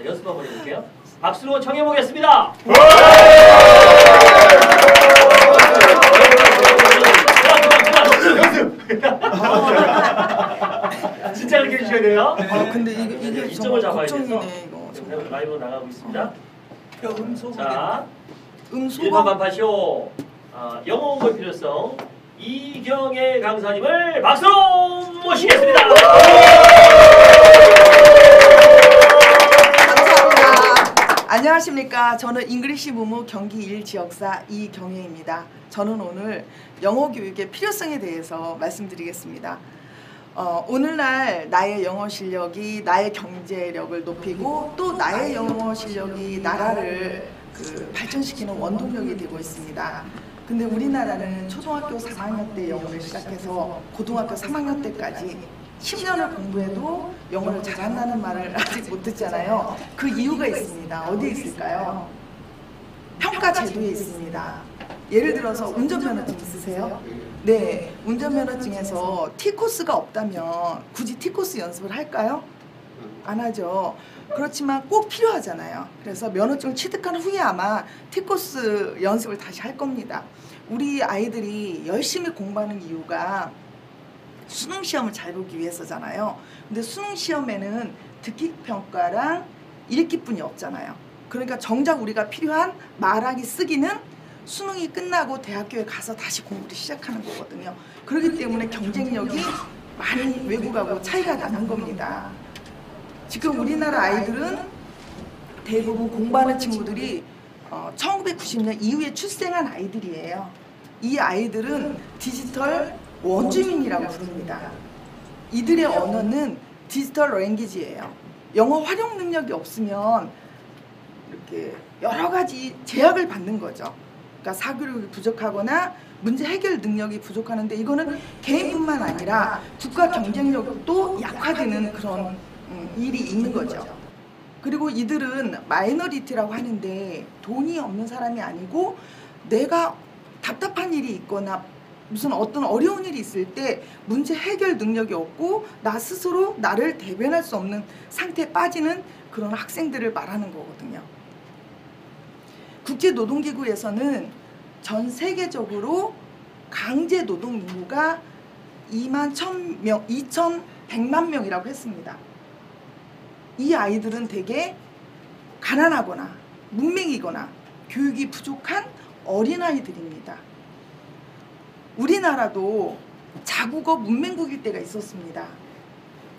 자, 연습 한번 해볼게요. 박수로 청해보겠습니다. 진짜 그렇게 해주셔야 돼요. 근데 이게 이점을 잡아야 돼서 이거 라이브로 나가고 있습니다. 음소거. 자, 음소거. 1번 반파쇼 영어 공부의 필요성 이경애 강사님을 박수로 모시겠습니다. 감사합니다. 안녕하십니까. 저는 잉글리시 무무 경기 1지역사 이경애입니다. 저는 오늘 영어 교육의 필요성에 대해서 말씀드리겠습니다. 오늘날 나의 영어 실력이 나의 경제력을 높이고 또 나의 영어 실력이 나라를 발전시키는 원동력이 되고 있습니다. 근데 우리나라는 초등학교 3학년 때 영어를 시작해서 고등학교 3학년 때까지 10년을 공부해도 영어를 잘한다는 말을 아직 못 듣잖아요. 그 이유가 있습니다. 어디에 있을까요? 평가 제도에 있습니다. 예를 들어서 운전면허증 있으세요? 네, 운전면허증에서 T코스가 없다면 굳이 T코스 연습을 할까요? 안 하죠. 그렇지만 꼭 필요하잖아요. 그래서 면허증을 취득한 후에 아마 T코스 연습을 다시 할 겁니다. 우리 아이들이 열심히 공부하는 이유가 수능 시험을 잘 보기 위해서잖아요. 근데 수능 시험에는 듣기 평가랑 읽기뿐이 없잖아요. 그러니까 정작 우리가 필요한 말하기 쓰기는 수능이 끝나고 대학교에 가서 다시 공부를 시작하는 거거든요. 그렇기 때문에 경쟁력이 많이 외국하고 차이가 나는 겁니다. 지금 우리나라 아이들은 대부분 공부하는 친구들이 1990년 이후에 출생한 아이들이에요. 이 아이들은 디지털 원주민이라고 부릅니다. 이들의 언어는 디지털 랭귀지예요. 영어 활용 능력이 없으면 이렇게 여러 가지 제약을 받는 거죠. 그러니까 사교육이 부족하거나 문제 해결 능력이 부족하는데 이거는 개인뿐만 아니라 국가 경쟁력도 약화되는 그런 일이 있는 거죠. 그리고 이들은 마이너리티라고 하는데 돈이 없는 사람이 아니고 내가 답답한 일이 있거나 무슨 어떤 어려운 일이 있을 때 문제 해결 능력이 없고 나 스스로 나를 대변할 수 없는 상태에 빠지는 그런 학생들을 말하는 거거든요. 국제노동기구에서는 전 세계적으로 강제 노동 인구가 2100만 명이라고 했습니다. 이 아이들은 대개 가난하거나 문맹이거나 교육이 부족한 어린아이들입니다. 우리나라도 자국어 문맹국일 때가 있었습니다.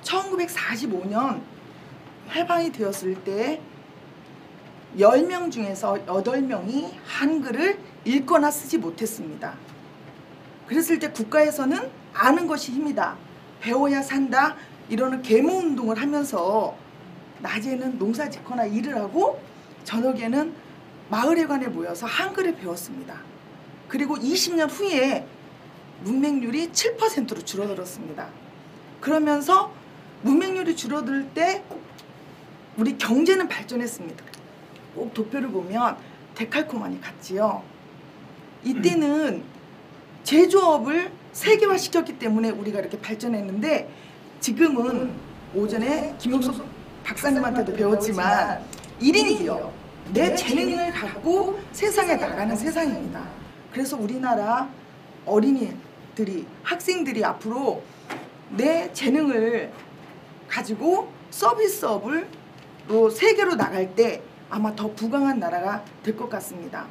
1945년 해방이 되었을 때 10명 중에서 8명이 한글을 읽거나 쓰지 못했습니다. 그랬을 때 국가에서는 아는 것이 힘이다, 배워야 산다 이러는 계몽운동을 하면서 낮에는 농사 짓거나 일을 하고 저녁에는 마을회관에 모여서 한글을 배웠습니다. 그리고 20년 후에 문맹률이 7%로 줄어들었습니다. 그러면서 문맹률이 줄어들 때 우리 경제는 발전했습니다. 꼭 도표를 보면 데칼코마니 같지요. 이때는 제조업을 세계화시켰기 때문에 우리가 이렇게 발전했는데 지금은 오전에 김용석 박사님한테도 배웠지만 1인 기업, 내 재능을 갖고 세상에 나가는 세상입니다. 그래서 우리나라 어린이들이, 학생들이 앞으로 내 재능을 가지고 서비스업으로 세계로 나갈 때 아마 더 부강한 나라가 될 것 같습니다.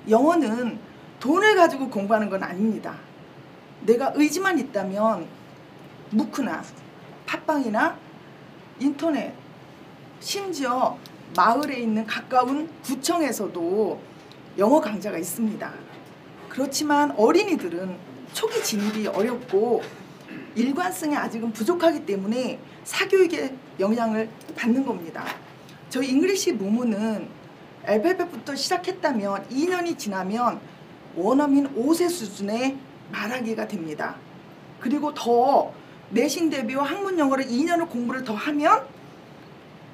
영어는 돈을 가지고 공부하는 건 아닙니다. 내가 의지만 있다면 무크나 팟빵이나 인터넷, 심지어 마을에 있는 가까운 구청에서도 영어 강좌가 있습니다. 그렇지만 어린이들은 초기 진입이 어렵고 일관성이 아직은 부족하기 때문에 사교육의 영향을 받는 겁니다. 저희 잉글리시 무무는 알파벳부터 시작했다면 2년이 지나면 원어민 5세 수준의 말하기가 됩니다. 그리고 더 내신 대비와 학문 영어를 2년을 공부를 더 하면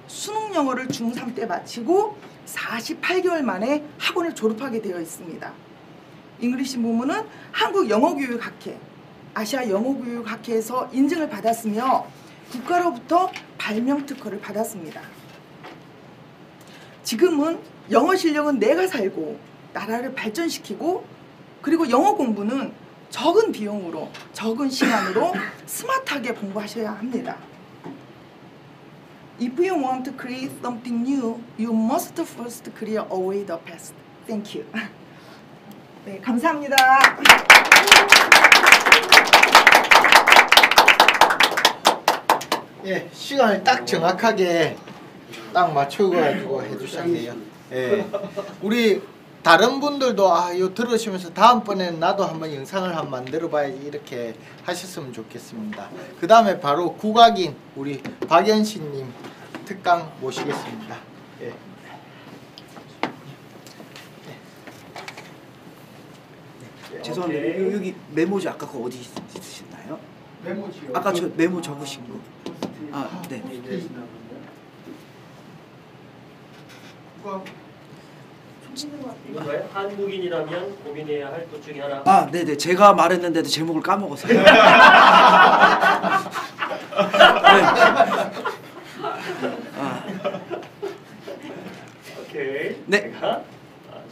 수능 영어를 중3 때 마치고 48개월 만에 학원을 졸업하게 되어 있습니다. 잉글리시 무무는 한국영어교육학회, 아시아영어교육학회에서 인증을 받았으며 국가로부터 발명특허를 받았습니다. 지금은 영어 실력은 내가 살고 나라를 발전시키고 그리고 영어 공부는 적은 비용으로 적은 시간으로 스마트하게 공부하셔야 합니다. If you want to create something new, you must first clear away the past. Thank you. 네, 감사합니다. 예, 시간을 딱 정확하게 딱 맞춰가지고 해주셨네요. 예, 우리 다른 분들도 이거 들으시면서 다음번에는 나도 한번 영상을 한번 만들어봐야지 이렇게 하셨으면 좋겠습니다. 그 다음에 바로 국악인 우리 박연신님 특강 모시겠습니다. 예. 죄송합니다. 여기 메모지 아까 그거 어디 있으셨나요? 메모지요. 아까 저 메모 적으신 거. 아, 네. 이건가요? 한국인이라면 고민해야 할 것 중에 하나. 아, 네, 네. 제가 말했는데도 제목을 까먹었어요. 네. 오케이. 네. 제가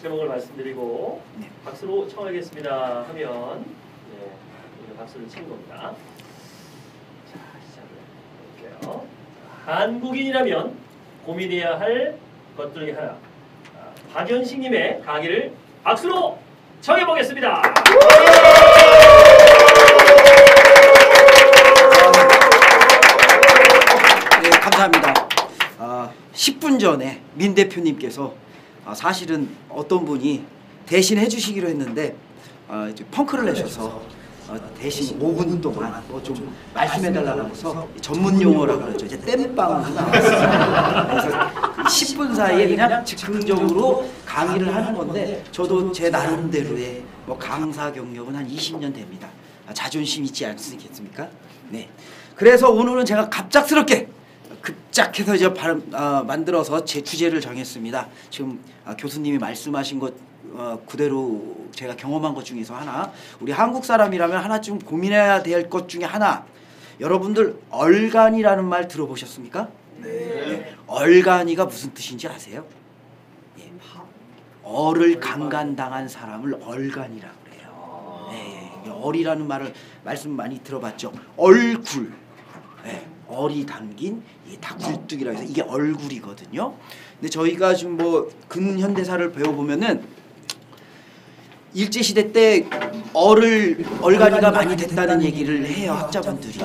제목을 말씀드리고 네. 박수로 청하겠습니다 하면 네, 박수를 친 겁니다. 자, 시작을 해볼게요. 한국인이라면 고민해야 할 것 중에 하나. 박연식님의 강의를 박수로 청해보겠습니다. 네, 감사합니다. 10분 전에 민 대표님께서 사실은 어떤 분이 대신 해주시기로 했는데 이제 펑크를 내셔서 대신 5분 동안 좀 말씀해달라고 해서 전문 용어라고 그러죠. 이제 땜빵으로 나왔어요. 그래서 10분 사이에 그냥 즉흥적으로 강의를 하는 건데 저도 제 나름대로의 강사 경력은 한 20년 됩니다. 자존심 있지 않겠습니까? 네. 그래서 오늘은 제가 갑작스럽게 급작해서 이제 만들어서 제 주제를 정했습니다. 지금 교수님이 말씀하신 것 그대로 제가 경험한 것 중에서 하나, 우리 한국 사람이라면 하나쯤 고민해야 될 것 중에 하나. 여러분들 얼간이라는 말 들어보셨습니까? 네. 얼간이가 무슨 뜻인지 아세요? 예. 얼을 강간당한 사람을 얼간이라고 그래요. 네. 얼이라는 말씀 많이 들어봤죠. 얼굴. 네. 얼이 담긴 다 굴뚝이라 해서 이게 얼굴이거든요. 근데 저희가 지금 근현대사를 배워보면은 일제시대 때 얼간이가 많이 됐다는 얘기를 해요, 학자분들이.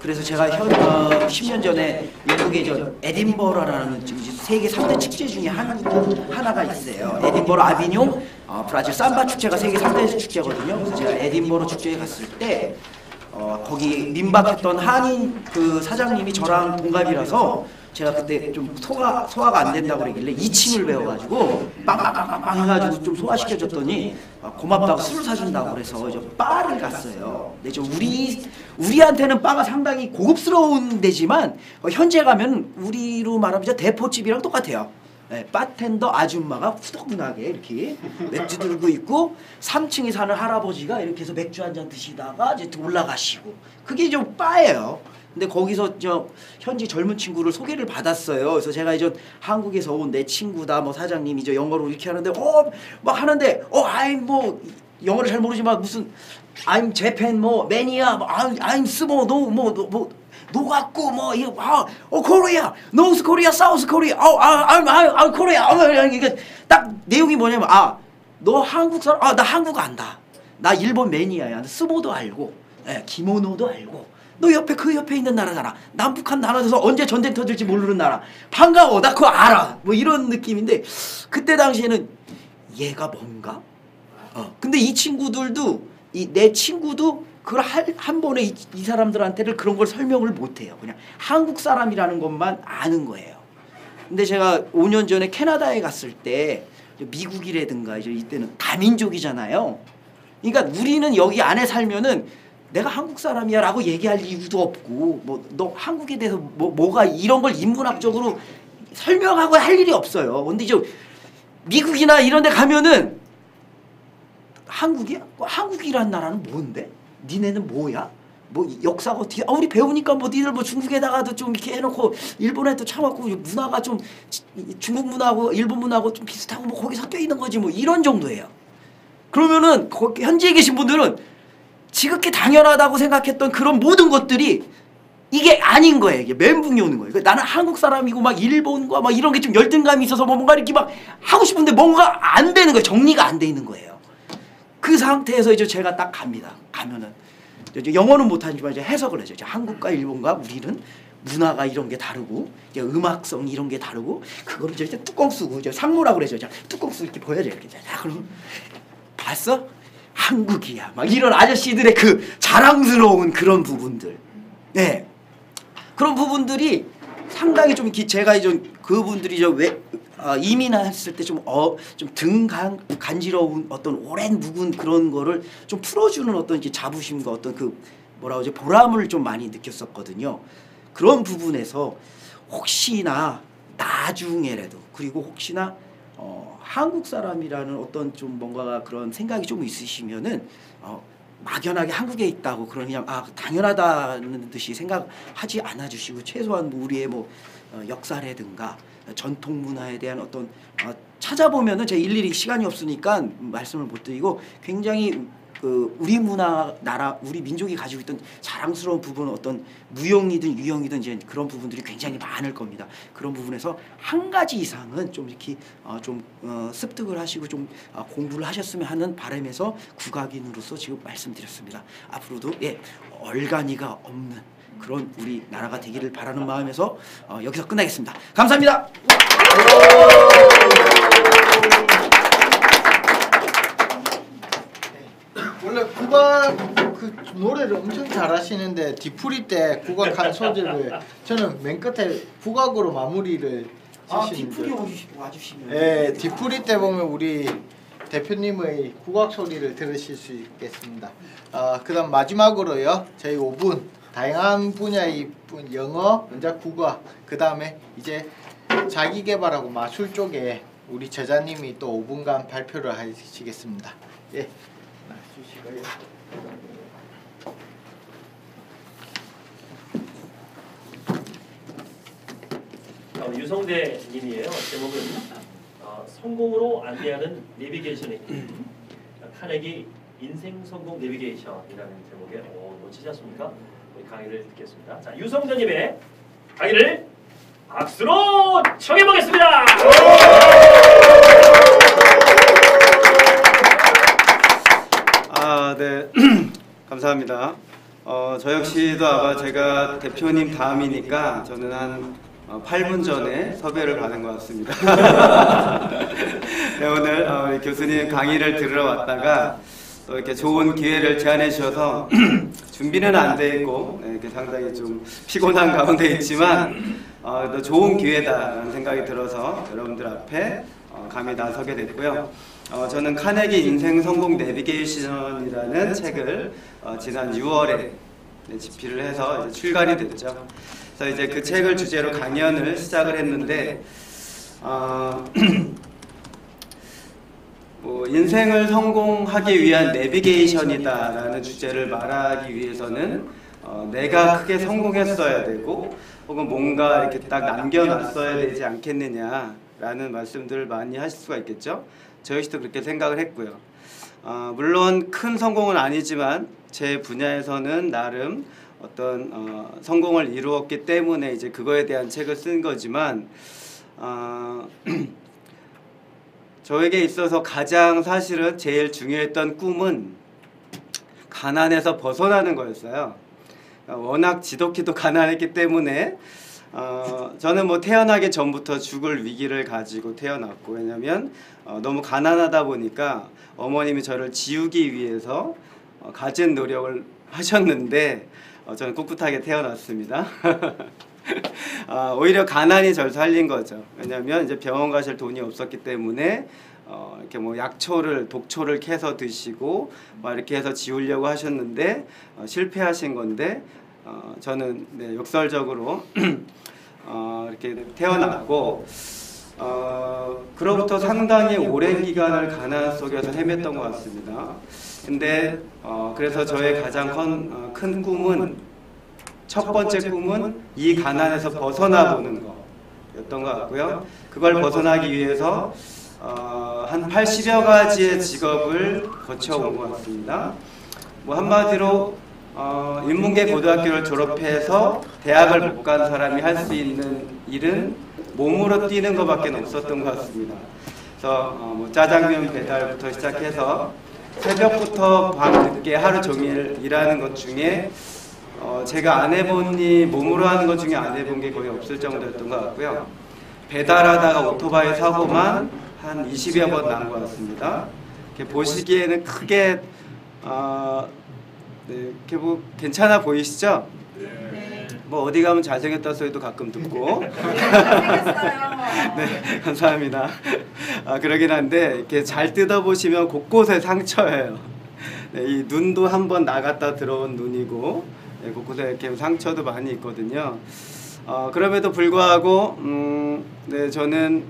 그래서 제가 10년 전에 미국의 에딘버러라는 세계 3대 축제 중에 하나가 있어요. 에딘버러, 아비뇽, 브라질 삼바 축제가 세계 3대 축제거든요. 그래서 제가 에딘버러 축제에 갔을 때 거기 민박했던 한인 그 사장님이 저랑 동갑이라서 제가 그때 좀 소화가 안 된다고 그러길래 2층을 배워가지고 빵빵빵빵 해가지고 좀 소화시켜줬더니 고맙다고 술을 사준다고 그래서 저 바를 갔어요. 근데 우리한테는 바가 상당히 고급스러운 데지만 현재 가면 우리로 말하면 대포집이랑 똑같아요. 네, 바텐더 아줌마가 후덕분하게 이렇게 맥주 들고 있고 3층에 사는 할아버지가 이렇게 해서 맥주 한잔 드시다가 이제 올라가시고 그게 좀 바예요. 근데 거기서 현지 젊은 친구를 소개를 받았어요. 그래서 제가 이제 한국에서 온 내 친구다, 사장님이 영어로 이렇게 하는데 막 하는데 I'm 영어를 잘 모르지만 무슨 I'm Japan 매니아 I'm 스모 노갖고 코리아, 노스 코리아, 사우스 코리아, I'm 코리아. 이게 딱 내용이 뭐냐면 너 한국 사람? 나 한국 안다. 나 일본 매니아야. 스모도 알고, 기모노도 알고. 너 그 옆에 있는 나라잖아. 남북한 나라에서 언제 전쟁 터질지 모르는 나라. 반가워. 나 그거 알아. 이런 느낌인데 그때 당시에는 얘가 뭔가? 근데 이 친구들도 내 친구도 그걸 한 번에 이 사람들한테는 그런 걸 설명을 못해요. 그냥 한국 사람이라는 것만 아는 거예요. 근데 제가 5년 전에 캐나다에 갔을 때 미국이라든가 이때는 다민족이잖아요. 그러니까 우리는 여기 안에 살면은 내가 한국 사람이야 라고 얘기할 이유도 없고 너 한국에 대해서 뭐가 이런 걸 인문학적으로 설명하고 할 일이 없어요. 근데 이제 미국이나 이런 데 가면은 한국이야? 한국이란 나라는 뭔데? 니네는 뭐야? 뭐 역사가 어떻게 우리 배우니까 뭐 니들 뭐 중국에다가도 좀 이렇게 해놓고 일본에도 참았고 문화가 좀 중국 문화하고 일본 문화하고 좀 비슷하고 뭐 거기 섞여 있는 거지 뭐 이런 정도예요. 그러면은 거기 현지에 계신 분들은 지극히 당연하다고 생각했던 그런 모든 것들이 이게 아닌 거예요. 이게 멘붕이 오는 거예요. 나는 한국 사람이고 막 일본과 막 이런 게 좀 열등감이 있어서 뭔가 이렇게 막 하고 싶은데 뭔가 안 되는 거예요. 정리가 안 돼 있는 거예요. 그 상태에서 이제 제가 딱 갑니다. 가면은 이제 영어는 못하지만 이제 해석을 해죠. 한국과 일본과 우리는 문화가 이런 게 다르고 이제 음악성 이런 게 다르고 그거를 이제 뚜껑 쓰고 이제 상무라고 그러죠. 뚜껑 쓰고 이렇게 보여줘요. 이렇게. 자, 그럼 봤어? 한국이야. 막 이런 아저씨들의 그 자랑스러운 그런 부분들. 네. 그런 부분들이 상당히 좀 제가 이제 그분들이 이민했을 때 좀 간지러운 어떤 오랜 묵은 그런 거를 좀 풀어주는 어떤 이렇게 자부심과 어떤 그 뭐라고 하죠 보람을 좀 많이 느꼈었거든요. 그런 부분에서 혹시나 나중에라도 그리고 혹시나 한국 사람이라는 어떤 좀 뭔가 그런 생각이 좀 있으시면은 막연하게 한국에 있다고 그냥 당연하다는 듯이 생각하지 않아 주시고 최소한 뭐 우리의 뭐 역사라든가 전통 문화에 대한 어떤 찾아보면은 제가 일일이 시간이 없으니까 말씀을 못 드리고 굉장히 그 우리 문화 나라 우리 민족이 가지고 있던 자랑스러운 부분 어떤 무용이든 유형이든 이제 그런 부분들이 굉장히 많을 겁니다. 그런 부분에서 한 가지 이상은 좀 이렇게 습득을 하시고 좀 공부를 하셨으면 하는 바람에서 국악인으로서 지금 말씀드렸습니다. 앞으로도 얼간이가 없는 그런 우리 나라가 되기를 바라는 마음에서 여기서 끝나겠습니다. 감사합니다. 원래 국악 그 노래를 엄청 잘하시는데 뒤풀이 때 국악한 소절을 저는 맨 끝에 국악으로 마무리를 뒤풀이 와주시면 네, 뒤풀이 때 보면 우리 대표님의 국악 소리를 들으실 수 있겠습니다. 그다음 마지막으로요. 저희 5분 다양한 분야의 영어, 먼저 국악, 그다음에 이제 자기 개발하고 마술 쪽에 우리 저자님이 또 5분간 발표를 하시겠습니다. 예. 주시고요. 유성대 님이에요. 제목은 성공으로 안내하는 내비게이션의 카네기 인생 성공 내비게이션이라는 제목의 놓치지 않습니까? 우리 강의를 듣겠습니다. 자, 유성대 님의 강의를 박수로 청해 보겠습니다. 네. 감사합니다. 저 역시도 아마 제가 대표님 다음이니까 저는 한 8분 전에 섭외를 받은 것 같습니다. 네, 오늘 교수님 강의를 들으러 왔다가 또 이렇게 좋은 기회를 제안해 주셔서 준비는 안 돼 있고 이렇게 상당히 좀 피곤한 가운데 있지만 또 좋은 기회다라는 생각이 들어서 여러분들 앞에 감히 나서게 됐고요. 저는 카네기 인생 성공 내비게이션이라는 책을 지난 6월에 집필을 해서 이제 출간이 됐죠. 그래서 이제 그 책을 주제로 강연을 시작을 했는데 뭐 인생을 성공하기 위한 내비게이션이다라는 주제를 말하기 위해서는 내가 크게 성공했어야 되고 혹은 뭔가 이렇게 딱 남겨놨어야 되지 않겠느냐라는 말씀들을 많이 하실 수가 있겠죠. 저 역시도 그렇게 생각을 했고요. 물론 큰 성공은 아니지만 제 분야에서는 나름 어떤 성공을 이루었기 때문에 이제 그거에 대한 책을 쓴 거지만 저에게 있어서 가장 사실은 제일 중요했던 꿈은 가난에서 벗어나는 거였어요. 워낙 지독히도 가난했기 때문에 저는 뭐 태어나기 전부터 죽을 위기를 가지고 태어났고, 왜냐면 너무 가난하다 보니까 어머님이 저를 지우기 위해서 가진 노력을 하셨는데 저는 꿋꿋하게 태어났습니다. 오히려 가난이 저를 살린 거죠. 왜냐면 이제 병원 가실 돈이 없었기 때문에 이렇게 뭐 약초를 독초를 캐서 드시고 막 이렇게 해서 지우려고 하셨는데 실패하신 건데 저는 역설적으로 이렇게 태어났고 그로부터 상당히 오랜 기간을 가난 속에서 헤맸던 것 같습니다. 근데 그래서 저의 가장 큰 꿈은, 첫 번째 꿈은 이 가난에서 벗어나 보는 거였던 것 같고요. 그걸 벗어나기 위해서 한 80여 가지의 직업을 거쳐온 것 같습니다. 뭐 한마디로 인문계 고등학교를 졸업해서 대학을 못 간 사람이 할 수 있는 일은 몸으로 뛰는 것밖에 없었던 것 같습니다. 그래서 뭐 짜장면 배달부터 시작해서 새벽부터 밤 늦게 하루 종일 일하는 것 중에 제가 안 해본 일, 몸으로 하는 것 중에 안 해본 게 거의 없을 정도였던 것 같고요. 배달하다가 오토바이 사고만 한 20여 번 난 것 같습니다. 이렇게 보시기에는 크게 네, 이렇게 뭐 괜찮아 보이시죠? 뭐 어디 가면 잘생겼다 소리도 가끔 듣고. 네, 감사합니다. 그러긴 한데 이렇게 잘 뜯어보시면 곳곳에 상처예요. 네, 이 눈도 한번 나갔다 들어온 눈이고, 네, 곳곳에 이렇게 상처도 많이 있거든요. 그럼에도 불구하고 네, 저는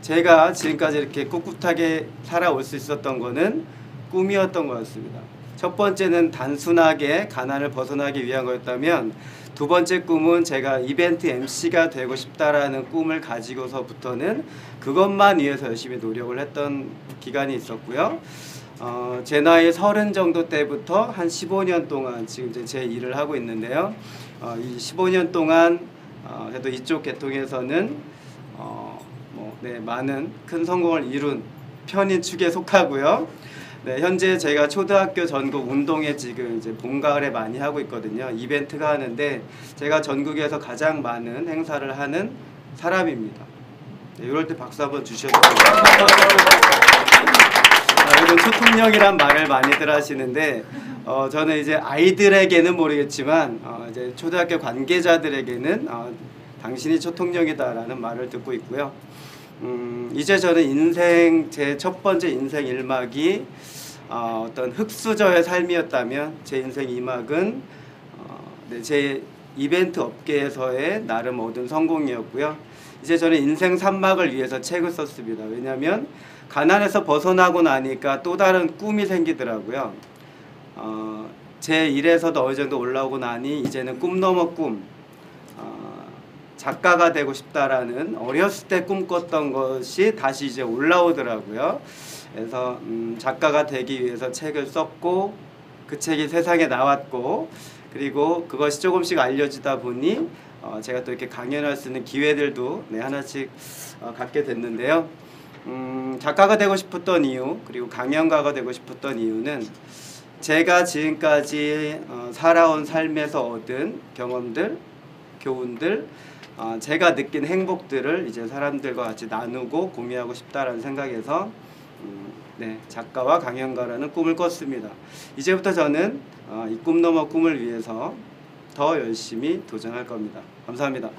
제가 지금까지 이렇게 꿋꿋하게 살아올 수 있었던 거는 꿈이었던 것 같습니다. 첫 번째는 단순하게 가난을 벗어나기 위한 거였다면, 두 번째 꿈은 제가 이벤트 MC가 되고 싶다라는 꿈을 가지고서부터는 그것만 위해서 열심히 노력을 했던 기간이 있었고요. 제 나이 30 정도 때부터 한 15년 동안 지금 이제 제 일을 하고 있는데요. 이 15년 동안 그래도 이쪽 계통에서는 네, 많은 큰 성공을 이룬 편인 축에 속하고요. 네, 현재 제가 초등학교 전국 운동회 지금 이제 봄 가을에 많이 하고 있거든요. 이벤트가 하는데 제가 전국에서 가장 많은 행사를 하는 사람입니다. 네, 이럴 때 박수 한번 주셔도 여러분 초통령이란 말을 많이들 하시는데 저는 이제 아이들에게는 모르겠지만 이제 초등학교 관계자들에게는 당신이 초통령이다라는 말을 듣고 있고요. 이제 저는 인생 제 첫 번째 인생 1막이 어떤 흙수저의 삶이었다면 제 인생 2막은 네, 제 이벤트 업계에서의 나름 얻은 성공이었고요. 이제 저는 인생 3막을 위해서 책을 썼습니다. 왜냐하면 가난에서 벗어나고 나니까 또 다른 꿈이 생기더라고요. 제 일에서도 어느 정도 올라오고 나니 이제는 꿈 넘어 꿈, 작가가 되고 싶다라는 어렸을 때 꿈꿨던 것이 다시 이제 올라오더라고요. 그래서 작가가 되기 위해서 책을 썼고, 그 책이 세상에 나왔고, 그리고 그것이 조금씩 알려지다 보니 제가 또 이렇게 강연할 수 있는 기회들도 네, 하나씩 갖게 됐는데요. 작가가 되고 싶었던 이유, 그리고 강연가가 되고 싶었던 이유는 제가 지금까지 살아온 삶에서 얻은 경험들, 교훈들, 제가 느낀 행복들을 이제 사람들과 같이 나누고 공유하고 싶다라는 생각에서 네, 작가와 강연가라는 꿈을 꿨습니다. 이제부터 저는 이 꿈 넘어 꿈을 위해서 더 열심히 도전할 겁니다. 감사합니다.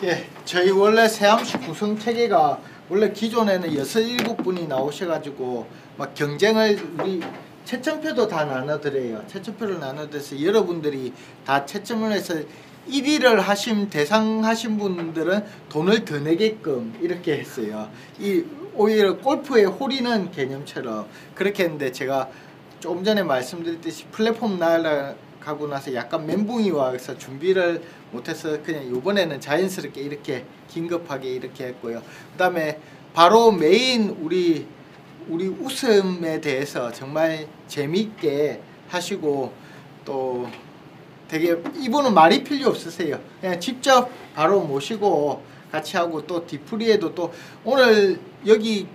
예, 저희 원래 새암시 구성 체계가 원래 기존에는 6, 7분이 나오셔가지고 막 경쟁을 우리 채점표도 다 나눠드려요. 채점표를 나눠드려서 여러분들이 다 채점을 해서 1위를 하신 대상 하신 분들은 돈을 더 내게끔 이렇게 했어요. 이 오히려 골프의 홀이는 개념처럼 그렇게 했는데, 제가 조금 전에 말씀드렸듯이 플랫폼 날아가고 나서 약간 멘붕이 와서 준비를 못해서 그냥 이번에는 자연스럽게 이렇게 긴급하게 이렇게 했고요. 그 다음에 바로 메인 우리 웃음에 대해서 정말 재미있게 하시고, 또 되게 이분은 말이 필요 없으세요. 그냥 직접 바로 모시고 같이 하고, 또 뒤풀이에도 또 오늘 여기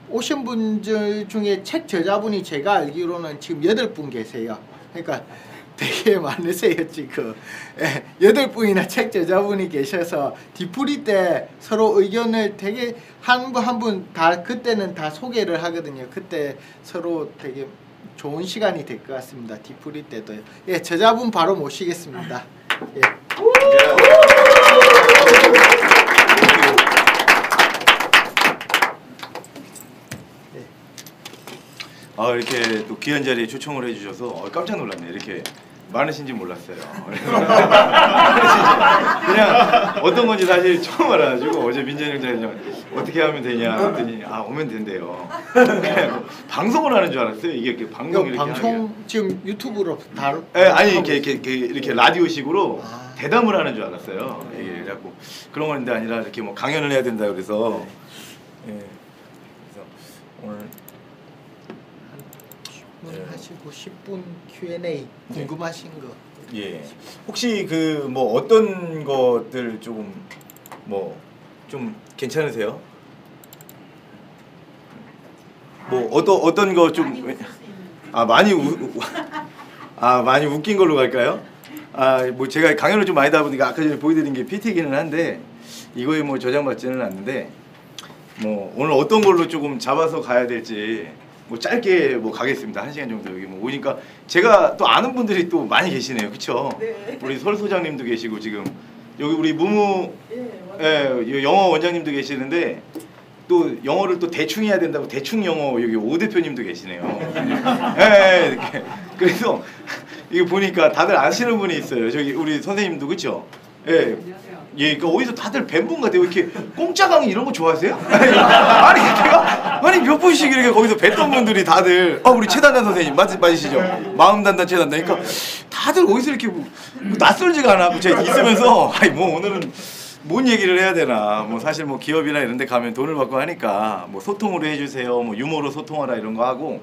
오신 분들 중에 책 저자분이 제가 알기로는 지금 8분 계세요. 그러니까 되게 많으세요 지금. 8분이나 책 저자분이 계셔서 뒤풀이 때 서로 의견을 되게 한 분 다 그때는 다 소개를 하거든요. 그때 서로 되게 좋은 시간이 될 것 같습니다. 뒤풀이 때도요. 예, 저자분 바로 모시겠습니다. 예. 이렇게 또 귀한 자리에 초청을 해주셔서 깜짝 놀랐네요. 이렇게 많으신지 몰랐어요. 그냥 어떤 건지 사실 처음 알아가지고 어제 민재형 장님 어떻게 하면 되냐 했더니 오면 된대요. 그냥 방송을 하는 줄 알았어요. 이게 방송 이렇게 방송 지금 유튜브로 다루? 아니 이렇게 라디오식으로 대담을 하는 줄 알았어요. 예, 그래갖고 그런 건데 아니라 이렇게 뭐 강연을 해야 된다 그래서 예, 그래서 오늘 하시고 10분 Q&A 궁금하신 거. 예. 혹시 그 뭐 어떤 것들 조금 뭐 좀 괜찮으세요? 뭐 어떤 거 좀 많이 웃긴 걸로 갈까요? 뭐 제가 강연을 좀 많이 하다 보니까 아까 전에 보여드린 게 PT기는 한데 이거에 뭐 저장받지는 않는데 뭐 오늘 어떤 걸로 조금 잡아서 가야 될지 뭐 짧게 뭐 가겠습니다. 1시간 정도 여기 뭐 오니까 제가 또 아는 분들이 또 많이 계시네요. 그렇죠? 네. 우리 설 소장님도 계시고 지금 여기 우리 무무 영어 원장님도 계시는데 또 영어를 또 대충 해야 된다고 대충 영어 여기 오 대표님도 계시네요. 이렇게. 그래서 이거 보니까 다들 아시는 분이 있어요. 저기 우리 선생님도 그렇죠? 예. 예, 그러니까 어디서 다들 뵌 분 같아요. 이렇게 공짜 강의 이런 거 좋아하세요? 아니 몇 분씩 이렇게 거기서 뵀던 분들이 다들 우리 최단단 선생님 맞으시죠? 마음단단 최단단. 그러니까 다들 어디서 이렇게 뭐 낯설지가 않아. 제가 있으면서 뭐 오늘은 뭔 얘기를 해야 되나. 뭐 사실 뭐 기업이나 이런 데 가면 돈을 받고 하니까 뭐 소통으로 해주세요. 뭐 유머로 소통하라 이런 거 하고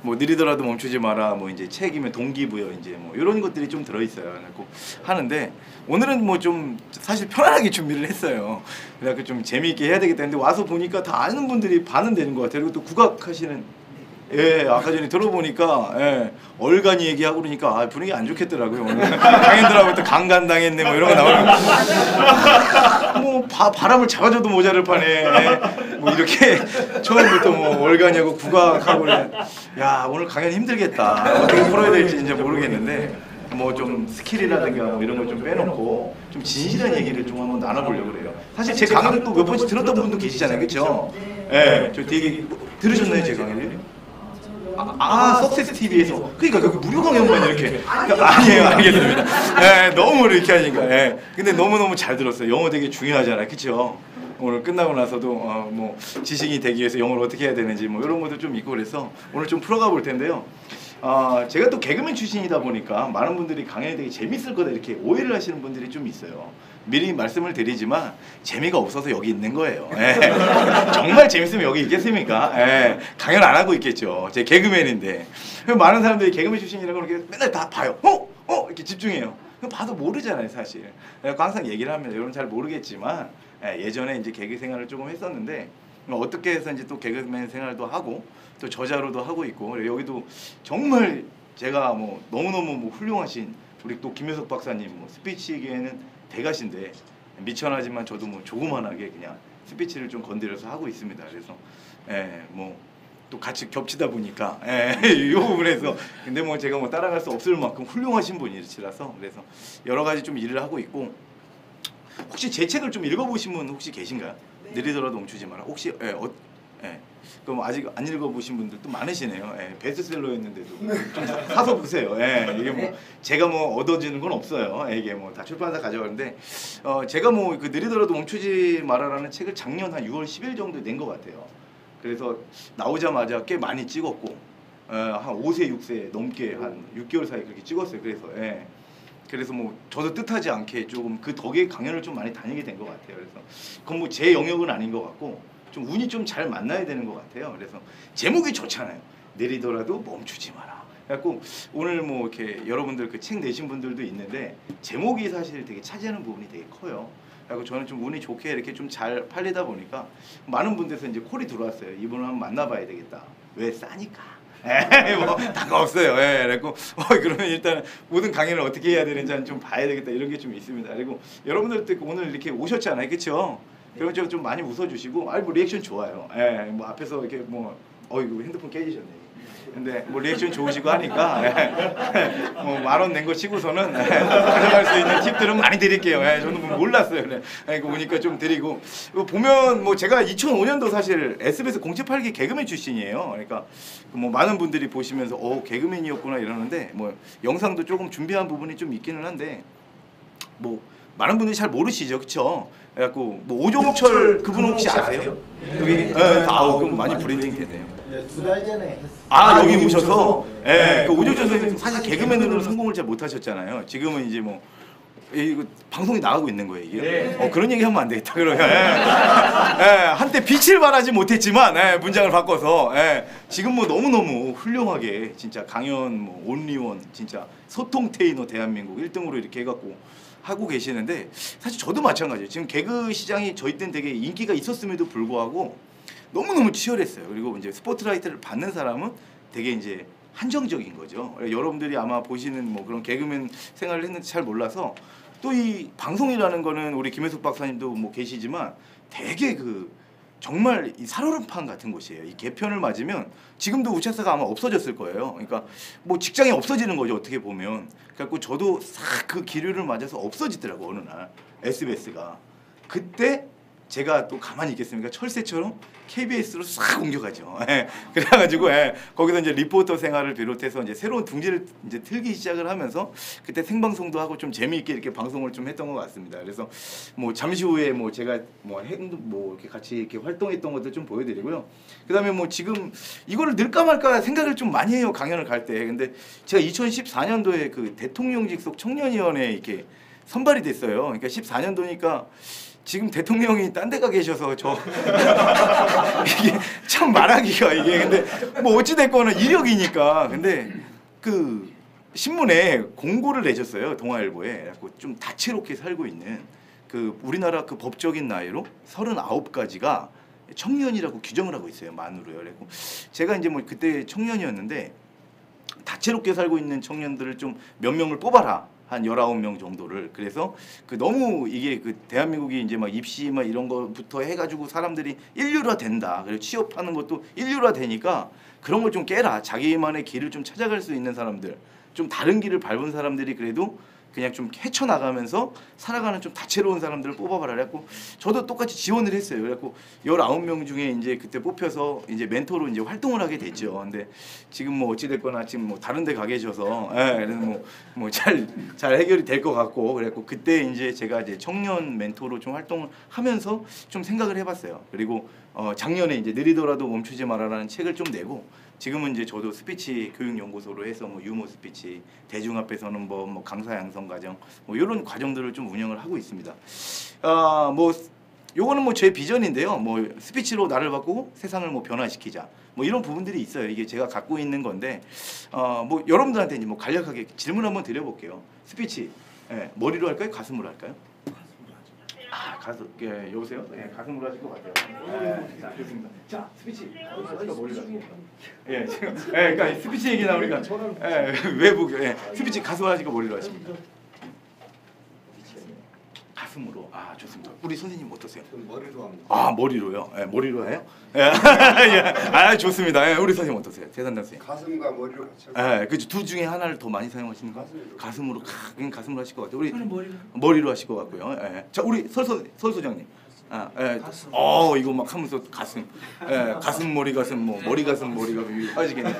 뭐 느리더라도 멈추지 마라. 뭐 이제 책임의 동기부여 이제 뭐 이런 것들이 좀 들어있어요. 그래갖고 하는데 오늘은 뭐 좀 사실 편안하게 준비를 했어요. 그래갖고 좀 재미있게 해야 되겠다 했는데 와서 보니까 다 아는 분들이 반은 되는 것 같아요. 그리고 또 국악하시는 아까 전에 들어보니까 얼간이 얘기하고 그러니까 분위기 안 좋겠더라고요. 오늘 강연들하고 또 강간 당했네 뭐 이런 거 나오면 뭐 바람을 잡아줘도 모자를 파네. 뭐 이렇게 처음부터 뭐 얼간이하고 국악하고 야 오늘 강연 힘들겠다. 어떻게 풀어야 될지 이제 모르겠는데 뭐 좀 스킬이라든가 뭐 이런 걸 좀 빼놓고 좀 진실한 얘기를 좀 한번 나눠보려고 그래요. 사실 제 강연 또 몇 번씩 들었던 분도 계시잖아요, 그렇죠? 저 되게 들으셨나요 제 강연을? 석세스 TV에서 그러니까 여기 무료 강연만 이렇게 아니에요, 알겠습니다. 너무 이렇게 하니까 근데 너무 잘 들었어요. 영어 되게 중요하잖아요, 그렇죠? 오늘 끝나고 나서도 뭐 지식이 되기 위해서 영어를 어떻게 해야 되는지 뭐 이런 것도 좀 있고 그래서 오늘 좀 풀어가 볼 텐데요. 제가 또 개그맨 출신이다 보니까 많은 분들이 강연이 되게 재밌을 거다 이렇게 오해를 하시는 분들이 좀 있어요. 미리 말씀을 드리지만 재미가 없어서 여기 있는 거예요. 정말 재밌으면 여기 있겠습니까? 강연 안 하고 있겠죠. 제 개그맨인데 많은 사람들이 개그맨 출신이라고 그렇게 맨날 다 봐요. 이렇게 집중해요. 봐도 모르잖아요, 사실. 그래서 항상 얘기를 합니다. 여러분 잘 모르겠지만 예전에 이제 개그 생활을 조금 했었는데 어떻게 해서 이제 또 개그맨 생활도 하고 또 저자로도 하고 있고 여기도 정말 제가 뭐 너무너무 뭐 훌륭하신 우리 또 김효석 박사님 뭐 스피치계에는 대가신데 미천하지만 저도 뭐 조그만하게 그냥 스피치를 좀 건드려서 하고 있습니다. 그래서 뭐 또 같이 겹치다 보니까 이 부분에서 근데 뭐 제가 뭐 따라갈 수 없을 만큼 훌륭하신 분이시라서 그래서 여러 가지 좀 일을 하고 있고 혹시 제 책을 좀 읽어보신 분 혹시 계신가요? 네. 느리더라도 멈추지 마라. 혹시 그럼 아직 안 읽어보신 분들도 많으시네요. 베스트셀러였는데도 좀 사서 보세요. 이게 뭐 제가 뭐 얻어지는 건 없어요. 이게 뭐 다 출판사 가져가는데 제가 뭐 그 느리더라도 멈추지 마라라는 책을 작년 한 6월 10일 정도에 낸 것 같아요. 그래서 나오자마자 꽤 많이 찍었고 한 5세 6세 넘게 한 6개월 사이 그렇게 찍었어요. 그래서 뭐 저도 뜻하지 않게 조금 그 덕에 강연을 좀 많이 다니게 된 것 같아요. 그래서 그건 뭐 제 영역은 아닌 것 같고 좀 운이 좀 잘 만나야 되는 것 같아요. 그래서 제목이 좋잖아요. 내리더라도 멈추지 마라. 그래갖고 오늘 뭐 이렇게 여러분들 그 책 내신 분들도 있는데 제목이 사실 되게 차지하는 부분이 되게 커요. 그리고 저는 좀 운이 좋게 이렇게 좀 잘 팔리다 보니까 많은 분들에서 이제 콜이 들어왔어요. 이분을 한번 만나봐야 되겠다. 왜 싸니까. 뭐 다가 없어요. 그래고 그러면 일단 모든 강연을 어떻게 해야 되는지 좀 봐야 되겠다 이런 게 좀 있습니다. 그리고 여러분들 오늘 이렇게 오셨잖아요, 그렇죠? 그러면 좀 많이 웃어주시고, 뭐 리액션 좋아요. 뭐 앞에서 이렇게 뭐 이거 핸드폰 깨지셨네. 근데 뭐 리액션 좋으시고 하니까 뭐 10,000원 낸 거 치고서는 가져갈 수 있는 팁들은 많이 드릴게요. 저는 뭐 몰랐어요. 이거 오니까 좀 드리고 보면 뭐 제가 2005년도 사실 SBS 공채 8기 개그맨 출신이에요. 그러니까 뭐 많은 분들이 보시면서 개그맨이었구나 이러는데 뭐 영상도 조금 준비한 부분이 좀 있기는 한데 뭐 많은 분들이 잘 모르시죠, 그렇죠? 그래갖고 뭐 오종철 그분 혹시 아세요? 여기 그럼 많이 브랜딩 됐네요. 2달 전에 여기 오셔서 그 오종철 선생님 사실 개그맨으로 성공을 잘 못하셨잖아요. 지금은 이제 뭐 이거 방송이 나가고 있는 거예요 이게. 그런 얘기 하면 안 되겠다 그러면. 한때 빛을 발하지 못했지만 문장을 바꿔서 지금 뭐 너무너무 훌륭하게 진짜 강연 뭐 온리원 진짜 소통 테이너 대한민국 1등으로 이렇게 해갖고 하고 계시는데 사실 저도 마찬가지예요. 지금 개그 시장이 저희 때는 되게 인기가 있었음에도 불구하고 너무너무 치열했어요. 그리고 이제 스포트라이트를 받는 사람은 되게 이제 한정적인 거죠. 여러분들이 아마 보시는 뭐 그런 개그맨 생활을 했는데 잘 몰라서 또 이 방송이라는 거는 우리 김혜숙 박사님도 뭐 계시지만 되게 그 정말 이 살얼음판 같은 곳이에요. 이 개편을 맞으면 지금도 우차사가 아마 없어졌을 거예요. 그러니까 뭐 직장이 없어지는 거죠 어떻게 보면. 그래갖고 저도 싹 그 기류를 맞아서 없어지더라고 어느 날 SBS가. 그때 제가 또 가만히 있겠습니까? 철새처럼 KBS로 싹 옮겨가죠. 그래가지고 거기서 이제 리포터 생활을 비롯해서 이제 새로운 둥지를 이제 틀기 시작을 하면서 그때 생방송도 하고 좀 재미있게 이렇게 방송을 좀 했던 것 같습니다. 그래서 뭐 잠시 후에 뭐 제가 뭐 이렇게 같이 이렇게 활동했던 것들 좀 보여드리고요. 그다음에 뭐 지금 이거를 넣을까 말까 생각을 좀 많이 해요 강연을 갈 때. 근데 제가 2014년도에 그 대통령 직속 청년위원회에 이렇게 선발이 됐어요. 그러니까 14년도니까. 지금 대통령이 딴 데가 계셔서 저 이게 참 말하기가 이게 근데 뭐 어찌 됐거나 이력이니까 근데 그 신문에 공고를 내셨어요 동아일보에. 그래갖고 좀 다채롭게 살고 있는 그 우리나라 그 법적인 나이로 39가지가 청년이라고 규정을 하고 있어요 만으로요. 그래갖고 제가 이제 뭐 그때 청년이었는데 다채롭게 살고 있는 청년들을 좀 몇 명을 뽑아라. 한 19명 정도를. 그래서 그 너무 이게 그 대한민국이 이제 막 입시 막 이런 거부터 해가지고 사람들이 인류화 된다. 그리고 취업하는 것도 인류화 되니까 그런 걸 좀 깨라. 자기만의 길을 좀 찾아갈 수 있는 사람들, 좀 다른 길을 밟은 사람들이 그래도 그냥 좀 헤쳐나가면서 살아가는 좀 다채로운 사람들을 뽑아봐라. 그래갖고 저도 똑같이 지원을 했어요. 그래갖고 19명 중에 이제 그때 뽑혀서 이제 멘토로 이제 활동을 하게 됐죠. 근데 지금 뭐 어찌됐거나 지금 뭐 다른 데 가 계셔서 그래서 뭐 잘 해결이 될 것 같고 그래갖고 그때 이제 제가 이제 청년 멘토로 좀 활동을 하면서 좀 생각을 해봤어요. 그리고 작년에 이제 느리더라도 멈추지 마라라는 책을 좀 내고 지금은 이제 저도 스피치 교육연구소로 해서 뭐 유머 스피치, 대중 앞에서는 뭐 강사 양성 과정 뭐 이런 과정들을 좀 운영을 하고 있습니다. 뭐 요거는 뭐 제 비전인데요. 뭐 스피치로 나를 바꾸고 세상을 뭐 변화시키자. 뭐 이런 부분들이 있어요. 이게 제가 갖고 있는 건데 뭐 여러분들한테 이제 뭐 간략하게 질문 한번 드려볼게요. 스피치 머리로 할까요? 가슴으로 할까요? 가슴, 여보세요? 가슴으로 하실 것 같아요. 자, 좋습니다. 자, 스피치. 머리로 지금, 그러니까 스피치 얘기 나오니까, 외부, 스피치 가슴으로 하시고 머리로 하십니다. 가슴으로, 좋습니다. 우리 선생님 어떠세요? 머리로 합니다. 머리로요? 머리로 해요? 좋습니다. 우리 선생님 어떠세요? 대단한 선생님. 가슴과 머리로 같이. 그죠. 둘 중에 하나를 더 많이 사용하시는 거? 가슴으로, 그냥 가슴으로 하실 것 같아요. 우리 머리로. 머리로 하실 것 같고요. 자, 우리 설 소장님. 이거 막 하면서 가슴, 가슴 머리 가슴 뭐 머리 가슴 머리가 하시겠네.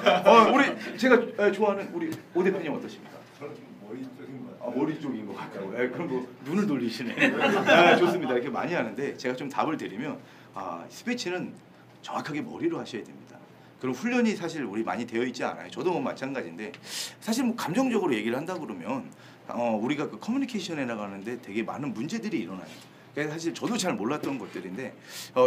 우리 제가 좋아하는 우리 오 대표님 어떠십니까? 저는 머리 쪽인 것 같아요. 머리 쪽인 것 같아요. 그럼 뭐 눈을 돌리시네. 좋습니다. 이렇게 많이 하는데 제가 좀 답을 드리면 스피치는 정확하게 머리로 하셔야 됩니다. 그리고 훈련이 사실 우리 많이 되어 있지 않아요. 저도 뭐 마찬가지인데 사실 뭐 감정적으로 얘기를 한다 그러면 우리가 그 커뮤니케이션에 나가는데 되게 많은 문제들이 일어나요. 그래서 사실 저도 잘 몰랐던 것들인데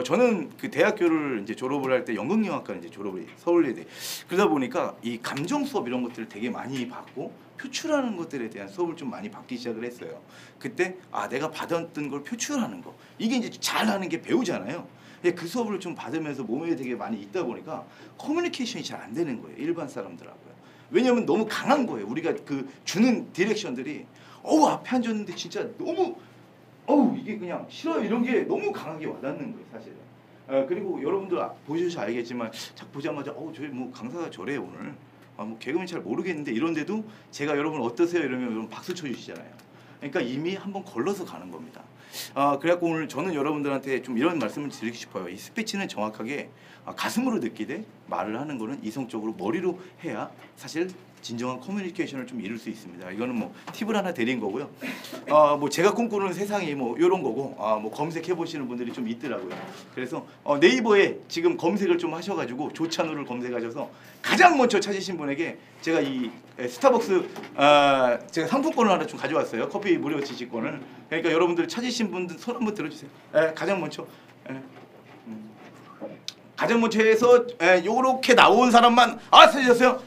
저는 그 대학교를 이제 졸업을 할 때 연극영화과를 이제 졸업을 서울예대. 그러다 보니까 이 감정 수업 이런 것들을 되게 많이 받고 표출하는 것들에 대한 수업을 좀 많이 받기 시작을 했어요. 그때 내가 받았던 걸 표출하는 거 이게 이제 잘하는 게 배우잖아요. 그 수업을 좀 받으면서 몸에 되게 많이 있다 보니까 커뮤니케이션이 잘 안 되는 거예요. 일반 사람들하고요. 왜냐하면 너무 강한 거예요. 우리가 그 주는 디렉션들이 앞에 앉았는데 진짜 너무 이게 그냥 싫어요 이런 게 너무 강하게 와닿는 거예요 사실은. 그리고 여러분들 보셔서 알겠지만 딱 보자마자 저희 뭐 강사가 저래 오늘 뭐 개그맨 잘 모르겠는데 이런데도 제가 여러분 어떠세요 이러면 여러분 박수 쳐주시잖아요. 그러니까 이미 한번 걸러서 가는 겁니다. 그래갖고 오늘 저는 여러분들한테 좀 이런 말씀을 드리고 싶어요. 이 스피치는 정확하게 가슴으로 느끼되 말을 하는 거는 이성적으로 머리로 해야 사실 진정한 커뮤니케이션을 좀 이룰 수 있습니다. 이거는 뭐 팁을 하나 드린 거고요. 뭐 제가 꿈꾸는 세상이 뭐 이런 거고 뭐 검색해 보시는 분들이 좀 있더라고요. 그래서 네이버에 지금 검색을 좀 하셔가지고 조찬우를 검색하셔서 가장 먼저 찾으신 분에게 제가 이 스타벅스 제가 상품권을 하나 좀 가져왔어요. 커피 무료 지식권을. 그러니까 여러분들 찾으신 분들 손 한번 들어주세요. 가장 먼저. 가장 먼저에서 요렇게 나온 사람만 찾으셨어요?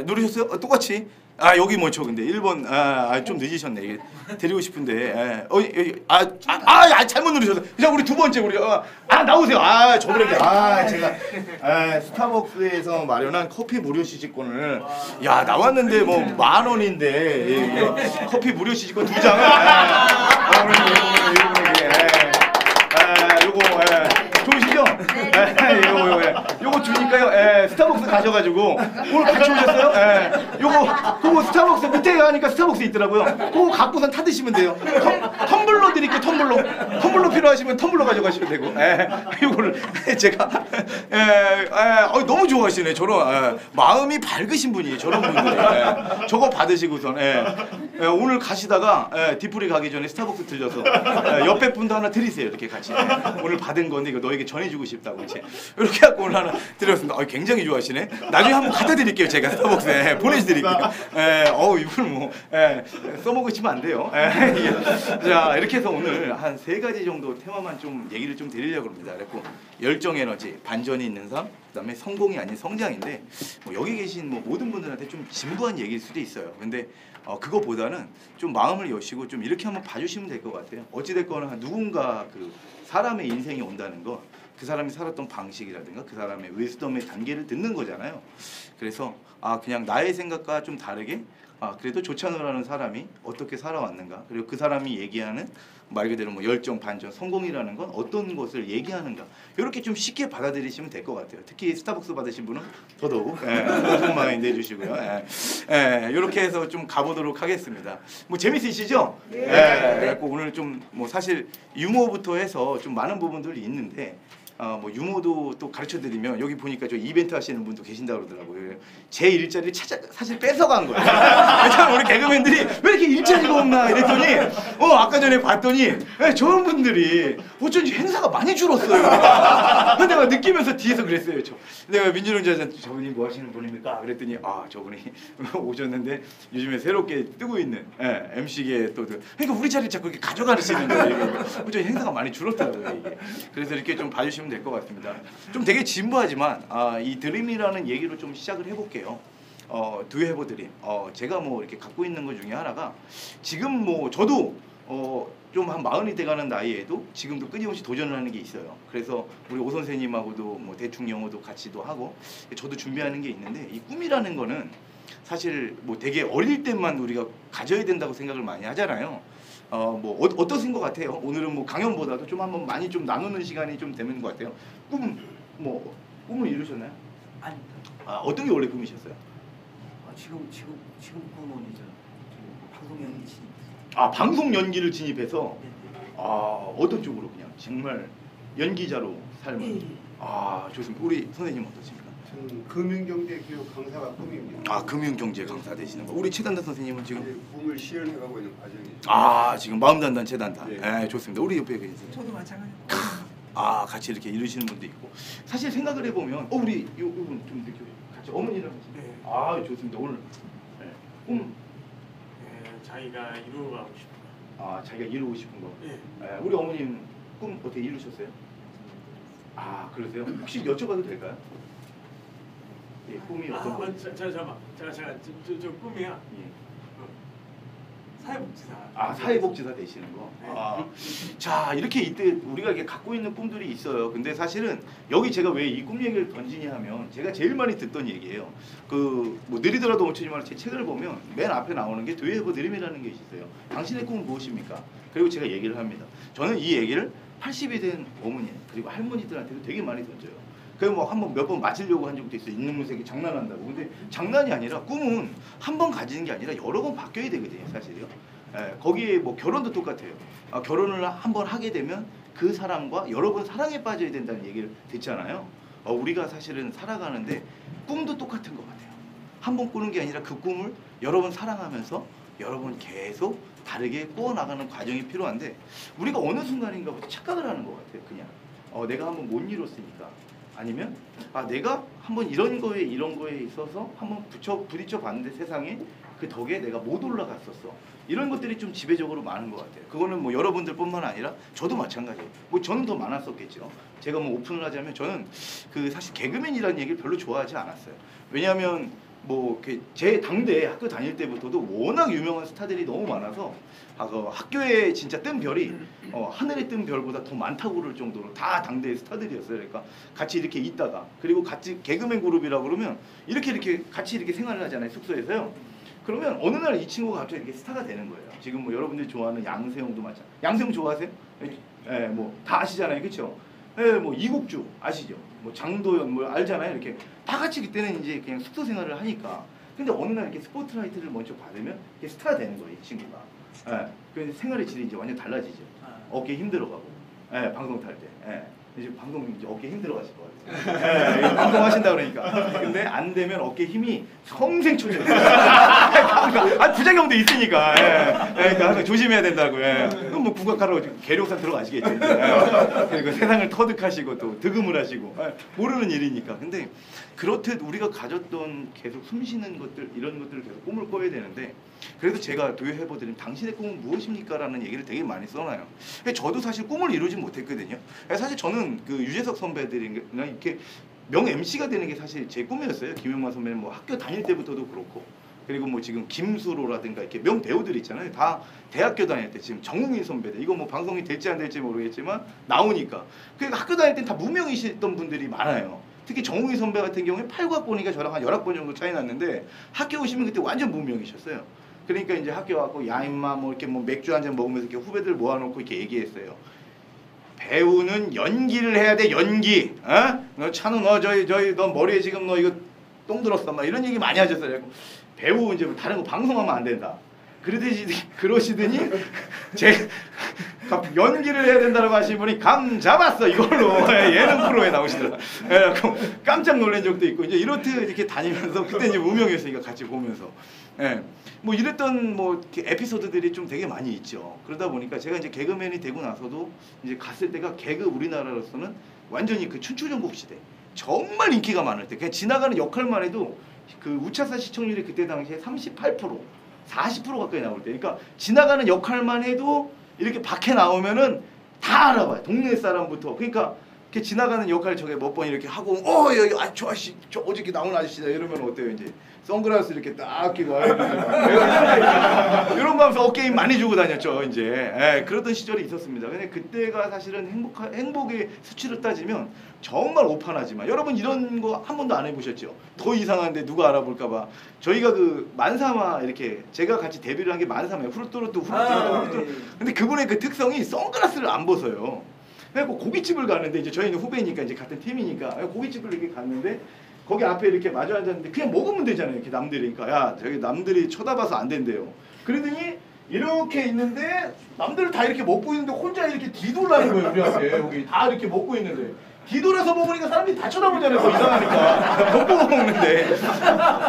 누르셨어요? 똑같이. 여기 먼저 근데 1번 좀 늦으셨네. 이게 드리고 싶은데 잘못 누르셨어요. 그냥 우리 두 번째 우리 나오세요. 저번에 제가 스타벅스에서 마련한 커피 무료 시식권을 나왔는데 뭐 10,000원인데 커피 무료 시식권 2장을 요거 좋으시죠? 요거 주니까요. 스타벅스 가셔가지고 오늘 같이 오셨어요? 그거 스타벅스 밑에 가니까 스타벅스 있더라고요. 그거 갖고선 타드시면 돼요. 텀블러 드릴게요. 텀블러 필요하시면 텀블러 가져가시면 되고. 요거를 제가 너무 좋아하시네. 저런 마음이 밝으신 분이에요. 저런 분들이. 저거 받으시고선 오늘 가시다가 디프리 가기 전에 스타벅스 들려서 옆에 분도 하나 드리세요. 이렇게 같이. 오늘 받은 건데 이거 너에게 전해주고 싶다고 이제 이렇게 갖고 오늘 하나 드렸습니다. 굉장히 좋아하시네. 나중에 한번 갖다 드릴게요. 제가 스타벅스에 보내드릴게요. 이걸 뭐 써먹으시면 안 돼요. 자 이렇게 해서 오늘 한 3가지 정도 테마만 좀 얘기를 좀 드리려고 합니다. 그래서 열정 에너지, 반전이 있는 삶, 그다음에 성공이 아닌 성장인데 뭐 여기 계신 뭐 모든 분들한테 좀 진부한 얘기일 수도 있어요. 근데 그거보다는 좀 마음을 여시고 좀 이렇게 한번 봐주시면 될 것 같아요. 어찌됐거나 누군가 그 사람의 인생이 온다는 거 그 사람이 살았던 방식이라든가 그 사람의 위스덤의 단계를 듣는 거잖아요. 그래서 그냥 나의 생각과 좀 다르게 그래도 조찬우라는 사람이 어떻게 살아왔는가, 그리고 그 사람이 얘기하는 말 그대로 뭐 열정, 반전, 성공이라는 건 어떤 것을 얘기하는가, 이렇게 좀 쉽게 받아들이시면 될 것 같아요. 특히 스타벅스 받으신 분은 더더욱 오픈 마인드 해주시고요. 이렇게 해서 좀 가보도록 하겠습니다. 뭐 재밌으시죠? 그래서 오늘 좀 뭐 사실 유머부터 해서 좀 많은 부분들이 있는데 뭐 유머도 또 가르쳐드리면 여기 보니까 저 이벤트 하시는 분도 계신다 그러더라고요. 제 일자리를 사실 뺏어간 거예요. 참 우리 개그맨들이 왜 이렇게 일자리가 없나 이랬더니 아까 전에 봤더니 저런 분들이 어쩐지 행사가 많이 줄었어요. 내가 느끼면서 뒤에서 그랬어요. 내가 민준홍자한테 저분이 뭐 하시는 분입니까? 그랬더니 저분이 오셨는데 요즘에 새롭게 뜨고 있는 MC계 또 그러니까 우리 자리 자꾸 이렇게 가져가시는 거예요. 어쩐지 행사가 많이 줄었더라고요. 이게. 그래서 이렇게 좀 봐주시면 될 것 같습니다. 좀 되게 진부하지만 이 드림이라는 얘기로 좀 시작을 해볼게요. 두해보 드림. 제가 뭐 이렇게 갖고 있는 것 중에 하나가 지금 뭐 저도 좀 한 40이 돼가는 나이에도 지금도 끊임없이 도전을 하는 게 있어요. 그래서 우리 오 선생님하고도 뭐 대충 영어도 같이도 하고 저도 준비하는 게 있는데 이 꿈이라는 거는 사실 뭐 되게 어릴 때만 우리가 가져야 된다고 생각을 많이 하잖아요. 뭐 어떠신 것 같아요? 오늘은 뭐 강연보다도 좀 한번 많이 좀 나누는 시간이 좀 되는 것 같아요. 꿈을 이루셨나요? 아니. 어떤 게 원래 꿈이셨어요? 지금 꿈은 이제 방송 연기 진입. 방송 연기를 진입해서 어떤 쪽으로 그냥 정말 연기자로 삶을. 좋습니다. 우리 선생님 어떠십니까? 저는 금융경제교육 강사가 꿈입니다. 금융경제 강사 되시는 거. 우리 최단단 선생님은 지금 꿈을 실현해가고 있는 과정이죠. 지금 마음단단 최단단. 네. 좋습니다. 우리 옆에 계세요. 저도 마찬가지. 같이 이렇게 이루시는 분도 있고. 사실 생각을 해보면 우리 요분 좀 이렇게 같이 어머니랑 같이. 좋습니다. 오늘 꿈. 자기가 이루어가고 싶은 거. 자기가 이루고 싶은 거. 예. 우리 어머님 꿈 어떻게 이루셨어요? 그러세요? 혹시 여쭤봐도 될까요? 꿈이 어떤 거? 잠깐만. 제가 저 꿈이야. 사회복지사. 아, 사회복지사 되시는 거. 아, 자, 이렇게 이때 우리가 이렇게 갖고 있는 꿈들이 있어요. 근데 사실은 여기 제가 왜 이 꿈 얘기를 던지냐 하면 제가 제일 많이 듣던 얘기예요. 그 뭐 느리더라도 멈추지만 제 책을 보면 맨 앞에 나오는 게 Do you have a dream이라는 게 있어요. 당신의 꿈은 무엇입니까? 그리고 제가 얘기를 합니다. 저는 이 얘기를 80이 된 어머니 그리고 할머니들한테도 되게 많이 던져요. 그래서 뭐 한번 몇 번 맞으려고 한 적도 있어요. 있는 새끼 장난한다고. 근데 장난이 아니라 꿈은 한 번 가지는 게 아니라 여러 번 바뀌어야 되거든요, 사실요. 예, 거기에 뭐 결혼도 똑같아요. 아, 결혼을 한 번 하게 되면 그 사람과 여러 번 사랑에 빠져야 된다는 얘기를 듣잖아요. 우리가 사실은 살아가는데 꿈도 똑같은 것 같아요. 한 번 꾸는 게 아니라 그 꿈을 여러 번 사랑하면서 여러 번 계속 다르게 꾸어나가는 과정이 필요한데 우리가 어느 순간인가부터 착각을 하는 것 같아요. 그냥 내가 한번 못 이뤘으니까 아니면 내가 한번 이런 거에 있어서 한번 부딪혀 봤는데 세상에 그 덕에 내가 못 올라갔었어. 이런 것들이 좀 지배적으로 많은 것 같아요. 그거는 뭐 여러분들뿐만 아니라 저도 마찬가지예요. 뭐 저는 더 많았었겠죠. 제가 뭐 오픈을 하자면 저는 그 사실 개그맨이라는 얘기를 별로 좋아하지 않았어요. 왜냐하면 뭐 제 당대 학교 다닐 때부터도 워낙 유명한 스타들이 너무 많아서 학교에 진짜 뜬 별이 하늘에 뜬 별보다 더 많다고 그럴 정도로 다 당대의 스타들이었어요. 그러니까 같이 이렇게 있다가 그리고 같이 개그맨 그룹이라고 그러면 이렇게 같이 이렇게 생활을 하잖아요. 숙소에서요. 그러면 어느 날 이 친구가 갑자기 이렇게 스타가 되는 거예요. 지금 뭐 여러분들이 좋아하는 양세형도 마찬가지. 양세형 좋아하세요? 예, 뭐 다 아시잖아요, 그렇죠? 예, 뭐 이국주 아시죠? 뭐 장도연 뭐 알잖아요. 이렇게 다 같이 그때는 이제 그냥 숙소 생활을 하니까. 근데 어느 날 이렇게 스포트라이트를 먼저 받으면 이게 스타가 되는 거예요, 이 친구가. 예, 그 생활의 질이 이제 완전 달라지죠. 어깨 힘들어가고, 예, 방송 탈 때. 예. 이제 방송 이제 어깨 힘들어가실 것 같아요. 예, 방송 하신다 그러니까. 근데 안 되면 어깨 힘이 성생 쳐져요. 부작용도 있으니까. 예. 그러니까 항상 조심해야 된다고. 예. 그럼 뭐 국악하러 계룡산 들어가시겠죠. 예. 그리고 세상을 터득하시고 또 득음을 하시고 모르는 일이니까. 근데 그렇듯 우리가 가졌던 계속 숨쉬는 것들 이런 것들을 계속 꿈을 꿔야 되는데. 그래서 제가 도요해보드림 당신의 꿈은 무엇입니까? 라는 얘기를 되게 많이 써놔요. 저도 사실 꿈을 이루지 못했거든요. 사실 저는 그 유재석 선배들이나 이렇게 명 MC가 되는 게 사실 제 꿈이었어요. 김용만 선배는 뭐 학교 다닐 때부터도 그렇고 그리고 뭐 지금 김수로라든가 이렇게 명 배우들 있잖아요. 다 대학교 다닐 때 지금 정웅인 선배들 이거 뭐 방송이 될지 안 될지 모르겠지만 나오니까 그러니까 학교 다닐 때 다 무명이셨던 분들이 많아요. 특히 정웅이 선배 같은 경우에 8학번이니까 저랑 한 10학번 정도 차이 났는데 학교 오시면 그때 완전 무명이셨어요. 그러니까 이제 학교 와서 야 임마 뭐 이렇게 뭐 맥주 한잔 먹으면서 이렇게 후배들 모아놓고 이렇게 얘기했어요. 배우는 연기를 해야 돼 연기. 너 찬우 너 저희 너 머리에 지금 너 이거 똥 들었어 막 이런 얘기 많이 하셨어요. 배우 이제 다른 거 방송하면 안 된다. 그러시더니 제 연기를 해야 된다고 하신 분이 감 잡았어 이걸로 예능 프로에 나오시더라. 깜짝 놀란 적도 있고 이제 이렇게 이렇게 다니면서 그때 이제 무명이었으니까 같이 보면서 뭐 이랬던 뭐 에피소드들이 좀 되게 많이 있죠. 그러다 보니까 제가 이제 개그맨이 되고 나서도 이제 갔을 때가 개그 우리나라로서는 완전히 그 춘추전국 시대 정말 인기가 많을 때 그냥 지나가는 역할만 해도 그 우차사 시청률이 그때 당시에 38% 40% 가까이 나올 때 그러니까 지나가는 역할만 해도 이렇게 밖에 나오면은 다 알아봐요. 동네 사람부터. 그러니까 이렇게 지나가는 역할 저게 몇 번 이렇게 하고 여기 저 아저씨 저 어저께 나온 아저씨다 이러면 어때요 이제 선글라스 이렇게 딱 끼고 이런 거 하면서 어깨 힘 많이 주고 다녔죠 이제. 그러던 시절이 있었습니다. 근데 그때가 사실은 행복의 수치를 따지면 정말 오판하지만 여러분 이런 거 한 번도 안 해보셨죠? 더 이상한데 누가 알아볼까봐 저희가 그 만사마 이렇게 제가 같이 데뷔를 한 게 만사마예요. 후루뚜루뚜 근데 그분의 그 특성이 선글라스를 안 벗어요. 그래서 고깃집을 갔는데 이제 저희는 후배니까 이제 같은 팀이니까 고깃집을 이렇게 갔는데 거기 앞에 이렇게 마주 앉았는데 그냥 먹으면 되잖아요. 이렇게 남들이 그러니까 야 저기 남들이 쳐다봐서 안 된대요. 그러더니 이렇게 있는데 남들은 다 이렇게 먹고 있는데 혼자 이렇게 뒤돌라는 거예요. 우리 앞에 여기 다 이렇게 먹고 있는데 뒤돌아서 먹으니까 사람들이 다 쳐다보잖아요. 더 이상하니까 먹고 먹는데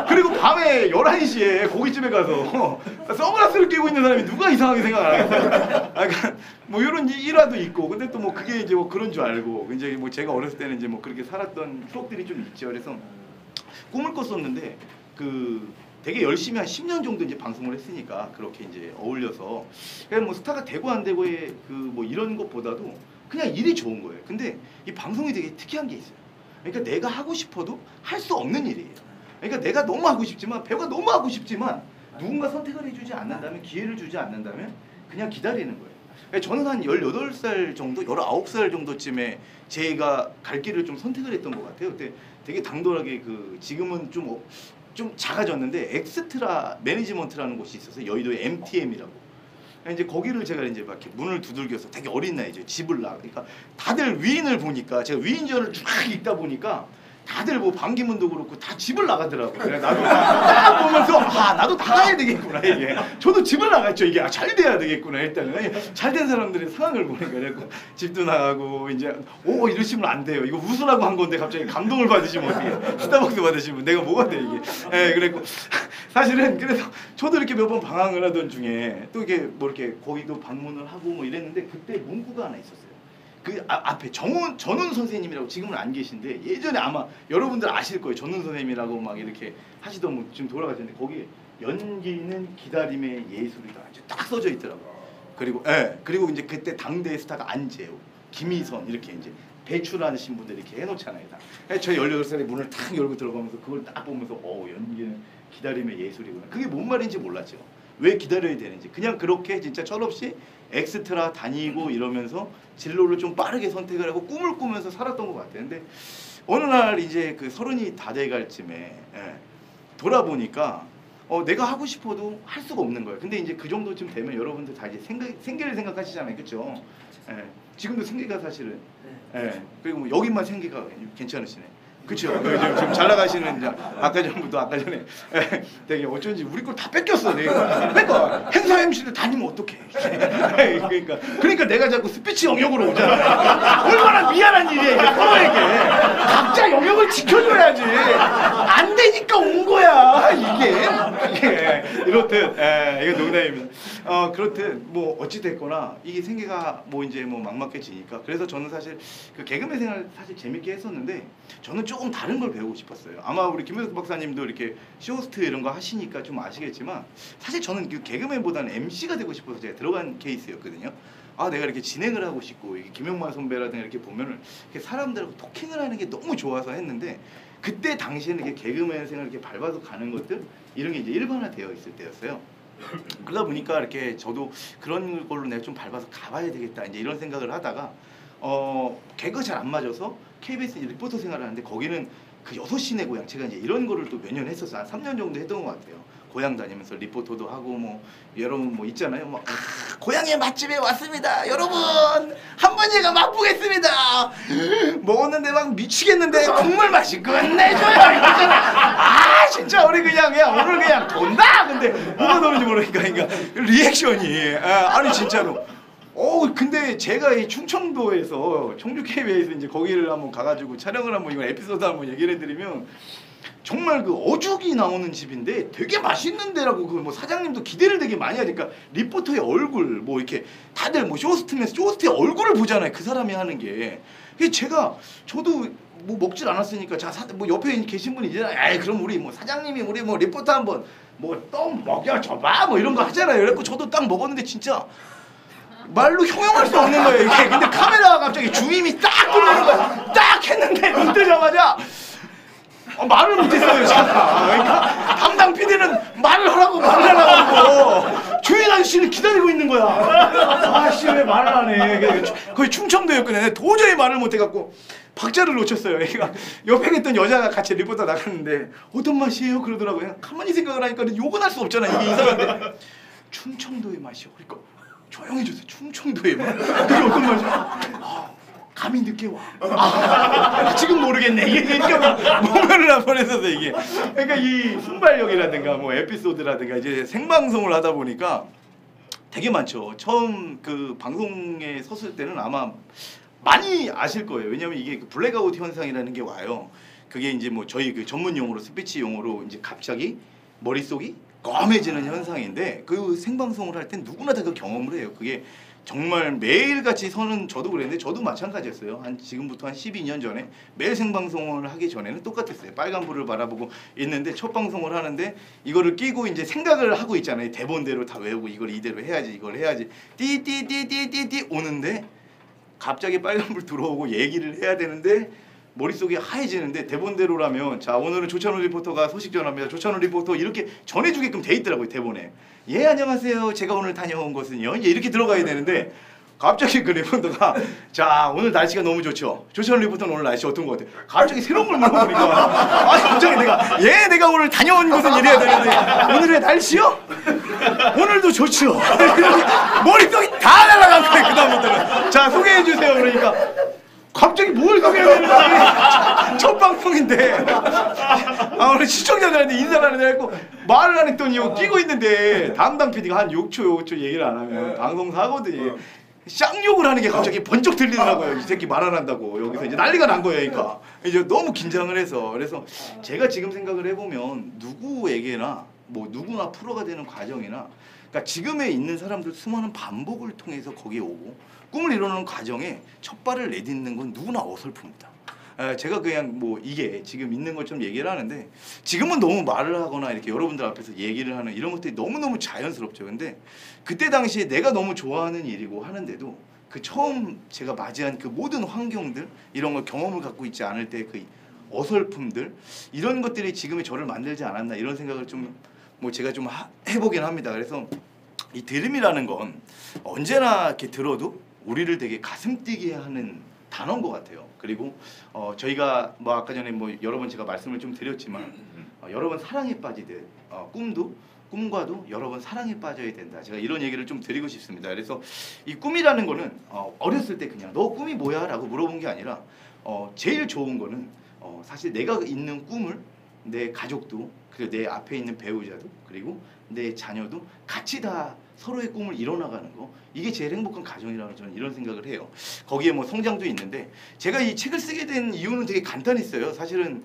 그리고 밤에 11시에 고깃집에 가서 선글라스를 끼고 있는 사람이 누가 이상하게 생각 안 하겠어요. 그러니까 뭐 이런 일화도 있고 근데 또 뭐 그게 이제 뭐 그런 줄 알고 이제 뭐 제가 어렸을 때는 이제 뭐 그렇게 살았던 추억들이 좀 있죠. 그래서 꿈을 꿨었는데 그 되게 열심히 한 10년 정도 이제 방송을 했으니까 그렇게 이제 어울려서 그냥 뭐 스타가 되고 안 되고의 그 뭐 이런 것보다도 그냥 일이 좋은 거예요. 근데 이 방송이 되게 특이한 게 있어요. 그러니까 내가 하고 싶어도 할 수 없는 일이에요. 그러니까 내가 너무 하고 싶지만 배우가 너무 하고 싶지만 누군가 선택을 해주지 않는다면, 기회를 주지 않는다면 그냥 기다리는 거예요. 저는 한 18살 정도, 19살 정도쯤에 제가 갈 길을 좀 선택을 했던 것 같아요. 그때 되게 당돌하게 지금은 좀 작아졌는데 엑스트라 매니지먼트라는 곳이 있어서 여의도의 MTM이라고. 이제 거기를 제가 이제 막 이렇게 문을 두들겨서 되게 어린 나이죠. 집을 그러니까 다들 위인을 보니까 제가 위인전을 쭉 읽다 보니까 다들 뭐 반기문도 그렇고 다 집을 나가더라고요. 그래 나도 딱 보면서 나도 나가야 되겠구나 이게. 저도 집을 나갔죠. 이게 잘 돼야 되겠구나 일단은. 잘 된 사람들의 상황을 보니까 그래고 집도 나가고 이제 이러시면 안 돼요. 이거 웃으라고 한 건데 갑자기 감동을 받으시면 어떡해. 스타벅스 받으시면 내가 뭐가 돼 이게. 그랬고 사실은 그래서 저도 이렇게 몇 번 방황을 하던 중에 또 이게 뭐 이렇게 거기도 방문을 하고 뭐 이랬는데 그때 문구가 하나 있었어요. 그 앞에 전훈 선생님이라고 지금은 안 계신데 예전에 아마 여러분들 아실 거예요. 전훈 선생님이라고 막 이렇게 하시던 분 지금 돌아가셨는데 거기에 연기는 기다림의 예술이다 딱 써져 있더라고요. 그리고 이제 그때 당대 스타가 안재우, 김희선 이렇게 이제 배출하신 분들 이렇게 해놓잖아요. 다. 저희 18살에 문을 탁 열고 들어가면서 그걸 딱 보면서 연기는 기다림의 예술이구나. 그게 뭔 말인지 몰랐죠. 왜 기다려야 되는지. 그냥 그렇게 진짜 철없이 엑스트라 다니고 이러면서 진로를 좀 빠르게 선택을 하고 꿈을 꾸면서 살았던 것 같아요. 근데 어느 날 이제 그 30이 다 돼갈 쯤에 돌아보니까 내가 하고 싶어도 할 수가 없는 거예요. 근데 이제 그 정도쯤 되면 여러분들 다 이제 생계를 생각하시잖아요. 그렇죠? 지금도 생계가 사실은 그리고 뭐 여기만 생계가 괜찮으시네. 그렇죠. 지금 잘 나가시는 이제 아까 전에 되게 어쩐지 우리 걸 다 뺏겼어. 내가 행사 MC를 다니면 어떡해. 그러니까 내가 자꾸 스피치 영역으로 오잖아. 얼마나 미안한 일이야 이게 서로에게. 각자 영역을 지켜줘야지. 안 되니까 온 거야 이게. 이렇듯 이거 농담입니다. 그렇듯 뭐 어찌 됐거나 이게 생계가 뭐 이제 뭐 막막해지니까 그래서 저는 사실 그 개그맨 생활 사실 재밌게 했었는데 저는 조금 다른 걸 배우고 싶었어요. 아마 우리 김효석 박사님도 이렇게 쇼호스트 이런 거 하시니까 좀 아시겠지만 사실 저는 그 개그맨보다는 MC가 되고 싶어서 제가 들어간 케이스였거든요. 내가 이렇게 진행을 하고 싶고 김용만 선배라든가 이렇게 보면은 이렇게 사람들하고 토킹을 하는 게 너무 좋아서 했는데 그때 당시에는 이렇게 개그맨 생활 이렇게 밟아서 가는 것들 이런 게 이제 일반화되어 있을 때였어요. 그러다 보니까 이렇게 저도 그런 걸로 내가 좀 밟아서 가봐야 되겠다 이제 이런 생각을 하다가 개그가 잘 안 맞아서 KBS 리포터 생활을 하는데 거기는 그 6시 내 고향 제가 이제 이런 거를 또 몇 년 했었어요. 한 3년 정도 했던 것 같아요. 고향 다니면서 리포터도 하고 뭐 여러분 뭐 있잖아요. 뭐 고향의 맛집에 왔습니다. 여러분 한 번 제가 맛보겠습니다. 먹었는데 막 미치겠는데 국물 맛이 끝내줘요. 이거잖아. 진짜 우리 그냥 오늘 그냥 돈다. 근데 뭐가 도는지 모르니까 그러니까 리액션이 아니 진짜로. 근데 제가 이 충청도에서 청주 KBS에서 이제 거기를 한번 가가지고 촬영을 한번 이거 에피소드 한번 얘기를 해드리면 정말 그 어죽이 나오는 집인데 되게 맛있는 데라고 그 뭐 사장님도 기대를 되게 많이 하니까 리포터의 얼굴 뭐 이렇게 다들 뭐 쇼호스트의 얼굴을 보잖아요. 그 사람이 하는 게. 저도 뭐 먹질 않았으니까 뭐 옆에 계신 분이 이제 그럼 우리 뭐 사장님이 우리 뭐 리포터 한번 뭐 떡 먹여줘봐 뭐 이런 거 하잖아요. 그래갖고 저도 딱 먹었는데 진짜. 말로 형용할 수 없는 거예요 이게. 근데 카메라가 갑자기 줌임이 딱 들어오는 거야. 딱 했는데 눈 뜨자마자 말을 못했어요 제가. 그러니까 담당 PD는 말을 하라고 주인 아저씨는 기다리고 있는 거야. 아씨 왜 말을 안 해. 거의 충청도였거든요. 도저히 말을 못해갖고 박자를 놓쳤어요. 그러니까 옆에 있던 여자가 같이 리포터 나갔는데 어떤 맛이에요? 그러더라고요. 가만히 생각을 하니까 욕은 할 수 없잖아 이게 이상한데 충청도의 맛이요. 그러니까 조용히 해주세요. 충청도에 막 그게 어떤 말이야? 감이 늦게 와. 지금 모르겠네. 이게 그러니까 모면을 한번 했어서 이게. 그러니까 이 순발력이라든가 뭐 에피소드라든가 이제 생방송을 하다 보니까 되게 많죠. 처음 그 방송에 섰을 때는 아마 많이 아실 거예요. 왜냐면 이게 그 블랙아웃 현상이라는 게 와요. 그게 이제 뭐 저희 그 전문 용어로 스피치 용어로 이제 갑자기 머릿속이 검해지는 현상인데 그 생방송을 할 땐 누구나 다 그 경험을 해요. 그게 정말 매일같이 서는 저도 그랬는데 저도 마찬가지였어요. 지금부터 한 12년 전에 매일 생방송을 하기 전에는 똑같았어요. 빨간불을 바라보고 있는데 첫 방송을 하는데 이거를 끼고 이제 생각을 하고 있잖아요. 대본대로 다 외우고 이걸 이대로 해야지 이걸 해야지 띠띠띠띠띠띠 오는데 갑자기 빨간불 들어오고 얘기를 해야 되는데 머릿속이 하얘지는데 대본대로라면 자 오늘은 조찬호 리포터가 소식 전합니다. 조찬호 리포터 이렇게 전해주게끔 돼 있더라고요 대본에. 예 안녕하세요. 제가 오늘 다녀온 곳은요. 이렇게 들어가야 되는데 갑자기 그 리포터가 자 오늘 날씨가 너무 좋죠. 조찬호 리포터는 오늘 날씨 어떤 것 같아요? 갑자기 새로운 걸 물어보니까 아니 갑자기 내가 오늘 다녀온 곳은 이래야 되는데 오늘의 날씨요? 오늘도 좋죠. 머릿속이 다 날아간 거예요 그 다음부터는. 자 소개해 주세요 그러니까 갑자기 뭘 소개해야 되는 거야? 첫 방송인데 오늘 시청자들한테 인사를 하는데 했고 말을 안 했더니 끼고 있는데 담당 PD가 한 6초 얘기를 안 하면 방송 사거든요. 쌍욕을 하는 게 갑자기 번쩍 들리더라고요. 이 새끼 말 안 한다고 여기서 이제 난리가 난 거예요. 그러니까 이제 너무 긴장을 해서 그래서 제가 지금 생각을 해보면 누구에게나 뭐 누구나 프로가 되는 과정이나 그러니까 지금에 있는 사람들 수많은 반복을 통해서 거기에 오고 꿈을 이루는 과정에 첫 발을 내딛는 건 누구나 어설픕니다. 제가 그냥 뭐 이게 지금 있는 것처럼 얘기를 하는데 지금은 너무 말을 하거나 이렇게 여러분들 앞에서 얘기를 하는 이런 것들이 너무너무 자연스럽죠. 근데 그때 당시에 내가 너무 좋아하는 일이고 하는데도 그 처음 제가 맞이한 그 모든 환경들 이런 걸 경험을 갖고 있지 않을 때 그 어설픔들 이런 것들이 지금의 저를 만들지 않았나 이런 생각을 좀 뭐 제가 좀 해보긴 합니다. 그래서 이 드림이라는 건 언제나 이렇게 들어도 우리를 되게 가슴 뛰게 하는 단어인 것 같아요. 그리고 저희가 뭐 아까 전에 뭐 여러 번 제가 말씀을 좀 드렸지만 여러 번 사랑에 빠지듯 꿈과도 여러 번 사랑에 빠져야 된다. 제가 이런 얘기를 좀 드리고 싶습니다. 그래서 이 꿈이라는 거는 어렸을 때 그냥 너 꿈이 뭐야? 라고 물어본 게 아니라 제일 좋은 거는 사실 내가 있는 꿈을 내 가족도 그리고 내 앞에 있는 배우자도 그리고 내 자녀도 같이 다 서로의 꿈을 이뤄나가는 거 이게 제일 행복한 가정이라고 저는 이런 생각을 해요. 거기에 뭐 성장도 있는데 제가 이 책을 쓰게 된 이유는 되게 간단했어요. 사실은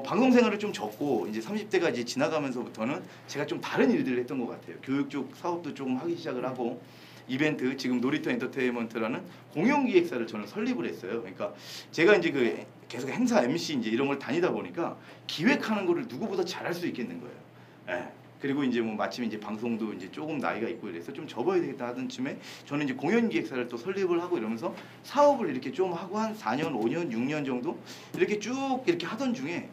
방송 생활을 좀 접고 이제 30대가 이제 지나가면서부터는 제가 좀 다른 일들을 했던 것 같아요. 교육 쪽 사업도 조금 하기 시작을 하고 이벤트 지금 놀이터 엔터테인먼트라는 공연기획사를 저는 설립을 했어요. 그러니까 제가 이제 그 계속 행사 MC 이제 이런 걸 다니다 보니까 기획하는 거를 누구보다 잘할 수 있겠는 거예요. 예. 그리고 이제 뭐 마침 이제 방송도 이제 조금 나이가 있고 이래서 좀 접어야 되겠다 하던 쯤에 저는 이제 공연기획사를 또 설립을 하고 이러면서 사업을 이렇게 좀 하고 한 4년, 5년, 6년 정도 이렇게 쭉 이렇게 하던 중에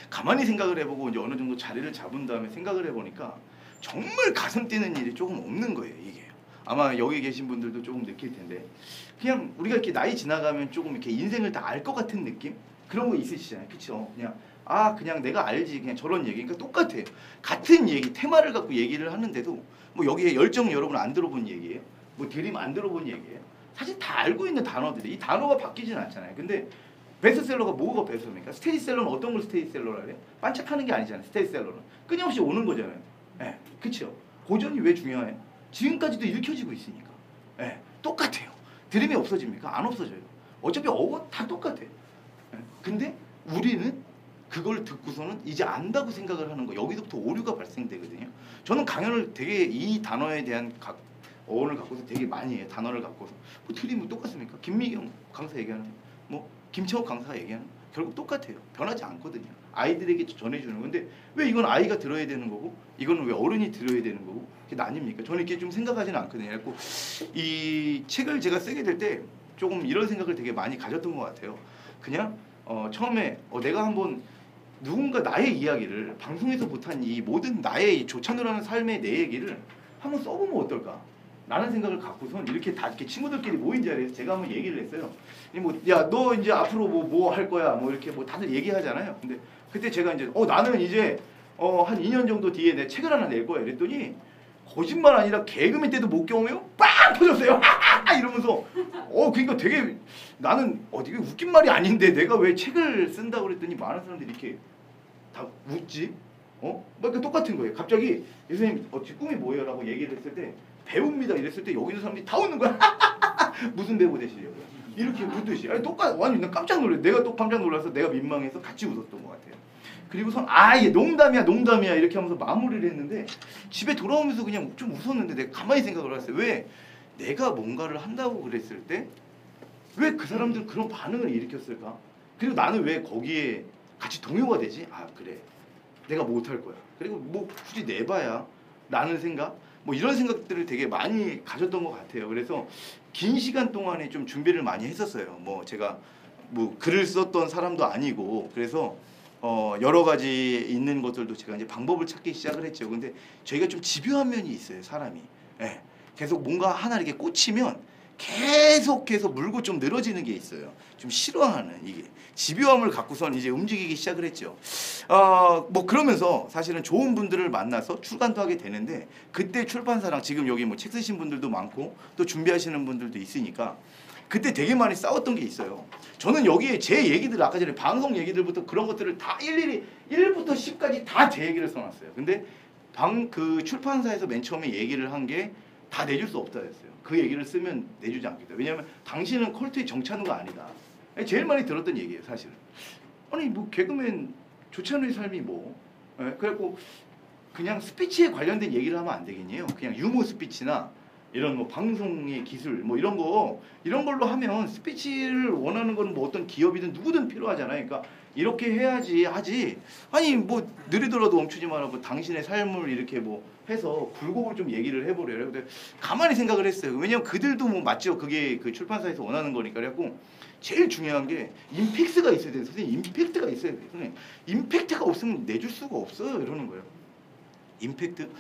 가만히 생각을 해보고 이제 어느 정도 자리를 잡은 다음에 생각을 해보니까 정말 가슴 뛰는 일이 조금 없는 거예요. 이게 아마 여기 계신 분들도 조금 느낄 텐데 그냥 우리가 이렇게 나이 지나가면 조금 이렇게 인생을 다 알 것 같은 느낌 그런 거 있으시잖아요. 그렇죠? 그냥 내가 알지 그냥 저런 얘기 그러니까 똑같아요. 같은 얘기 테마를 갖고 얘기를 하는데도 뭐 여기에 열정 여러분 안 들어본 얘기예요. 뭐 드림 안 들어본 얘기예요. 사실 다 알고 있는 단어들이 이 단어가 바뀌진 않잖아요. 근데 베스트셀러가 뭐가 베스트셀러입니까? 스테디셀러는 어떤 걸 스테디셀러라 그래요? 반짝하는 게 아니잖아요. 스테디셀러는 끊임없이 오는 거잖아요. 네, 그렇죠? 고전이 왜 중요해요? 지금까지도 읽혀지고 있으니까. 네, 똑같아요. 드림이 없어집니까? 안 없어져요. 어차피 어원 다 똑같아요. 네, 근데 우리는 그걸 듣고서는 이제 안다고 생각을 하는 거 여기서부터 오류가 발생되거든요. 저는 강연을 되게 이 단어에 대한 어원을 갖고서 되게 많이 해요. 단어를 갖고서 뭐 드림은 똑같습니까? 김미경 강사 얘기하는 뭐 김채옥 강사가 얘기하는 결국 똑같아요. 변하지 않거든요. 아이들에게 전해주는 건데 왜 이건 아이가 들어야 되는 거고 이건 왜 어른이 들어야 되는 거고 그게 아닙니까? 저는 이렇게 좀 생각하지는 않거든요. 그래서 이 책을 제가 쓰게 될 때 조금 이런 생각을 되게 많이 가졌던 것 같아요. 그냥 처음에 내가 한번 누군가 나의 이야기를 방송에서 못한 이 모든 나의 조찬우라는 삶의 내 얘기를 한번 써보면 어떨까? 라는 생각을 갖고선 이렇게 다 이렇게 친구들끼리 모인 자리에서 제가 한번 얘기를 했어요. 야, 너 이제 앞으로 뭐 할 거야? 뭐 이렇게 뭐 다들 얘기하잖아요. 근데 그때 제가 이제 나는 이제 한 2년 정도 뒤에 내 책을 하나 낼 거야. 이랬더니 거짓말 아니라 개그맨 때도 못 경험해요. 빵 터졌어요. 이러면서 그러니까 되게 나는 되게 웃긴 말이 아닌데 내가 왜 책을 쓴다고 그랬더니 많은 사람들이 이렇게 다 웃지? 막 똑같은 거예요. 갑자기 선생님 꿈이 뭐예요? 라고 얘기를 했을 때 배우입니다. 이랬을 때 여기 있는 사람들이 다 웃는 거야. 무슨 배우 되시려고요? 이렇게 웃듯이. 아니 완전 난 깜짝 놀랐어요. 내가 또 깜짝 놀라서 내가 민망해서 같이 웃었던 것 같아요. 그리고선 이게 농담이야 이렇게 하면서 마무리를 했는데 집에 돌아오면서 그냥 좀 웃었는데 내가 가만히 생각을 했어요. 왜 내가 뭔가를 한다고 그랬을 때 왜 그 사람들은 그런 반응을 일으켰을까? 그리고 나는 왜 거기에 같이 동요가 되지? 그래 내가 못할 거야. 그리고 뭐 굳이 내봐야 라는 생각 뭐 이런 생각들을 되게 많이 가졌던 것 같아요. 그래서 긴 시간 동안에 좀 준비를 많이 했었어요. 뭐 제가 뭐 글을 썼던 사람도 아니고 그래서 여러 가지 있는 것들도 제가 이제 방법을 찾기 시작을 했죠. 근데 저희가 좀 집요한 면이 있어요, 사람이. 예. 계속 뭔가 하나 이렇게 꽂히면 계속해서 물고 좀 늘어지는 게 있어요. 좀 싫어하는 이게 집요함을 갖고선 이제 움직이기 시작을 했죠. 뭐 그러면서 사실은 좋은 분들을 만나서 출간도 하게 되는데 그때 출판사랑 지금 여기 뭐 책 쓰신 분들도 많고 또 준비하시는 분들도 있으니까 그때 되게 많이 싸웠던 게 있어요. 저는 여기에 제 얘기들 아까 전에 방송 얘기들부터 그런 것들을 다 일일이 1부터 10까지 다 제 얘기를 써놨어요. 근데 그 출판사에서 맨 처음에 얘기를 한 게 다 내줄 수 없다 했어요. 그 얘기를 쓰면 내주지 않겠다. 왜냐하면 당신은 컬트의 정찬우가 아니다. 제일 많이 들었던 얘기예요, 사실은. 아니 뭐 개그맨 조찬우의 삶이 뭐 그래갖고 그냥 스피치에 관련된 얘기를 하면 안 되겠니요. 그냥 유머 스피치나 이런 뭐 방송의 기술 뭐 이런 걸로 하면 스피치를 원하는 건 뭐 어떤 기업이든 누구든 필요하잖아요. 그러니까 이렇게 해야지 하지. 아니 뭐 느리더라도 멈추지 말고 당신의 삶을 이렇게 뭐 해서 굴곡을 좀 얘기를 해보래요. 근데 가만히 생각을 했어요. 왜냐면 그들도 뭐 맞죠. 그게 그 출판사에서 원하는 거니까. 그래갖고 제일 중요한 게 임팩트가 있어야 돼요. 선생님 임팩트가 있어야 돼요. 선생님 임팩트가 없으면 내줄 수가 없어요. 이러는 거예요. 임팩트.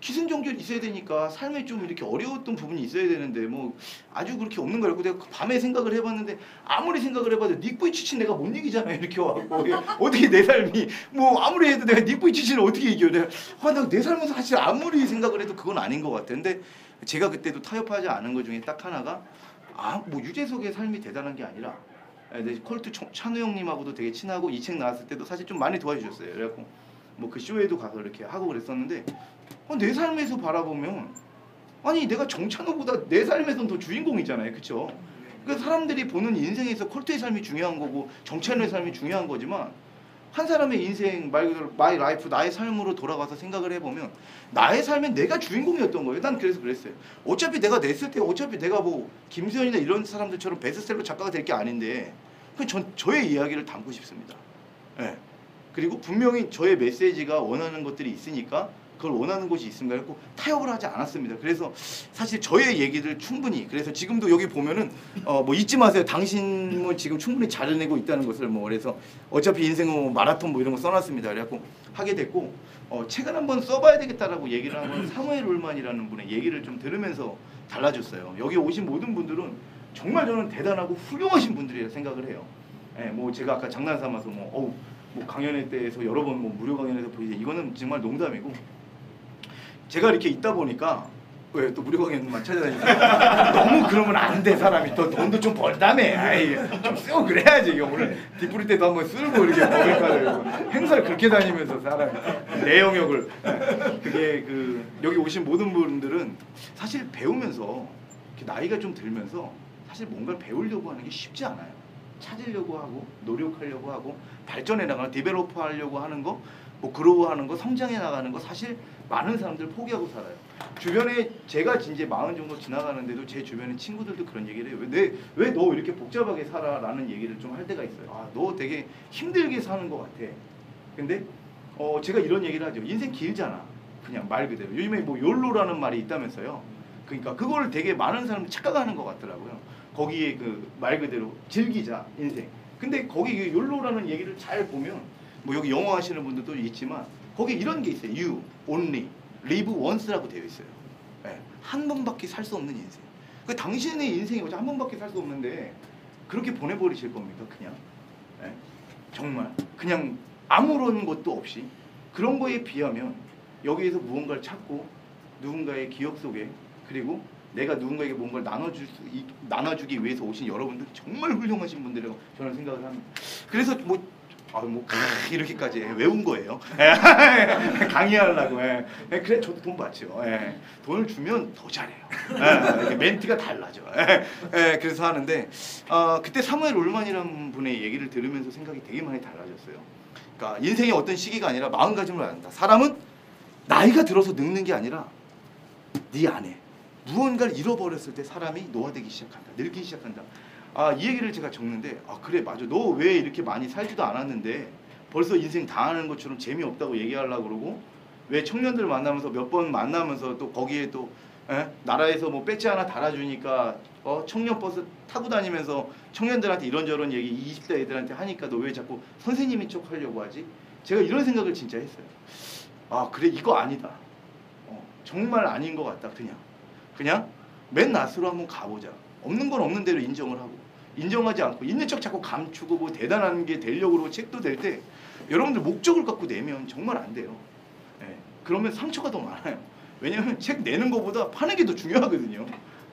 기승전결 있어야 되니까 삶에 좀 이렇게 어려웠던 부분이 있어야 되는데 뭐 아주 그렇게 없는 거라고 내가 밤에 생각을 해봤는데 아무리 생각을 해봐도 닉부이 치친 내가 못 이기잖아요. 이렇게 와갖고 어떻게 내 삶이 뭐 아무리 해도 내가 닉부이 치친을 어떻게 이겨. 내가 내 삶은 사실 아무리 생각을 해도 그건 아닌 것 같은데 제가 그때도 타협하지 않은 것 중에 딱 하나가 뭐 유재석의 삶이 대단한 게 아니라 컬트 찬우 형님하고도 되게 친하고 이 책 나왔을 때도 사실 좀 많이 도와주셨어요. 그래갖고 뭐 그 쇼에도 가서 이렇게 하고 그랬었는데 내 삶에서 바라보면 아니 내가 정찬호보다 내 삶에선 더 주인공이잖아요. 그쵸? 그러니까 사람들이 보는 인생에서 컬트의 삶이 중요한 거고 정찬호의 삶이 중요한 거지만 한 사람의 인생 말 그대로 마이 라이프 나의 삶으로 돌아가서 생각을 해보면 나의 삶엔 내가 주인공이었던 거예요. 난 그래서 그랬어요. 어차피 내가 냈을 때 어차피 내가 뭐 김수현이나 이런 사람들처럼 베스트셀러 작가가 될 게 아닌데 저의 이야기를 담고 싶습니다. 네. 그리고 분명히 저의 메시지가 원하는 것들이 있으니까 그걸 원하는 곳이 있습니다. 그래서 타협을 하지 않았습니다. 그래서 사실 저의 얘기를 충분히 그래서 지금도 여기 보면은 뭐 잊지 마세요. 당신은 지금 충분히 잘해내고 있다는 것을 뭐 그래서 어차피 인생은 뭐 마라톤 뭐 이런 거 써놨습니다. 그래갖고 하게 됐고 책을 한번 써봐야 되겠다라고 얘기를 하면 사무엘 롤만이라는 분의 얘기를 좀 들으면서 달라졌어요. 여기 오신 모든 분들은 정말 저는 대단하고 훌륭하신 분들이라고 생각을 해요. 예, 뭐 제가 아까 장난 삼아서 뭐 강연회 때에서 여러 번 뭐 무료 강연에서 보이는데 이거는 정말 농담이고 제가 이렇게 있다 보니까 왜 또 무료 강연만 찾아다니까 너무 그러면 안 돼. 사람이 또 돈도 좀 벌다며. 아이, 좀 쓰고 그래야지. 이거 오늘 뒷부리 때도 한번 쓸고 이렇게 먹을까 행사를 그렇게 다니면서 사람이 내 영역을 그게 여기 오신 모든 분들은 사실 배우면서 이렇게 나이가 좀 들면서 사실 뭔가를 배우려고 하는 게 쉽지 않아요. 찾으려고 하고 노력하려고 하고 발전해 나가는 디벨로퍼 하려고 하는 거 뭐 그로우 하는 거 성장해 나가는 거 사실 많은 사람들 포기하고 살아요. 주변에 제가 이제 40 정도 지나가는데도 제 주변에 친구들도 그런 얘기를 해요. 왜 너 이렇게 복잡하게 살아? 라는 얘기를 좀 할 때가 있어요. 너 되게 힘들게 사는 것 같아. 근데 제가 이런 얘기를 하죠. 인생 길잖아. 그냥 말 그대로. 요즘에 뭐 욜로라는 말이 있다면서요. 그러니까 그걸 되게 많은 사람들이 착각하는 것 같더라고요. 거기에 말 그대로 즐기자 인생. 근데 거기 욜로라는 얘기를 잘 보면 뭐 여기 영어 하시는 분들도 있지만 거기 이런 게 있어요. You only live once라고 되어 있어요. 네. 한 번밖에 살 수 없는 인생. 그 당신의 인생이 한 번밖에 살 수 없는데 그렇게 보내버리실 겁니까? 그냥 네. 정말 그냥 아무런 것도 없이 그런 거에 비하면 여기에서 무언가를 찾고 누군가의 기억 속에 그리고 내가 누군가에게 뭔가를 나눠주기 위해서 오신 여러분들 정말 훌륭하신 분들이라고 저는 생각을 합니다. 그래서 이렇게까지 외운 거예요. 강의하려고. 그래 저도 돈 받죠. 돈을 주면 더 잘해요. 멘트가 달라져. 그래서 하는데 그때 사무엘 롤만이라는 분의 얘기를 들으면서 생각이 되게 많이 달라졌어요. 그러니까 인생의 어떤 시기가 아니라 마음가짐을 한다. 사람은 나이가 들어서 늙는 게 아니라 네 안에 무언가를 잃어버렸을 때 사람이 노화되기 시작한다. 늙기 시작한다. 이 얘기를 제가 적는데 그래 맞아. 너 왜 이렇게 많이 살지도 않았는데 벌써 인생 다 하는 것처럼 재미없다고 얘기하려고 그러고 왜 청년들 만나면서 몇 번 만나면서 또 거기에 또 예? 나라에서 뭐 배지 하나 달아주니까 청년 버스 타고 다니면서 청년들한테 이런저런 얘기 20대 애들한테 하니까 너 왜 자꾸 선생님인 척 하려고 하지? 제가 이런 생각을 진짜 했어요. 아 그래 이거 아니다. 정말 아닌 것 같다. 그냥 맨 낯으로 한번 가보자. 없는 건 없는 대로 인정을 하고 인정하지 않고 있는 척 자꾸 감추고 뭐 대단한 게 되려고 그러고 책도 될 때 여러분들 목적을 갖고 내면 정말 안 돼요. 예, 그러면 상처가 더 많아요. 왜냐하면 책 내는 것보다 파는 게 더 중요하거든요.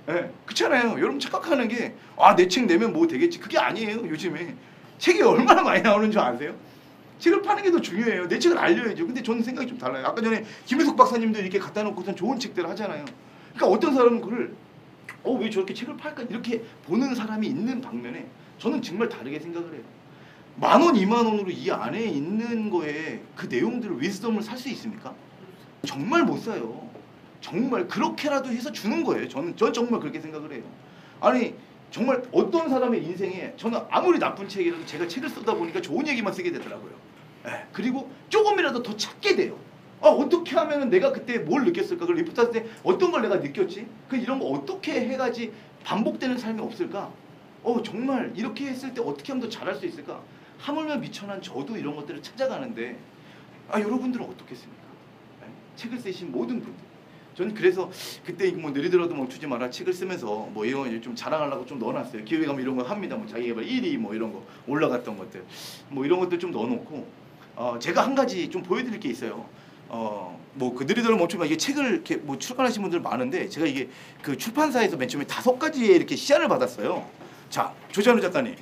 예, 그렇잖아요. 여러분 착각하는 게 내 책 내면 뭐 되겠지. 그게 아니에요. 요즘에 책이 얼마나 많이 나오는 줄 아세요? 책을 파는 게 더 중요해요. 내 책을 알려야죠. 근데 저는 생각이 좀 달라요. 아까 전에 김혜숙 박사님도 이렇게 갖다 놓고선 좋은 책들을 하잖아요. 그러니까 어떤 사람은 그걸 왜 저렇게 책을 팔까 이렇게 보는 사람이 있는 방면에 저는 정말 다르게 생각을 해요. 10,000원, 20,000원으로 이 안에 있는 거에 그 내용들을 위스덤을 살 수 있습니까? 정말 못 사요. 정말 그렇게라도 해서 주는 거예요. 전 정말 그렇게 생각을 해요. 아니 정말 어떤 사람의 인생에 저는 아무리 나쁜 책이라도 제가 책을 쓰다 보니까 좋은 얘기만 쓰게 되더라고요. 그리고 조금이라도 더 찾게 돼요. 어떻게 하면 내가 그때 뭘 느꼈을까? 그걸 리포트 할 때 어떤 걸 내가 느꼈지? 이런 거 어떻게 해가지 반복되는 삶이 없을까? 정말 이렇게 했을 때 어떻게 하면 더 잘할 수 있을까? 하물며 미천한 저도 이런 것들을 찾아가는데 여러분들은 어떻겠습니까? 책을 쓰신 모든 분들. 저는 그래서 그때 뭐 느리더라도 멈추지 마라 책을 쓰면서 뭐 이런 거 좀 자랑하려고 좀 넣어놨어요. 기획 가면 이런 거 합니다. 뭐 자기개발 1위 뭐 이런 거 올라갔던 것들 뭐 이런 것들 좀 넣어놓고 제가 한 가지 좀 보여드릴 게 있어요. 뭐 그 느리더라도 멈추지 마 이게 책을 이렇게 뭐 출간하신 분들 많은데 제가 이게 그 출판사에서 맨 처음에 5가지의 이렇게 시안을 받았어요. 자 조찬우 작가님.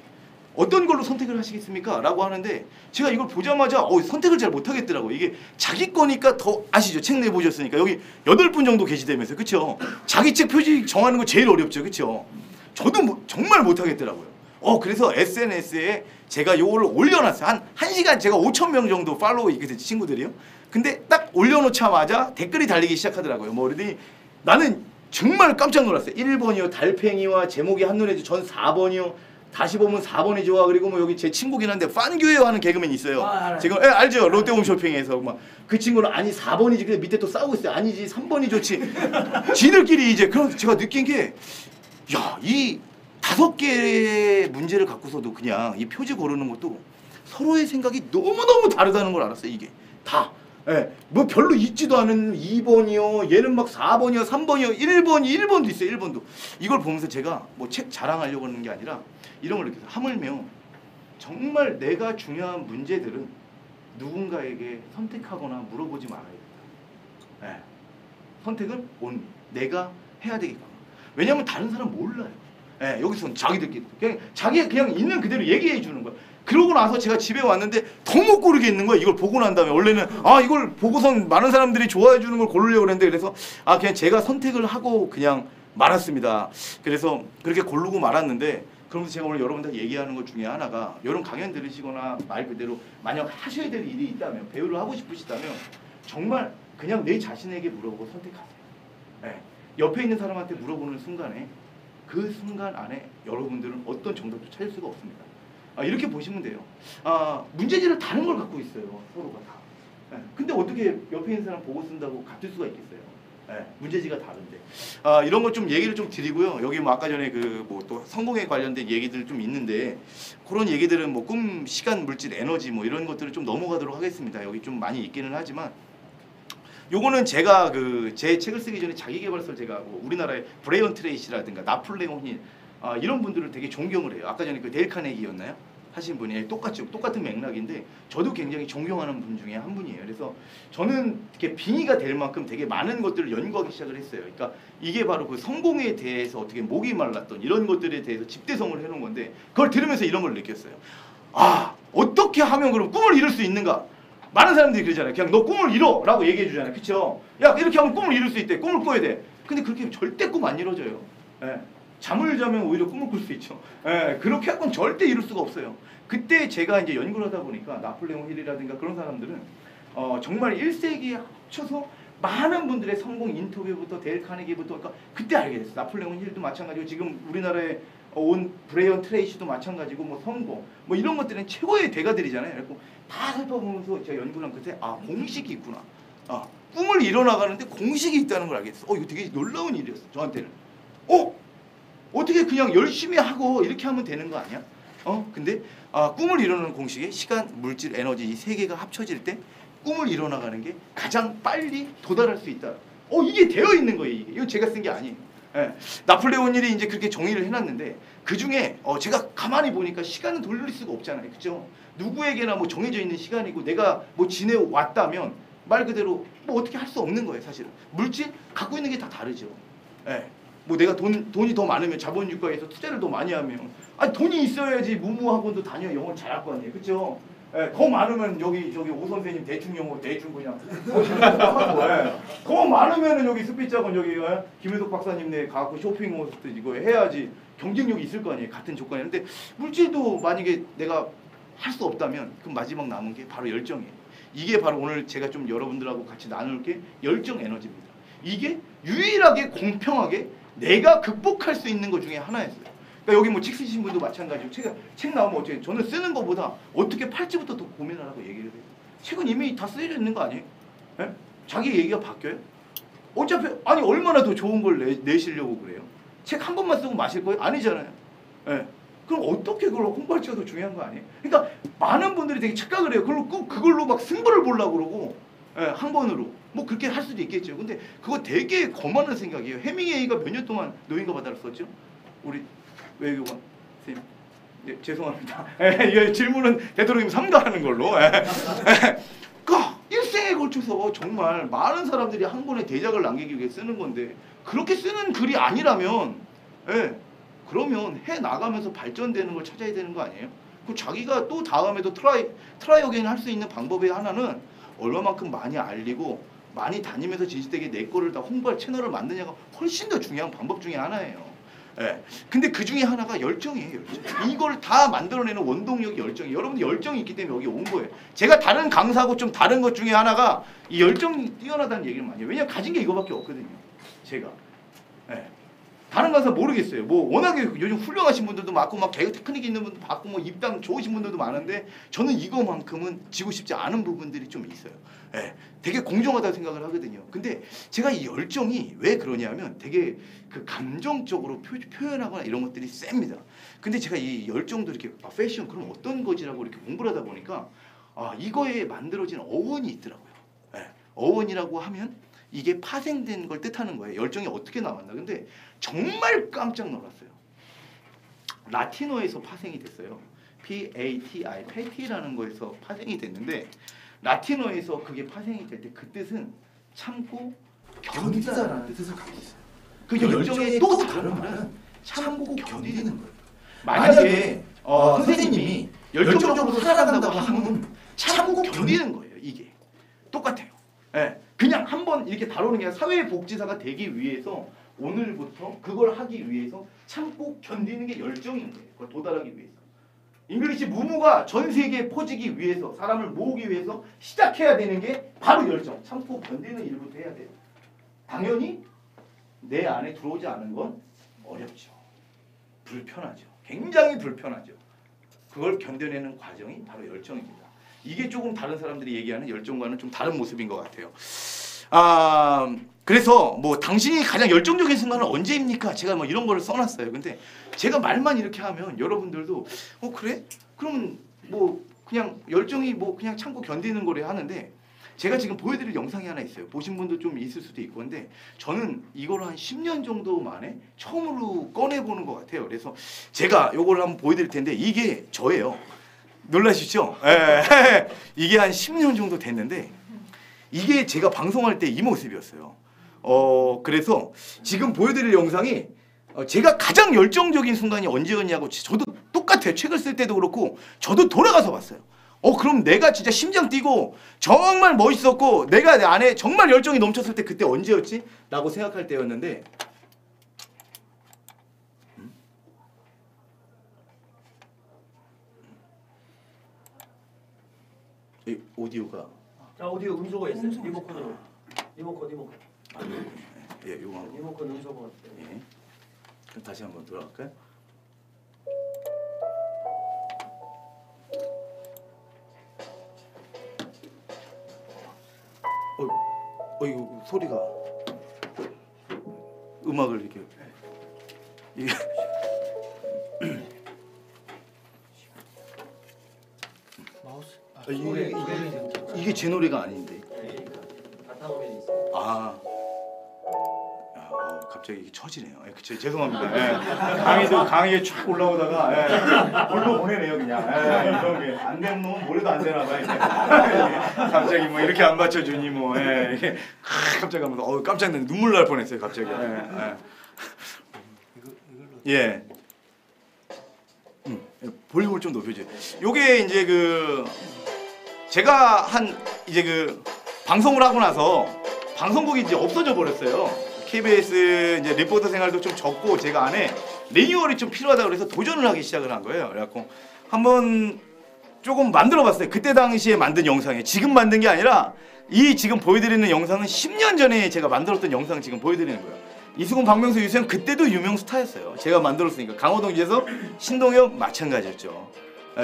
어떤 걸로 선택을 하시겠습니까? 라고 하는데 제가 이걸 보자마자 선택을 잘 못하겠더라고요. 이게 자기 거니까 더 아시죠? 책 내보셨으니까 여기 8분 정도 계시다면서요. 그쵸? 자기 책 표지 정하는 거 제일 어렵죠. 그쵸? 저도 정말 못하겠더라고요. 그래서 SNS에 제가 요거를 올려놨어요. 한 시간 제가 5,000명 정도 팔로우 있게 됐지 친구들이요. 근데 딱 올려놓자마자 댓글이 달리기 시작하더라고요. 뭐 그러더니 나는 정말 깜짝 놀랐어요. 1번이요. 달팽이와 제목이 한눈에 전 4번이요. 다시 보면 4번이 좋아. 그리고 뭐 여기 제 친구긴 한데 판교예요 하는 개그맨이 있어요. 지금 알죠? 롯데홈쇼핑에서 막 그 친구는 아니 4번이지. 근데 밑에 또 싸우고 있어요. 아니지 3번이 좋지. 지들끼리 이제 그래서 제가 느낀 게 이 5개의 문제를 갖고서도 그냥 이 표지 고르는 것도 서로의 생각이 너무너무 다르다는 걸 알았어요. 이게 다. 뭐 별로 있지도 않은 2번이요. 얘는 막 4번이요. 3번이요. 1번도 있어요. 1번도. 이걸 보면서 제가 뭐 책 자랑하려고 하는 게 아니라 이런 걸 느꼈어요. 하물며 정말 내가 중요한 문제들은 누군가에게 선택하거나 물어보지 말아야겠다. 선택은 내가 해야 되겠구나. 왜냐하면 다른 사람 몰라요. 여기서는 자기들끼리 자기가 그냥 있는 그대로 얘기해 주는 거야. 그러고 나서 제가 집에 왔는데 더 못 고르겠는 거야. 이걸 보고 난 다음에 원래는 이걸 보고선 많은 사람들이 좋아해 주는 걸 고르려고 했는데 그래서 그냥 제가 선택을 하고 그냥 말았습니다. 그래서 그렇게 고르고 말았는데 그러면서 제가 오늘 여러분들 얘기하는 것 중에 하나가 여러분 강연 들으시거나 말 그대로 만약 하셔야 될 일이 있다면 배우를 하고 싶으시다면 정말 그냥 내 자신에게 물어보고 선택하세요. 옆에 있는 사람한테 물어보는 순간에 그 순간 안에 여러분들은 어떤 정답도 찾을 수가 없습니다. 이렇게 보시면 돼요. 문제지를 다른 걸 갖고 있어요. 서로가 다. 근데 어떻게 옆에 있는 사람 보고 쓴다고 같을 수가 있겠어요? 문제지가 다른데. 이런 거 좀 얘기를 좀 드리고요. 여기 뭐 아까 전에 그 뭐 또 성공에 관련된 얘기들 좀 있는데 그런 얘기들은 뭐 꿈, 시간, 물질, 에너지 뭐 이런 것들을 좀 넘어가도록 하겠습니다. 여기 좀 많이 있기는 하지만 요거는 제가 제 책을 쓰기 전에 자기계발서를 제가 하고 우리나라의 브레이언 트레이시라든가 나폴레옹 힐 이런 분들을 되게 존경을 해요. 아까 전에 그 데일 카네기였나요? 하신 분이 똑같은 맥락인데 저도 굉장히 존경하는 분 중에 한 분이에요. 그래서 저는 이렇게 빙의가 될 만큼 되게 많은 것들을 연구하기 시작을 했어요. 그러니까 이게 바로 그 성공에 대해서 어떻게 목이 말랐던 이런 것들에 대해서 집대성을 해놓은 건데 그걸 들으면서 이런 걸 느꼈어요. 어떻게 하면 그럼 꿈을 이룰 수 있는가? 많은 사람들이 그러잖아요. 그냥 너 꿈을 이뤄! 라고 얘기해 주잖아요. 그쵸? 야 이렇게 하면 꿈을 이룰 수 있대. 꿈을 꿔야 돼. 근데 그렇게 하면 절대 꿈 안 이뤄져요. 잠을 자면 오히려 꿈을 꿀 수 있죠. 그렇게 하고는 절대 이룰 수가 없어요. 그때 제가 이제 연구를 하다 보니까 나폴레옹 힐이라든가 그런 사람들은 정말 1세기에 합쳐서 많은 분들의 성공 인터뷰부터 데일 카네기부터 그러니까 그때 알게 됐어요. 나폴레옹 힐도 마찬가지고 지금 우리나라에 온 브레이언 트레이시도 마찬가지고 뭐 성공 뭐 이런 것들은 최고의 대가들이잖아요. 그래서 다 살펴보면서 제가 연구를 한 끝에 공식이 있구나. 꿈을 이뤄나가는데 공식이 있다는 걸 알겠어. 이거 되게 놀라운 일이었어 저한테는. 어떻게 그냥 열심히 하고 이렇게 하면 되는 거 아니야? 근데 꿈을 이루는 공식에 시간, 물질, 에너지 이 세 개가 합쳐질 때 꿈을 이뤄나가는 게 가장 빨리 도달할 수 있다. 이게 되어 있는 거예요. 이거 제가 쓴 게 아니에요. 예. 나폴레온 힐이 이제 그렇게 정의를 해놨는데 그 중에 제가 가만히 보니까 시간은 돌릴 수가 없잖아요, 그렇죠? 누구에게나 뭐 정해져 있는 시간이고 내가 뭐 지내왔다면 말 그대로 뭐 어떻게 할 수 없는 거예요, 사실은. 물질 갖고 있는 게 다 다르죠. 예. 뭐 내가 돈이 더 많으면 자본주의에서 투자를 더 많이 하면 돈이 있어야지 무무학원도 다녀 영어를 잘할 거 아니에요, 그렇죠? 예, 더 많으면 저기 오 선생님 대충 영어 대충 그냥 하고, 더 많으면은 여기 스피치학원 여기 김효석 박사님네 가고 쇼핑 모스트 이거 해야지 경쟁력이 있을 거 아니에요, 같은 조건에. 근데 물질도 만약에 내가 할 수 없다면 그럼 마지막 남은 게 바로 열정이에요. 이게 바로 오늘 제가 좀 여러분들하고 같이 나눌 게 열정 에너지입니다. 이게 유일하게 공평하게 내가 극복할 수 있는 것 중에 하나였어요. 그러니까 여기 뭐 책 쓰신 분도 마찬가지고 책 나오면 어떻게 저는 쓰는 것보다 어떻게 팔지부터 더 고민하라고 얘기를 해요. 책은 이미 다 쓰여져 있는 거 아니에요? 예? 자기 얘기가 바뀌어요? 어차피 얼마나 더 좋은 걸 내시려고 그래요? 책 한 번만 쓰고 마실 거예요? 아니잖아요. 예. 그럼 어떻게 그걸 홍보할지가 더 중요한 거 아니에요? 그러니까 많은 분들이 되게 착각을 해요. 그걸로 막 승부를 보려고 그러고 한 번으로 뭐 그렇게 할 수도 있겠죠. 근데 그거 되게 거만한 생각이에요. 해밍웨이가 몇 년 동안 노인과 바다를 썼죠? 우리 외교관 선생님, 네, 죄송합니다. 이 질문은 되도록이면 삼가하는 걸로. 그 일생에 걸쳐서 정말 많은 사람들이 한 권의 대작을 남기기 위해 쓰는 건데 그렇게 쓰는 글이 아니라면, 그러면 해 나가면서 발전되는 걸 찾아야 되는 거 아니에요? 그 자기가 또 다음에도 트라이 어게인 할 수 있는 방법의 하나는 얼마만큼 많이 알리고 많이 다니면서 진실되게 내 거를 다 홍보할 채널을 만드냐가 훨씬 더 중요한 방법 중에 하나예요. 근데 그 중에 하나가 열정이에요, 열정. 이걸 다 만들어내는 원동력이 열정이에요. 여러분들 열정이 있기 때문에 여기 온 거예요. 제가 다른 강사하고 좀 다른 것 중에 하나가 이 열정이 뛰어나다는 얘기를 많이 해요. 왜냐면 가진 게 이거밖에 없거든요, 제가. 다른 강사 모르겠어요. 뭐 워낙에 요즘 훌륭하신 분들도 많고 막 개그 테크닉 있는 분도 많고 뭐 입담 좋으신 분들도 많은데 저는 이거만큼은 지고 싶지 않은 부분들이 좀 있어요. 되게 공정하다고 생각을 하거든요. 근데 제가 이 열정이 왜 그러냐면 되게 그 감정적으로 표현하거나 이런 것들이 셉니다. 근데 제가 이 열정도 이렇게 패션 그럼 어떤 거지라고 이렇게 공부를 하다 보니까 이거에 만들어진 어원이 있더라고요. 어원이라고 하면 이게 파생된 걸 뜻하는 거예요. 열정이 어떻게 나왔나. 근데 정말 깜짝 놀랐어요. 라틴어에서 파생이 됐어요. P-A-T-I, 패티라는 거에서 파생이 됐는데 라틴어에서 그게 파생이 될 때 그 뜻은 참고 견디다라는 뜻을 갖고 있어요. 그 열정의 또 다른 말은 참고 견디는 거예요. 만약에 선생님이 열정적으로 살아간다고 하면 참고 견디는 거예요. 이게 똑같아요. 그냥 한번 이렇게 다루는 게 아니라 사회복지사가 되기 위해서 오늘부터 그걸 하기 위해서 참고 견디는 게 열정인 거예요. 그걸 도달하기 위해서. 잉글리시 무무가 전 세계에 퍼지기 위해서 사람을 모으기 위해서 시작해야 되는 게 바로 열정. 참고 견디는 일부터 해야 돼요. 당연히 내 안에 들어오지 않은 건 어렵죠. 불편하죠. 굉장히 불편하죠. 그걸 견뎌내는 과정이 바로 열정입니다. 이게 조금 다른 사람들이 얘기하는 열정과는 좀 다른 모습인 것 같아요. 그래서 뭐 당신이 가장 열정적인 순간은 언제입니까? 제가 뭐 이런 거를 써놨어요. 근데 제가 말만 이렇게 하면 여러분들도 그래? 그러면 뭐 그냥 열정이 뭐 그냥 참고 견디는 거래 하는데 제가 지금 보여드릴 영상이 하나 있어요. 보신 분도 좀 있을 수도 있고 근데 저는 이걸 한 10년 정도 만에 처음으로 꺼내보는 것 같아요. 그래서 제가 이걸 한번 보여드릴 텐데 이게 저예요. 놀라시죠? 이게 한 10년 정도 됐는데 이게 제가 방송할 때 이 모습이었어요. 그래서 지금 보여드릴 영상이 제가 가장 열정적인 순간이 언제였냐고 저도 똑같아요. 책을 쓸 때도 그렇고 저도 돌아가서 봤어요. 그럼 내가 진짜 심장 뛰고 정말 멋있었고 내가 내 안에 정말 열정이 넘쳤을 때 그때 언제였지? 라고 생각할 때였는데 이 오디오가 오디오 음소거가 있어요. 리모컨으로. 리모컨. 예, 요거 리모컨 음소거. 예. 그럼 다시 한번 돌아갈까요? 이거 소리가 음악을 이렇게 이게 마우스. 이게 제 노래가 아닌데. 바탕화면이 있어요. 갑자기 이게 처지네요. 죄송합니다. 강의에 쭉 올라오다가 볼로 보내네요 그냥. 이런 게 안 되는 놈은 뭐래도 안 되나 봐. 갑자기 뭐 이렇게 안 받쳐주니 뭐. 이게 갑자기 하면서 깜짝 놀랐는데 눈물 날 뻔했어요 갑자기. 예. 볼륨을 좀 높여줘요. 요게 이제 제가 이제 방송을 하고 나서 방송국이 이제 없어져 버렸어요. KBS 이제 리포터 생활도 좀 적고 제가 안에 리뉴얼이 좀 필요하다 그래서 도전을 하기 시작을 한 거예요. 그래갖고 한번 조금 만들어봤어요. 그때 당시에 만든 영상에 지금 만든 게 아니라 이 지금 보여드리는 영상은 10년 전에 제가 만들었던 영상 지금 보여드리는 거예요. 이수근, 박명수, 유수영 그때도 유명 스타였어요. 제가 만들었으니까. 강호동지에서 신동엽 마찬가지였죠.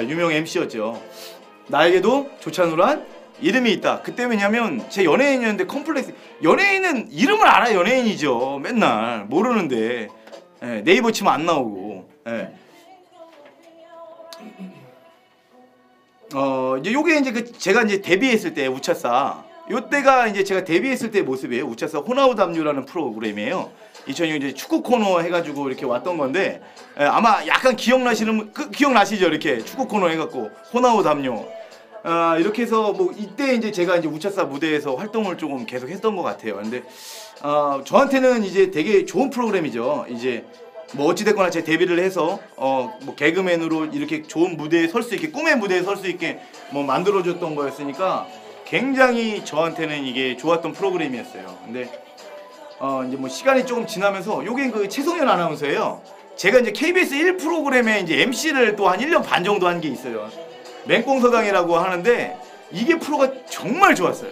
유명 MC였죠. 나에게도 조찬우란 이름이 있다. 그때 왜냐면 제 연예인이었는데 컴플렉스. 연예인은 이름을 알아 연예인이죠. 맨날 모르는데 네이버 치면 안 나오고. 이제 요게 이제 제가 이제 데뷔했을 때 우차싸. 요때가 이제 제가 데뷔했을 때 모습이에요. 우차싸 호나우 담요라는 프로그램이에요. 2006년 이제 축구 코너 해가지고 이렇게 왔던 건데 아마 약간 기억나시는 기억나시죠? 이렇게 축구 코너 해갖고 호나우 담요. 이렇게 해서 뭐 이때 이제 제가 이제 우차싸 무대에서 활동을 조금 계속 했던 것 같아요. 근데 저한테는 이제 되게 좋은 프로그램이죠. 이제 뭐 어찌됐거나 제 데뷔를 해서 뭐 개그맨으로 이렇게 좋은 무대에 설 수 있게 꿈의 무대에 설 수 있게 뭐 만들어줬던 거였으니까 굉장히 저한테는 이게 좋았던 프로그램이었어요. 근데 이제 뭐 시간이 조금 지나면서 요게 최성현 아나운서예요. 제가 이제 KBS 1 프로그램에 이제 MC를 또 한 1년 반 정도 한 게 있어요. 맹꽁서당이라고 하는데 이게 프로가 정말 좋았어요.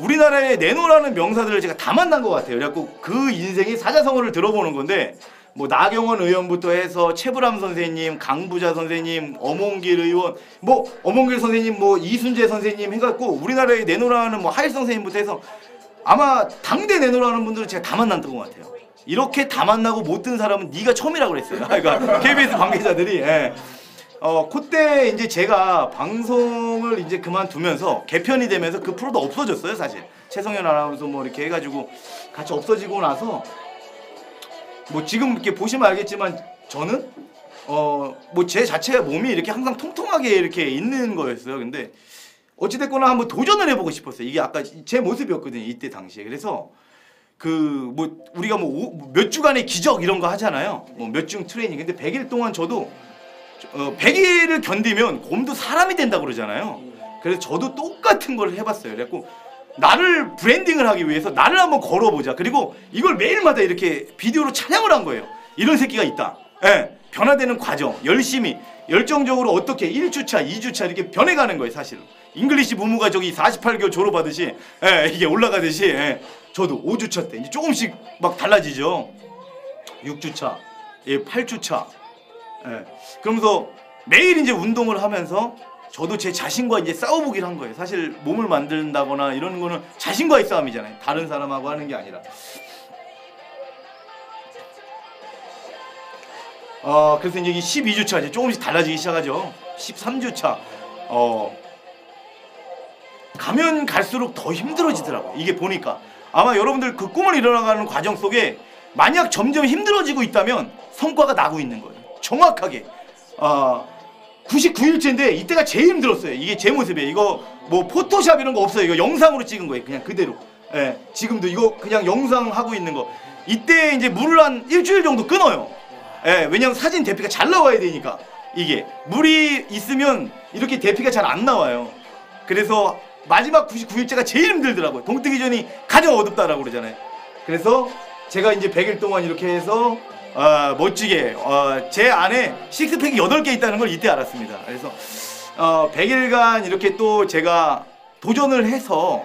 우리나라에 내노라는 명사들을 제가 다 만난 것 같아요. 그래갖고 그 인생의 사자성어를 들어보는 건데 뭐 나경원 의원부터 해서 최불암 선생님, 강부자 선생님, 엄홍길 의원, 뭐 엄홍길 선생님, 뭐 이순재 선생님 해갖고 우리나라에 내노라는 뭐 하일 선생님부터 해서 아마 당대 내노라는 분들은 제가 다 만났던 것 같아요. 이렇게 다 만나고 못 든 사람은 네가 처음이라고 그랬어요. 그러니까 KBS 관계자들이. 그때 이제 제가 방송을 이제 그만두면서 개편이 되면서 그 프로도 없어졌어요, 사실. 최성현 아나운서 뭐 이렇게 해가지고 같이 없어지고 나서 뭐 지금 이렇게 보시면 알겠지만 저는 뭐 제 자체의 몸이 이렇게 항상 통통하게 이렇게 있는 거였어요. 근데 어찌됐거나 한번 도전을 해보고 싶었어요. 이게 아까 제 모습이었거든요, 이때 당시에. 그래서 뭐 우리가 뭐 몇 주간의 기적 이런 거 하잖아요. 뭐 몇 주 트레이닝. 근데 100일 동안 저도 100일을 견디면 곰도 사람이 된다고 그러잖아요. 그래서 저도 똑같은 걸 해봤어요. 그래갖고 나를 브랜딩을 하기 위해서 나를 한번 걸어보자. 그리고 이걸 매일마다 이렇게 비디오로 촬영을 한 거예요. 이런 새끼가 있다. 변화되는 과정, 열심히, 열정적으로 어떻게 1주차, 2주차 이렇게 변해가는 거예요, 사실은. 잉글리시 무무가 저기 48개월 졸업하듯이 이게 올라가듯이 저도 5주차 때 이제 조금씩 막 달라지죠. 6주차, 8주차. 그러면서 매일 이제 운동을 하면서 저도 제 자신과 이제 싸워보기를 한 거예요. 사실 몸을 만든다거나 이런 거는 자신과의 싸움이잖아요. 다른 사람하고 하는 게 아니라. 그래서 이제 12주차 이제 조금씩 달라지기 시작하죠. 13주차. 가면 갈수록 더 힘들어지더라고요. 이게 보니까. 아마 여러분들 그 꿈을 이뤄나가는 과정 속에 만약 점점 힘들어지고 있다면 성과가 나고 있는 거예요. 정확하게. 99일째인데 이때가 제일 힘들었어요. 이게 제 모습이에요. 이거 뭐 포토샵 이런 거 없어요. 이거 영상으로 찍은 거예요. 그냥 그대로. 지금도 이거 그냥 영상 하고 있는 거. 이때 이제 물을 한 일주일 정도 끊어요. 왜냐면 사진 대피가 잘 나와야 되니까. 이게 물이 있으면 이렇게 대피가 잘 안 나와요. 그래서 마지막 99일째가 제일 힘들더라고요. 동뜨기 전이 가장 어둡다라고 그러잖아요. 그래서 제가 이제 100일 동안 이렇게 해서 멋지게 제 안에 식스팩이 8개 있다는 걸 이때 알았습니다. 그래서 100일간 이렇게 또 제가 도전을 해서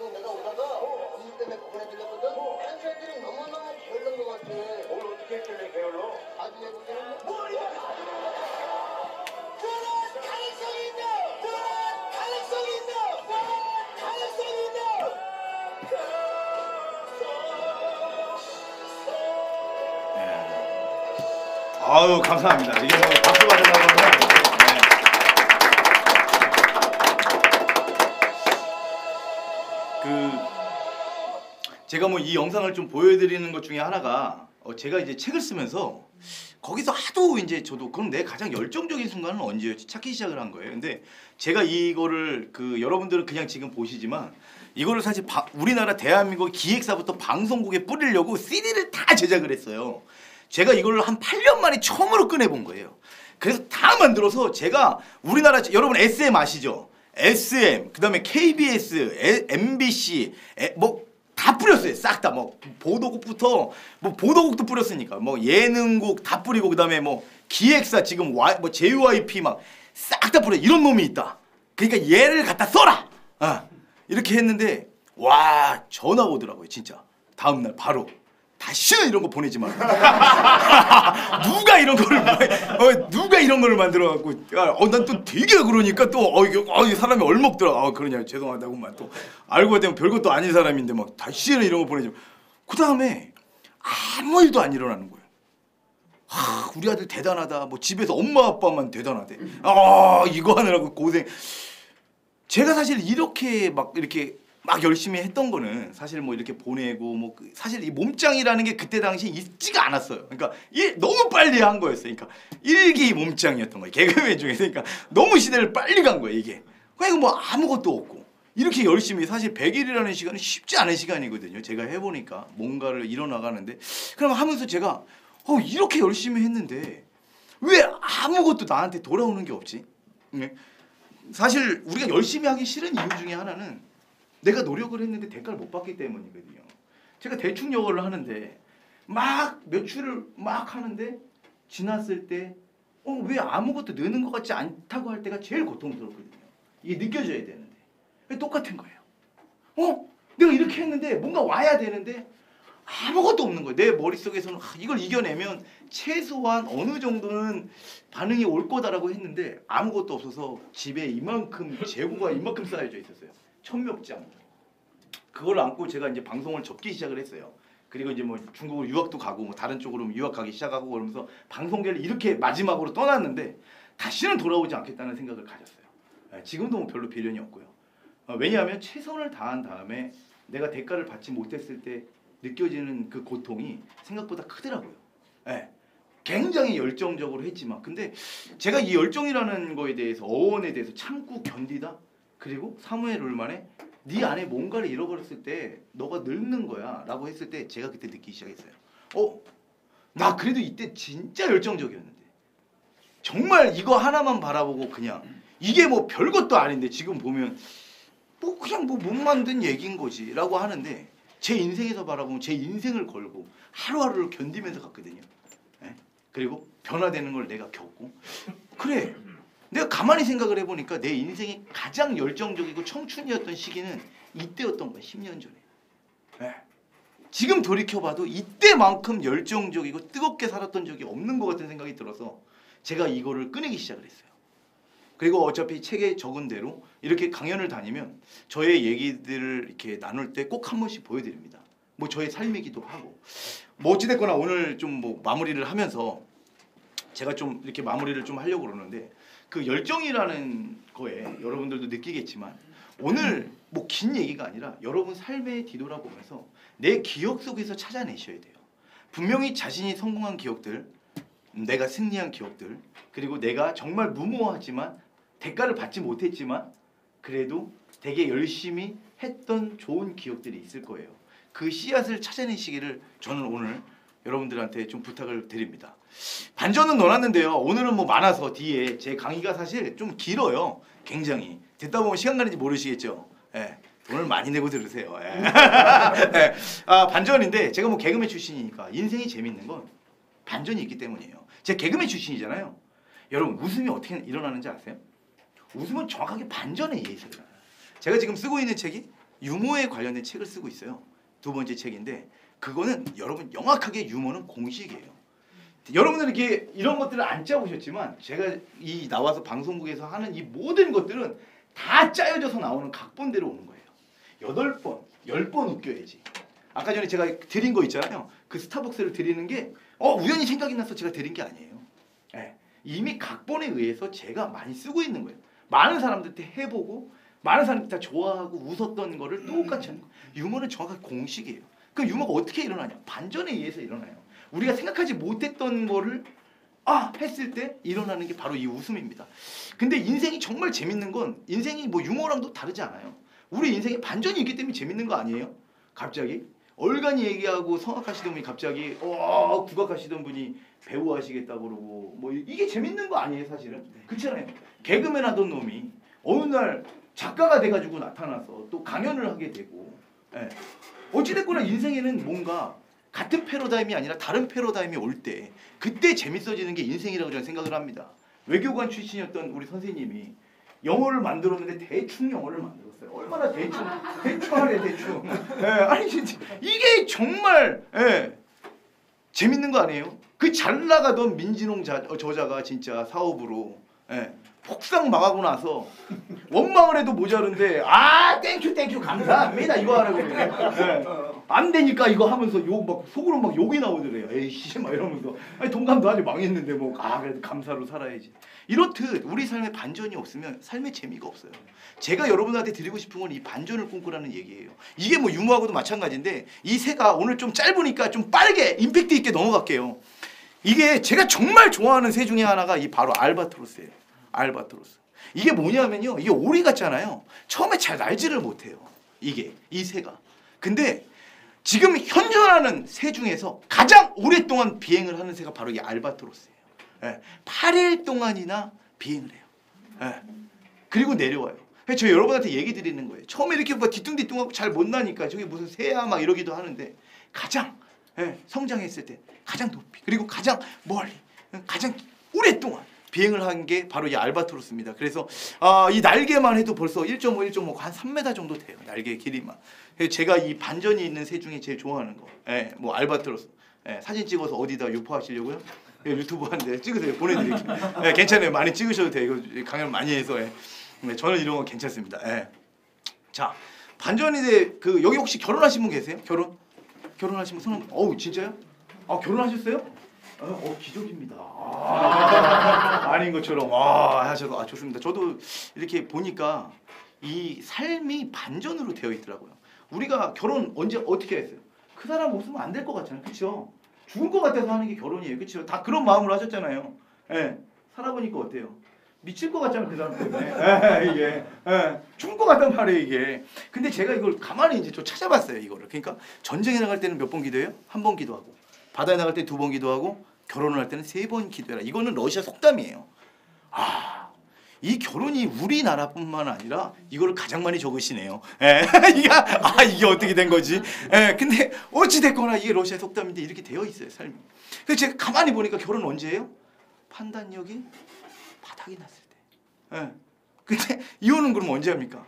내가 오다가 엄마 때문에 병원에 들렸거든. 아유 감사합니다. 이게 뭐 박수 받으려고 하는 제가 뭐 이 영상을 좀 보여드리는 것 중에 하나가 제가 이제 책을 쓰면서 거기서 하도 이제 저도 그럼 내 가장 열정적인 순간은 언제였지 찾기 시작을 한 거예요. 근데 제가 이거를 여러분들은 그냥 지금 보시지만 이거를 사실 우리나라 대한민국 기획사부터 방송국에 뿌리려고 CD를 다 제작을 했어요. 제가 이걸 한 8년 만에 처음으로 꺼내본 거예요. 그래서 다 만들어서 제가 우리나라 여러분 SM 아시죠? SM 그다음에 KBS, MBC 뭐 다 뿌렸어요. 싹 다 뭐 보도국부터 뭐 보도국도 뿌렸으니까 뭐 예능국 다 뿌리고 그다음에 뭐 기획사 지금 뭐 JYP 막 싹 다 뿌려 이런 놈이 있다. 그러니까 얘를 갖다 써라. 이렇게 했는데 와 전화 오더라고요. 진짜 다음 날 바로. 다시는 이런 거 보내지 마. 누가 이런 거를 만들어 갖고 난 또 되게 그러니까 또 이 사람이 얼먹더라. 그러냐 죄송하다고만 또 알고 되면 별것도 아닌 사람인데 막 다시는 이런 거 보내지 마. 그다음에 아무 일도 안 일어나는 거예요. 우리 아들 대단하다. 뭐 집에서 엄마 아빠만 대단하대. 이거 하느라고 고생. 제가 사실 이렇게 막 열심히 했던 거는 사실 뭐 이렇게 보내고 뭐 사실 이 몸짱이라는 게 그때 당시 있지가 않았어요. 그러니까 너무 빨리 한 거였어요. 그러니까 일기 몸짱이었던 거예요. 개그맨 중에서. 그러니까 너무 시대를 빨리 간 거예요. 이게. 그러니까 뭐 아무것도 없고 이렇게 열심히 사실 100일이라는 시간은 쉽지 않은 시간이거든요. 제가 해보니까 뭔가를 이뤄나가는데 그럼 하면서 제가 이렇게 열심히 했는데 왜 아무것도 나한테 돌아오는 게 없지? 사실 우리가 열심히 하기 싫은 이유 중에 하나는 내가 노력을 했는데 대가를 못 받기 때문이거든요. 제가 대충 영어를 하는데 막 매출을 막 하는데 지났을 때 왜 아무것도 느는 것 같지 않다고 할 때가 제일 고통스럽거든요. 이게 느껴져야 되는데 똑같은 거예요. 내가 이렇게 했는데 뭔가 와야 되는데 아무것도 없는 거예요. 내 머릿속에서는 이걸 이겨내면 최소한 어느 정도는 반응이 올 거다라고 했는데 아무것도 없어서 집에 이만큼 재고가 이만큼 쌓여져 있었어요. 1000몇 장. 그걸 안고 제가 이제 방송을 접기 시작을 했어요. 그리고 이제 뭐 중국으로 유학도 가고 뭐 다른 쪽으로 유학 가기 시작하고 그러면서 방송계를 이렇게 마지막으로 떠났는데 다시는 돌아오지 않겠다는 생각을 가졌어요. 지금도 뭐 별로 비련이 없고요. 왜냐하면 최선을 다한 다음에 내가 대가를 받지 못했을 때 느껴지는 그 고통이 생각보다 크더라고요. 굉장히 열정적으로 했지만 근데 제가 이 열정이라는 거에 대해서 어원에 대해서 참고 견디다 그리고 사무엘 룰만에 네 안에 뭔가를 잃어버렸을 때 너가 늙는 거야 라고 했을 때 제가 그때 느끼기 시작했어요. 나 그래도 이때 진짜 열정적이었는데 정말 이거 하나만 바라보고 그냥 이게 뭐 별것도 아닌데 지금 보면 뭐 그냥 뭐 못 만든 얘기인 거지 라고 하는데 제 인생에서 바라보면 제 인생을 걸고 하루하루를 견디면서 갔거든요. 그리고 변화되는 걸 내가 겪고 그래 내가 가만히 생각을 해보니까 내 인생이 가장 열정적이고 청춘이었던 시기는 이때였던 거야. 10년 전에. 지금 돌이켜봐도 이때만큼 열정적이고 뜨겁게 살았던 적이 없는 것 같은 생각이 들어서 제가 이거를 꺼내기 시작을 했어요. 그리고 어차피 책에 적은 대로 이렇게 강연을 다니면 저의 얘기들을 이렇게 나눌 때 꼭 한 번씩 보여드립니다. 뭐 저의 삶이기도 하고 뭐 어찌됐거나 오늘 좀 뭐 마무리를 하면서 제가 좀 이렇게 마무리를 좀 하려고 그러는데 그 열정이라는 거에 여러분들도 느끼겠지만 오늘 뭐 긴 얘기가 아니라 여러분 삶에 뒤돌아보면서 내 기억 속에서 찾아내셔야 돼요. 분명히 자신이 성공한 기억들, 내가 승리한 기억들, 그리고 내가 정말 무모하지만 대가를 받지 못했지만 그래도 되게 열심히 했던 좋은 기억들이 있을 거예요. 그 씨앗을 찾아내시기를 저는 오늘 여러분들한테 좀 부탁을 드립니다. 반전은 넣어놨는데요. 오늘은 뭐 많아서 뒤에 제 강의가 사실 좀 길어요. 굉장히. 듣다 보면 시간 가는지 모르시겠죠. 돈을 많이 내고 들으세요. 반전인데 제가 뭐 개그맨 출신이니까 인생이 재밌는 건 반전이 있기 때문이에요. 제가 개그맨 출신이잖아요. 여러분 웃음이 어떻게 일어나는지 아세요? 웃음은 정확하게 반전에 의해서 일어나요. 제가 지금 쓰고 있는 책이 유머에 관련된 책을 쓰고 있어요. 두 번째 책인데 그거는 여러분 명확하게 유머는 공식이에요. 여러분들은 이렇게 이런 것들을 안 짜오셨지만 제가 이 나와서 방송국에서 하는 이 모든 것들은 다 짜여져서 나오는 각본대로 오는 거예요. 8번, 10번 웃겨야지. 아까 전에 제가 드린 거 있잖아요. 그 스타벅스를 드리는 게 우연히 생각이 나서 제가 드린 게 아니에요. 네. 이미 각본에 의해서 제가 많이 쓰고 있는 거예요. 많은 사람들한테 해보고 많은 사람들이 다 좋아하고 웃었던 거를 똑같이 하는 거예요. 유머는 정확하게 공식이에요. 그 유머가 어떻게 일어나냐? 반전에 의해서 일어나요. 우리가 생각하지 못했던 거를 했을 때 일어나는 게 바로 이 웃음입니다. 근데 인생이 정말 재밌는 건 인생이 뭐 유머랑도 다르지 않아요. 우리 인생에 반전이 있기 때문에 재밌는 거 아니에요? 갑자기 얼간이 얘기하고 성악하시던 분이 갑자기 국악하시던 분이 배우 하시겠다고 그러고 뭐 이게 재밌는 거 아니에요 사실은? 그렇잖아요. 개그맨 하던 놈이 어느 날 작가가 돼가지고 나타나서 또 강연을 하게 되고 어찌됐거나 인생에는 뭔가 같은 패러다임이 아니라 다른 패러다임이 올 때 그때 재밌어지는 게 인생이라고 저는 생각을 합니다. 외교관 출신이었던 우리 선생님이 영어를 만들었는데 대충 영어를 만들었어요. 얼마나 대충 하래 대충. 아니 진짜 이게 정말 재밌는 거 아니에요? 그 잘 나가던 민진홍 저자가 진짜 사업으로 폭삭 망하고 나서 원망을 해도 모자른데 땡큐 감사합니다 이거 하라고 그래. 안 되니까 이거 하면서 속으로 막 욕이 나오더래요. 에이씨 막 이러면서 아니 동감도 아주 망했는데 뭐 그래도 감사로 살아야지. 이렇듯 우리 삶에 반전이 없으면 삶에 재미가 없어요. 제가 여러분한테 드리고 싶은 건 이 반전을 꿈꾸라는 얘기예요. 이게 뭐 유머하고도 마찬가지인데 이 새가 오늘 좀 짧으니까 좀 빠르게 임팩트 있게 넘어갈게요. 이게 제가 정말 좋아하는 새 중에 하나가 이 바로 알바트로스예요. 알바트로스. 이게 뭐냐면요. 이게 오리 같잖아요. 처음에 잘 날지를 못해요. 이게 이 새가. 근데 지금 현존하는 새 중에서 가장 오랫동안 비행을 하는 새가 바로 이 알바트로스예요. 8일 동안이나 비행을 해요. 그리고 내려와요. 저 여러분한테 얘기 드리는 거예요. 처음에 이렇게 뭐 뒤뚱뒤뚱하고 잘 못 나니까 저게 무슨 새야 막 이러기도 하는데 가장 성장했을 때 가장 높이 그리고 가장 멀리 가장 오랫동안 비행을 한 게 바로 이 알바트로스입니다. 그래서 이 날개만 해도 벌써 1.5, 1.5, 한 3m 정도 돼요. 날개 길이만. 제가 이 반전이 있는 새 중에 제일 좋아하는 거. 뭐 알바트로스. 사진 찍어서 어디다 유포하시려고요? 유튜브 하는데 찍으세요. 보내드릴게요. 괜찮아요. 많이 찍으셔도 돼요. 이거 강연 많이 해서. 저는 이런 거 괜찮습니다. 자, 반전인데 여기 혹시 결혼하신 분 계세요? 결혼하신 분 손 한번. 진짜요? 결혼하셨어요? 기적입니다. 아닌 것처럼 하셔서 좋습니다. 저도 이렇게 보니까 이 삶이 반전으로 되어 있더라고요. 우리가 결혼 언제 어떻게 했어요? 그 사람 없으면 안 될 것 같잖아요. 그렇죠? 죽을 것 같아서 하는 게 결혼이에요. 그렇죠? 다 그런 마음으로 하셨잖아요. 살아보니까 어때요? 미칠 것 같잖아요. 그 사람 때문에. 이게 죽을 것 같단 말이에요. 이게. 근데 제가 이걸 가만히 이제 좀 찾아봤어요. 이거를. 그러니까 전쟁에 나갈 때는 몇 번 기도해요? 1번 기도하고. 바다에 나갈 때 2번 기도하고 결혼을 할 때는 3번 기도해라. 이거는 러시아 속담이에요. 이 결혼이 우리나라뿐만 아니라 이거를 가장 많이 적으시네요. 이게 어떻게 된 거지? 근데 어찌 됐거나 이게 러시아 속담인데 이렇게 되어 있어요, 삶이. 그래서 제가 가만히 보니까 결혼 언제 해요? 판단력이 바닥이 났을 때. 근데 이혼은 그럼 언제 합니까?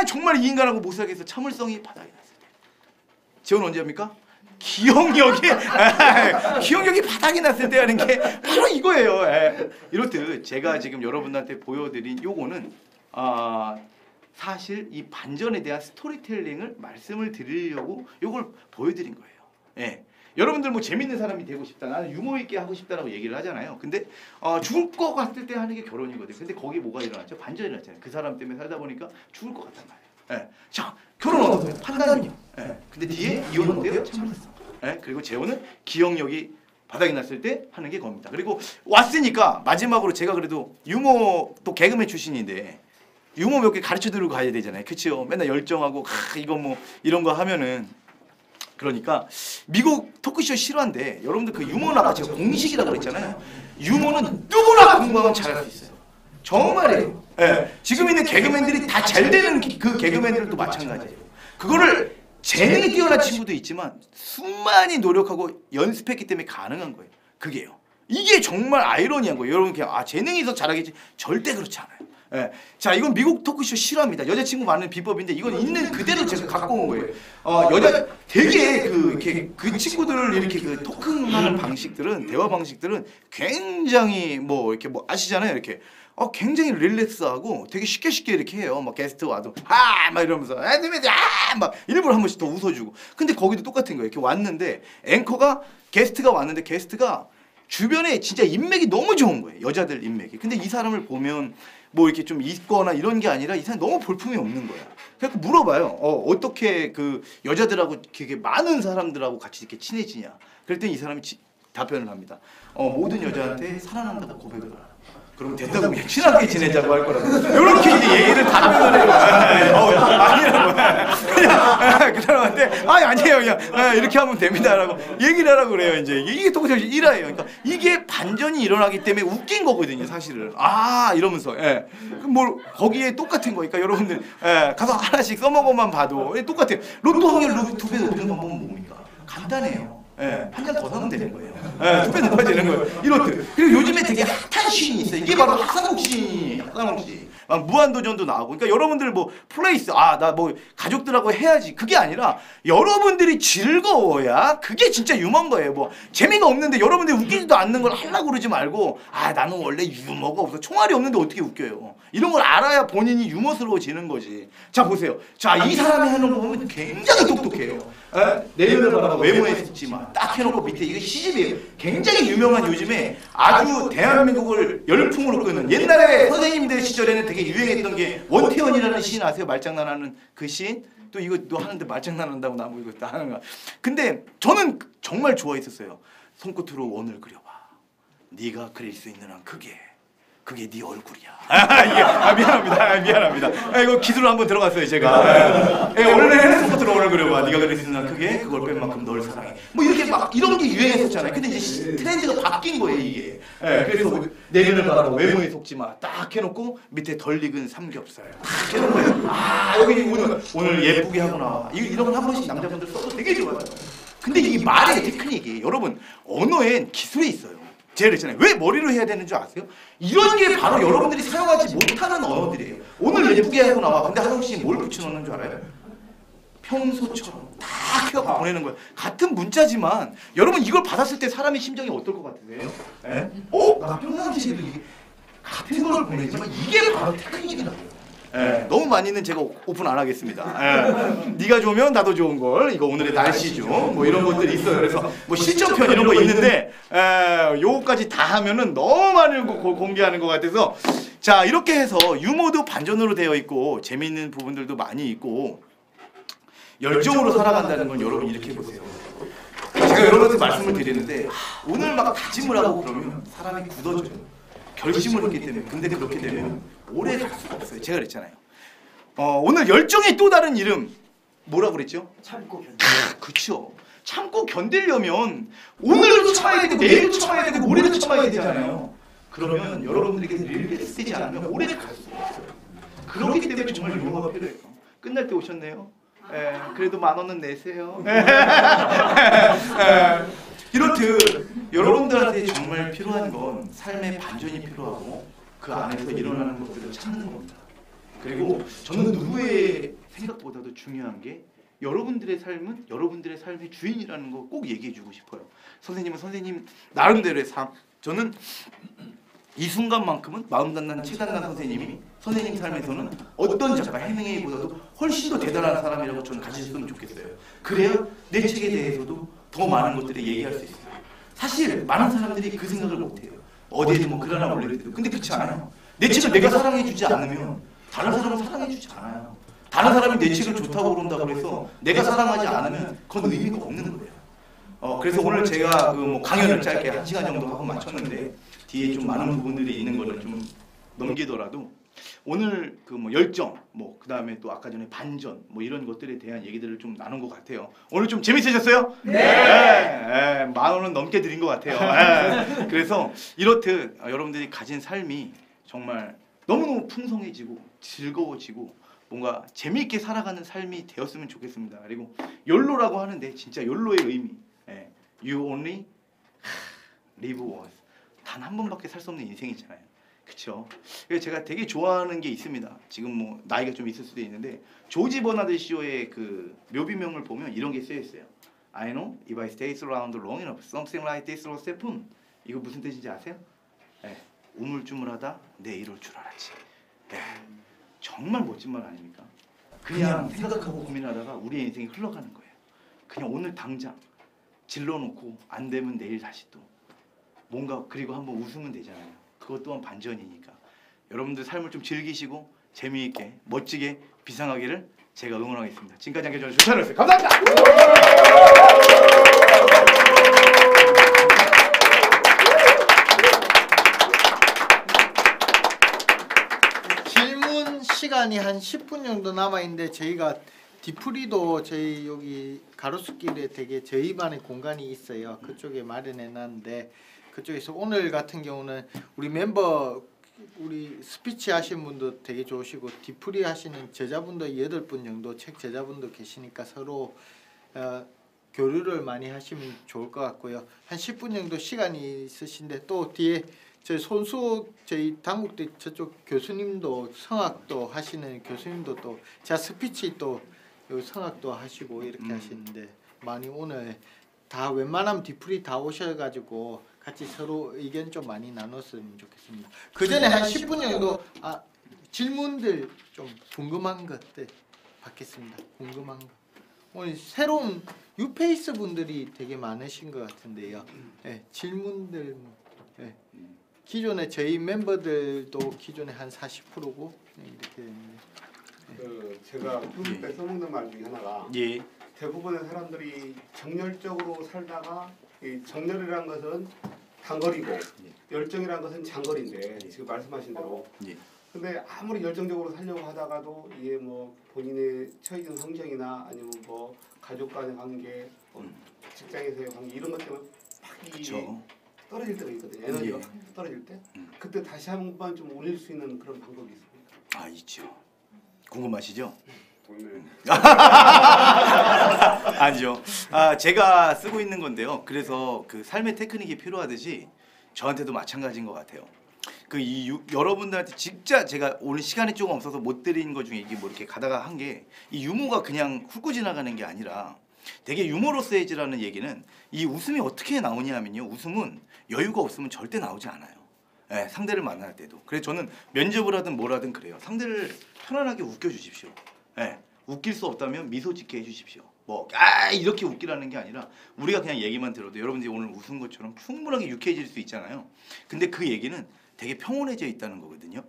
정말 이 인간하고 못 살겠어. 참을성이 바닥이 났을 때. 재혼 언제 합니까? 기억력이 바닥이 났을 때 하는 게 바로 이거예요. 이렇듯 제가 지금 여러분한테 보여드린 요거는 사실 이 반전에 대한 스토리텔링을 말씀을 드리려고 요걸 보여드린 거예요. 여러분들 뭐 재밌는 사람이 되고 싶다, 나는 유머 있게 하고 싶다라고 얘기를 하잖아요. 근데 죽을 것 같을 때 하는 게 결혼이거든요. 근데 거기 뭐가 일어났죠? 반전이 일어났잖아요. 그 사람 때문에 살다 보니까 죽을 것 같단 말이에요. 자, 결혼은 어때요? 판단력. 근데 뒤에 이혼은 어때요? 참을성. 그리고 재혼은 기억력이 바닥이 났을 때 하는 게 겁니다. 그리고 왔으니까 마지막으로 제가 그래도 유머 또 개그맨 출신인데 유머 몇 개 가르쳐 드리고 가야 되잖아요. 그렇죠? 맨날 열정하고 이거 뭐 이런 거 하면은 그러니까 미국 토크쇼 실화인데 여러분들 그 유머는 아까 제가 공식이라고 그랬잖아요. 유머는 누구나 공부하면 잘할 수 있어요. 정말이에요. 지금 있는 개그맨들이 다 잘 되는 그 개그맨들도 마찬가지예요. 그거를 재능이 뛰어난 친구도 있지만 수많이 노력하고 연습했기 때문에 가능한 거예요. 그게요. 이게 정말 아이러니한 거예요. 여러분 그냥 재능이 있어 잘하겠지. 절대 그렇지 않아요. 예. 자, 이건 미국 토크쇼 싫어합니다. 여자친구 많은 비법인데 이건 있는 그대로 제가 갖고 온 거예요. 여자 되게 그 친구들을 이렇게 그 토크하는 방식들은 대화 방식들은 굉장히 뭐 이렇게 뭐 아시잖아요. 이렇게 굉장히 릴렉스하고 되게 쉽게 이렇게 해요. 막 게스트 와도 막 이러면서 막 일부러 한 번씩 더 웃어주고. 근데 거기도 똑같은 거예요. 이렇게 왔는데 앵커가 게스트가 왔는데 게스트가 주변에 진짜 인맥이 너무 좋은 거예요. 여자들 인맥이. 근데 이 사람을 보면 뭐 이렇게 좀 있거나 이런 게 아니라 이 사람이 너무 볼품이 없는 거야. 그래서 물어봐요. 어떻게 그 여자들하고 되게 많은 사람들하고 같이 이렇게 친해지냐. 그럴 때 이 사람이 답변을 합니다. 모든 여자한테 사랑한다고 고백을 하라. 그럼 된다고 그냥 친하게 지내자고 할 거라고. 이렇게 이제 얘기를 답변을 해요. 아니라고. 그냥 그 사람한테 아니에요. 그냥 이렇게 하면 됩니다라고 얘기를 하라고 그래요. 이제 이게 토크쇼 일화예요. 그러니까 이게 반전이 일어나기 때문에 웃긴 거거든요. 사실은. 이러면서 뭐 거기에 똑같은 거니까 여러분들 가서 하나씩 써먹어만 봐도 똑같아요. 로또 확률 2배 높이는 방법은 뭡니까? 간단해요. 한 장 더 사면 되는 거예요. 2배 높아지는 거예요. 이렇듯. 그리고 요즘에 되게 핫한 시인이 있어요. 이게 바로 하상욱 씨. 무한도전도 나오고. 그러니까 여러분들 뭐 플레이스, 나 뭐 가족들하고 해야지. 그게 아니라 여러분들이 즐거워야 그게 진짜 유머인 거예요. 뭐 재미가 없는데 여러분들이 웃기지도 않는 걸 하려고 그러지 말고 나는 원래 유머가 없어. 총알이 없는데 어떻게 웃겨요. 이런 걸 알아야 본인이 유머스러워지는 거지. 자, 보세요. 자, 이 사람이 하는 거 보면 굉장히 똑똑해요. 내면을 바라봐 외모에 속지마 딱 해놓고 밑에 이거 시집이에요. 굉장히 유명한 요즘에 아주 대한민국을 열풍으로 끄는 옛날에 선생님들 시절에는 되게 유행했던 게 원태원이라는 시인 아세요? 말장난하는 그 시인? 또 이거 하는데 말장난한다고 나무 이거 다 하는 거야. 근데 저는 정말 좋아했었어요. 손끝으로 원을 그려봐. 네가 그릴 수 있는 한 그게 네 얼굴이야. 미안합니다. 이거 기술로 한번 들어갔어요 제가. 원래는 손끝으로 원을 그려봐. 네가 그릴 수 있는 한 그게 그걸 뺀 만큼 널 사랑해. 뭐 이렇게 막 이런 게 유행했었잖아요. 근데 이제 트렌드가 바뀐 거예요 이게. 그래서 내면을 바라봐 외모에 속지 마. 딱 해놓고 밑에 덜 익은 삼겹살. 딱 해놓은 거예요. 여기 오늘 예쁘게 하고 나와. 이런 걸 한 번씩 남자분들 써도 되게 좋아요. 근데 이게 말의 테크닉이에요. 여러분 언어엔 기술이 있어요. 제가 그랬잖아요. 왜 머리로 해야 되는 줄 아세요? 이런 게 바로 여러분들이 사용하지 못하는 언어들이에요. 오늘 예쁘게 하고 나와. 근데 하성 씨 뭘 붙여놓는 줄 알아요? 평소처럼 딱 해갖고 보내는 거예요. 같은 문자지만 여러분 이걸 받았을 때 사람의 심정이 어떨 것 같으세요? 나 평상시에도 이게 같은 걸 보내지만 이게 바로 테크닉이라고요. 너무 많이는 제가 오픈 안 하겠습니다. 네가 좋으면 나도 좋은 걸. 이거 오늘의 날씨 중 뭐 이런 것들이 있어요. 그래서 뭐 실전편 이런 거 있는데 요거까지 다 하면은 너무 많은 거 공개하는 것 같아서 자 이렇게 해서 유머도 반전으로 되어 있고 재미있는 부분들도 많이 있고 열정으로 살아간다는 건 여러분 이렇게 보세요. 제가 여러분한테 말씀을 드리는데 오늘 막 다짐을 하고 그러면 사람이 굳어져요. 결심을 했기 때문에. 근데 그렇게 되면 오래 갈 수가 없어요. 제가 그랬잖아요. 오늘 열정의 또 다른 이름 뭐라고 그랬죠? 참고 견뎌. 그렇죠. 참고 견디려면 오늘도 참아야 되고 내일도 참아야 되고 모레도 참아야 되잖아요. 그러면 여러분들에게 릴렉스 되지 않으면 오래 갈 수가 없어요. 그렇기 때문에 정말 유머가 필요해요. 끝날 때 오셨네요. 그래도 10,000원은 내세요. 이렇듯 여러분들한테 정말 필요한 건 삶의 반전이 필요하고 그 안에서 일어나는 것들을 찾는 겁니다. 그리고 저는 누구의 생각보다도 중요한 게 여러분들의 삶은 여러분들의 삶의 주인이라는 거 꼭 얘기해주고 싶어요. 선생님은 선생님 나름대로의 삶. 저는 이 순간만큼은 마음 단단 책 단단 선생님 삶에서는 어떤 작가 해밍웨이보다도 훨씬 더 대단한 사람이라고 저는 가지셨으면 좋겠어요. 그래야 내 책에 대해서도 더 많은 것들을 얘기할 수 있어요. 사실 많은 사람들이 그 생각을 못해요. 어디에도 뭐 글 하나 올릴 때도. 근데 그렇지 않아요. 내 책을 내가 사랑해주지 않으면 다른 사람은 사랑해주지 않아요. 다른 사람이 내 책을 좋다고 그런다고 해서 내가 사랑하지 않으면 그건 의미가 없는 거예요. 그래서 오늘 제가 뭐 강연을 짧게 1시간 정도 하고 마쳤는데 뒤에 좀 많은 부분들이 있는 거를 좀 넘기더라도 오늘 그 뭐 열정, 뭐 그 다음에 또 아까 전에 반전, 뭐 이런 것들에 대한 얘기들을 좀 나눈 것 같아요. 오늘 좀 재밌으셨어요? 네. 10,000원은 넘게 드린 것 같아요. 그래서 이렇듯 여러분들이 가진 삶이 정말 너무너무 풍성해지고 즐거워지고 뭔가 재미있게 살아가는 삶이 되었으면 좋겠습니다. 그리고 욜로라고 하는데 진짜 욜로의 의미, You only live once. 단 한 번밖에 살 수 없는 인생이잖아요. 그렇죠. 그래서 제가 되게 좋아하는 게 있습니다. 지금 뭐 나이가 좀 있을 수도 있는데 조지 버나드 쇼의 그 묘비명을 보면 이런 게 쓰여 있어요. I know if I stay around long enough, something like this will happen. 이거 무슨 뜻인지 아세요? 네, 우물쭈물하다 내 이럴 줄 알았지. 네, 정말 멋진 말 아닙니까? 그냥 생각하고 고민하다가 우리의 인생이 흘러가는 거예요. 그냥 오늘 당장 질러놓고 안 되면 내일 다시 또 뭔가 그리고 한번 웃으면 되잖아요. 그것 또한 반전이니까 여러분들 삶을 좀 즐기시고 재미있게 멋지게 비상하기를 제가 응원하겠습니다. 지금까지 함께 해주셔서 조찬호였어요. 감사합니다. 질문 시간이 한 10분 정도 남아 있는데 저희가 디프리도 저희 여기 가로수길에 되게 저희 반의 공간이 있어요. 그쪽에 마련해 놨는데 그쪽에서 오늘 같은 경우는 우리 멤버 우리 스피치 하신 분도 되게 좋으시고 디프리 하시는 저자분도 8분 정도 책 저자분도 계시니까 서로 교류를 많이 하시면 좋을 것 같고요. 한 10분 정도 시간이 있으신데 또 뒤에 저희 손수 저희 당국대 저쪽 교수님도 성악도 하시는 교수님도 또 제가 스피치 또 성악도 하시고 이렇게 하시는데 많이 오늘 다 웬만하면 디프리 다 오셔가지고 같이 서로 의견 좀 많이 나눴으면 좋겠습니다. 그 전에 한 10분 정도 질문들 좀 궁금한 것들 받겠습니다. 궁금한 거. 오늘 새로운 유페이스 분들이 되게 많으신 것 같은데요. 네, 질문들 네. 기존에 저희 멤버들도 기존에 한 40%고 네, 이렇게 되는데. 제가 한국 때 써먹는 말 중에 하나가 대부분의 사람들이 정열적으로 살다가 이 정열이라는 것은 단거리고 열정이라는 것은 장거리인데 지금 말씀하신 대로 근데 아무리 열정적으로 살려고 하다가도 이게 뭐 본인의 처해진 환경이나 아니면 뭐 가족 간의 관계, 직장에서의 관계 이런 것 때문에 팍 떨어질 때가 있거든요. 에너지가 떨어질 때 그때 다시 한번 좀 올릴 수 있는 그런 방법이 있습니까? 아 있죠. 궁금하시죠? 아니죠. 제가 쓰고 있는 건데요. 그래서 그 삶의 테크닉이 필요하듯이 저한테도 마찬가지인 것 같아요. 여러분들한테 진짜 제가 오늘 시간이 조금 없어서 못 드린 것 중에 이게 뭐 이렇게 가다가 한 게 이 유머가 그냥 훑고 지나가는 게 아니라 되게 유머러스해지라는 얘기는 이 웃음이 어떻게 나오냐면요. 웃음은 여유가 없으면 절대 나오지 않아요. 네, 상대를 만날 때도. 그래서 저는 면접을 하든 뭘 하든 그래요. 상대를 편안하게 웃겨주십시오. 네, 웃길 수 없다면 미소 짓게 해주십시오. 뭐 이렇게 웃기라는 게 아니라 우리가 그냥 얘기만 들어도 여러분들이 오늘 웃은 것처럼 충분하게 유쾌해질 수 있잖아요. 근데 그 얘기는 되게 평온해져 있다는 거거든요.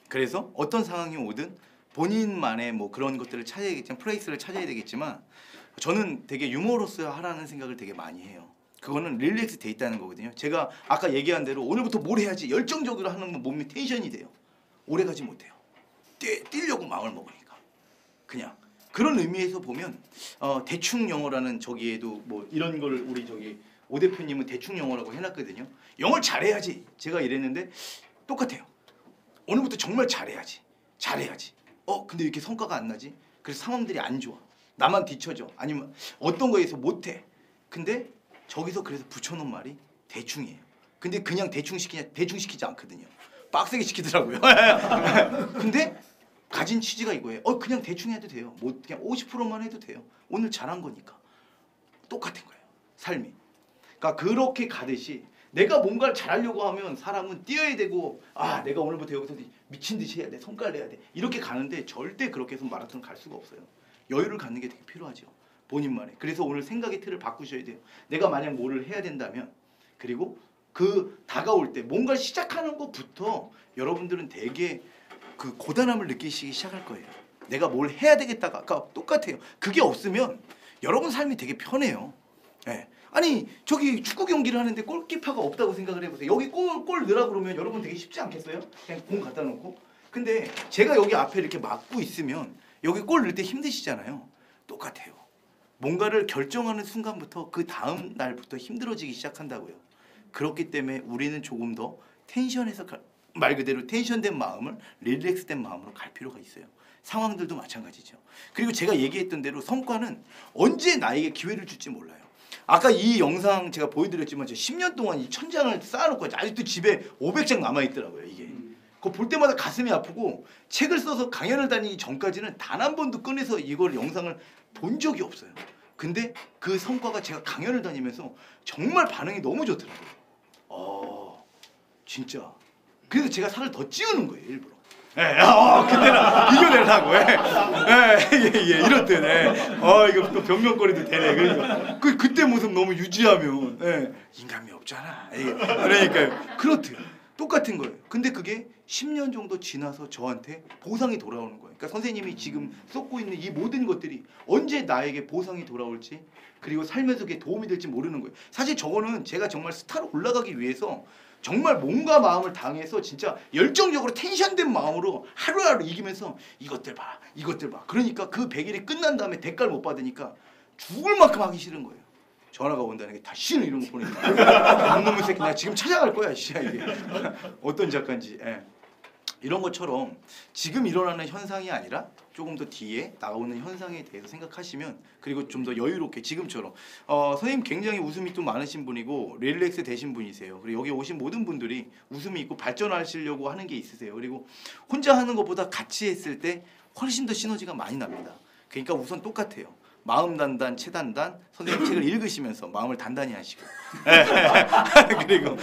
그래서 어떤 상황이 오든 본인만의 뭐 그런 것들을 찾아야겠지만 플레이스를 찾아야 되겠지만 저는 되게 유머러스 하라는 생각을 되게 많이 해요. 그거는 릴렉스 돼 있다는 거거든요. 제가 아까 얘기한 대로 오늘부터 뭘 해야지 열정적으로 하는 몸이 텐션이 돼요. 오래가지 못해요. 뛰려고 마음을 먹으니까. 그냥 그런 의미에서 보면 대충 영어라는 저기에도 뭐 이런 걸 우리 저기 오 대표님은 대충 영어라고 해놨거든요. 영어를 잘해야지. 제가 이랬는데 똑같아요. 오늘부터 정말 잘해야지. 근데 이렇게 성과가 안 나지? 그래서 상황들이 안 좋아. 나만 뒤쳐져. 아니면 어떤 거에서 못해. 근데 저기서 그래서 붙여놓은 말이 대충이에요. 근데 그냥 대충 시키지 않거든요. 빡세게 시키더라고요. 근데 가진 취지가 이거예요. 그냥 대충 해도 돼요. 뭐 그냥 50%만 해도 돼요. 오늘 잘한 거니까. 똑같은 거예요. 삶이. 그러니까 그렇게 가듯이 내가 뭔가를 잘하려고 하면 사람은 뛰어야 되고 내가 오늘부터 여기서 미친 듯이 해야 돼. 성과를 내야 돼. 이렇게 가는데 절대 그렇게 해서 마라톤을 갈 수가 없어요. 여유를 갖는 게 되게 필요하죠. 본인만의. 그래서 오늘 생각의 틀을 바꾸셔야 돼요. 내가 만약 뭐를 해야 된다면 그리고 그 다가올 때 뭔가를 시작하는 것부터 여러분들은 되게 그 고단함을 느끼시기 시작할 거예요. 내가 뭘 해야 되겠다가 똑같아요. 그게 없으면 여러분 삶이 되게 편해요. 네. 아니 저기 축구 경기를 하는데 골키퍼가 없다고 생각을 해보세요. 여기 골 넣으라 그러면 여러분 되게 쉽지 않겠어요? 그냥 공 갖다 놓고. 근데 제가 여기 앞에 이렇게 막고 있으면 여기 골 넣을 때 힘드시잖아요. 똑같아요. 뭔가를 결정하는 순간부터 그 다음 날부터 힘들어지기 시작한다고요. 그렇기 때문에 우리는 조금 더 텐션에서 말 그대로 텐션된 마음을 릴렉스된 마음으로 갈 필요가 있어요. 상황들도 마찬가지죠. 그리고 제가 얘기했던 대로 성과는 언제 나에게 기회를 줄지 몰라요. 아까 이 영상 제가 보여드렸지만 제가 10년 동안 이 천장을 쌓아놓고 아직도 집에 500장 남아있더라고요. 이게 그거 볼 때마다 가슴이 아프고 책을 써서 강연을 다니기 전까지는 단 한 번도 꺼내서 이걸 영상을 본 적이 없어요. 근데 그 성과가 제가 강연을 다니면서 정말 반응이 너무 좋더라고요. 진짜. 그래서 제가 살을 더 찌우는 거예요, 일부러. 그때는 이겨내려고. 이렇듯. 이거 또 변명거리도 되네. 그러니까 그때 모습 너무 유지하면 인간미 없잖아. 그러니까요. 그렇대요. 똑같은 거예요. 근데 그게 10년 정도 지나서 저한테 보상이 돌아오는 거예요. 그러니까 선생님이 지금 쏟고 있는 이 모든 것들이 언제 나에게 보상이 돌아올지 그리고 삶에서 그게 도움이 될지 모르는 거예요. 사실 저거는 제가 정말 스타로 올라가기 위해서 정말 몸과 마음을 당해서 진짜 열정적으로 텐션된 마음으로 하루하루 이기면서 이것들 봐. 그러니까 그 100일이 끝난 다음에 대가를 못 받으니까 죽을 만큼 하기 싫은 거예요. 전화가 온다는 게 다시는 이런 거 보내니까 놈의 새끼 나 지금 찾아갈 거야 이게 어떤 작가인지. 이런 것처럼 지금 일어나는 현상이 아니라 조금 더 뒤에 나오는 현상에 대해서 생각하시면 그리고 좀 더 여유롭게 지금처럼 선생님 굉장히 웃음이 또 많으신 분이고 릴렉스 되신 분이세요. 그리고 여기 오신 모든 분들이 웃음이 있고 발전하시려고 하는 게 있으세요. 그리고 혼자 하는 것보다 같이 했을 때 훨씬 더 시너지가 많이 납니다. 그러니까 우선 똑같아요. 마음 단단, 체 단단. 선생님 책을 읽으시면서 마음을 단단히 하시고 그리고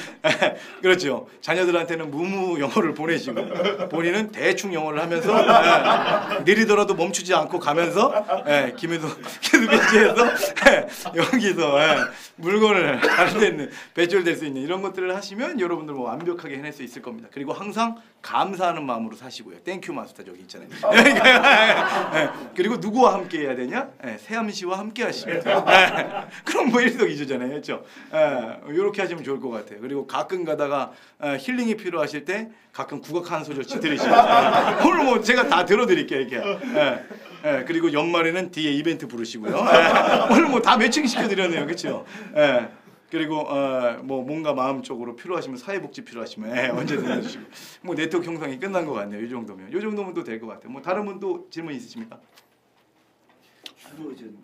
그렇죠. 자녀들한테는 무무 영어를 보내시고 본인은 대충 영어를 하면서 느리더라도 멈추지 않고 가면서 김혜도 벤치에서 여기서 물건을 다른 데 있는 배출될 수 있는 이런 것들을 하시면 여러분들 뭐 완벽하게 해낼 수 있을 겁니다. 그리고 항상 감사하는 마음으로 사시고요. 땡큐 마스터 저기 있잖아요. 그리고 누구와 함께 해야 되냐? 세암 씨와 함께 하시면 그럼 뭐 일석이조잖아요. 그렇죠? 이렇게 하시면 좋을 것 같아요. 그리고 가끔 가다가 힐링이 필요하실 때 가끔 국악 한 소절씩 들으시면 오늘 뭐 제가 다 들어드릴게요. 이렇게. 그리고 연말에는 뒤에 이벤트 부르시고요. 오늘 뭐 다 매칭 시켜드렸네요. 그렇죠? 그리고 뭐 뭔가 마음적으로 필요하시면 사회복지 필요하시면 언제든 해주시고 뭐 네트워크 형성이 끝난 것 같네요. 이 정도면 또 될 것 같아요. 뭐 다른 분도 질문 있으십니까? 주로 좀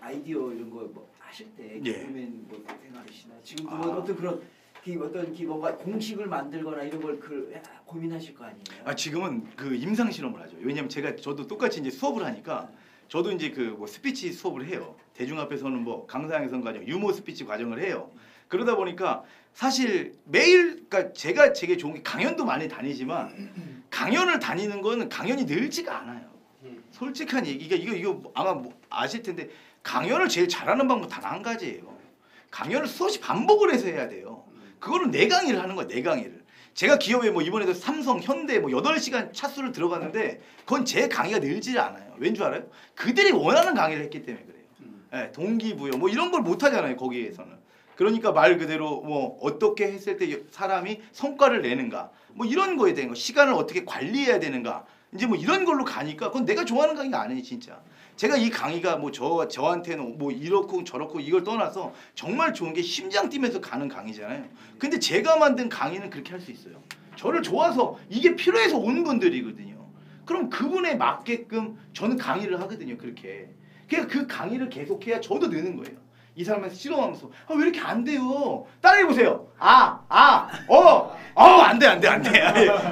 아이디어 이런 거 뭐 하실 때 개그맨 뭐 생각하시나 지금도 뭐 어떤 그런 뭔가 공식을 만들거나 이런 걸 고민하실 거 아니에요? 지금은 그 임상 실험을 하죠. 왜냐면 저도 똑같이 이제 수업을 하니까 저도 이제 그 뭐 스피치 수업을 해요. 대중 앞에서는 뭐 강사 양성 과정, 유머 스피치 과정을 해요. 그러다 보니까 사실 매일 그러니까 제가 되게 좋은 게 강연도 많이 다니지만 강연을 다니는 거는 강연이 늘지가 않아요. 솔직한 얘기가 이거 아마 뭐 아실 텐데 강연을 제일 잘하는 방법 단 한 가지예요. 강연을 수없이 반복을 해서 해야 돼요. 그거는 내 강의를 하는 거야. 내 강의를. 제가 기업에 뭐 이번에도 삼성, 현대 뭐 8시간 차수를 들어갔는데 그건 제 강의가 늘지 않아요. 왠 줄 알아요? 그들이 원하는 강의를 했기 때문에 그래요. 동기부여 뭐 이런 걸 못 하잖아요. 거기에서는. 그러니까 말 그대로 뭐 어떻게 했을 때 사람이 성과를 내는가 뭐 이런 거에 대한 거 시간을 어떻게 관리해야 되는가 이제 뭐 이런 걸로 가니까 그건 내가 좋아하는 강의가 아니에요. 진짜. 제가 이 강의가 뭐 저한테는 뭐 이렇고 저렇고 이걸 떠나서 정말 좋은 게 심장 뛰면서 가는 강의잖아요. 근데 제가 만든 강의는 그렇게 할 수 있어요. 저를 좋아서 이게 필요해서 온 분들이거든요. 그럼 그분에 맞게끔 저는 강의를 하거든요. 그렇게. 그러니까 그 강의를 계속해야 저도 느는 거예요. 이 사람한테 실험하면서 왜 이렇게 안 돼요? 따라해보세요. 안 돼.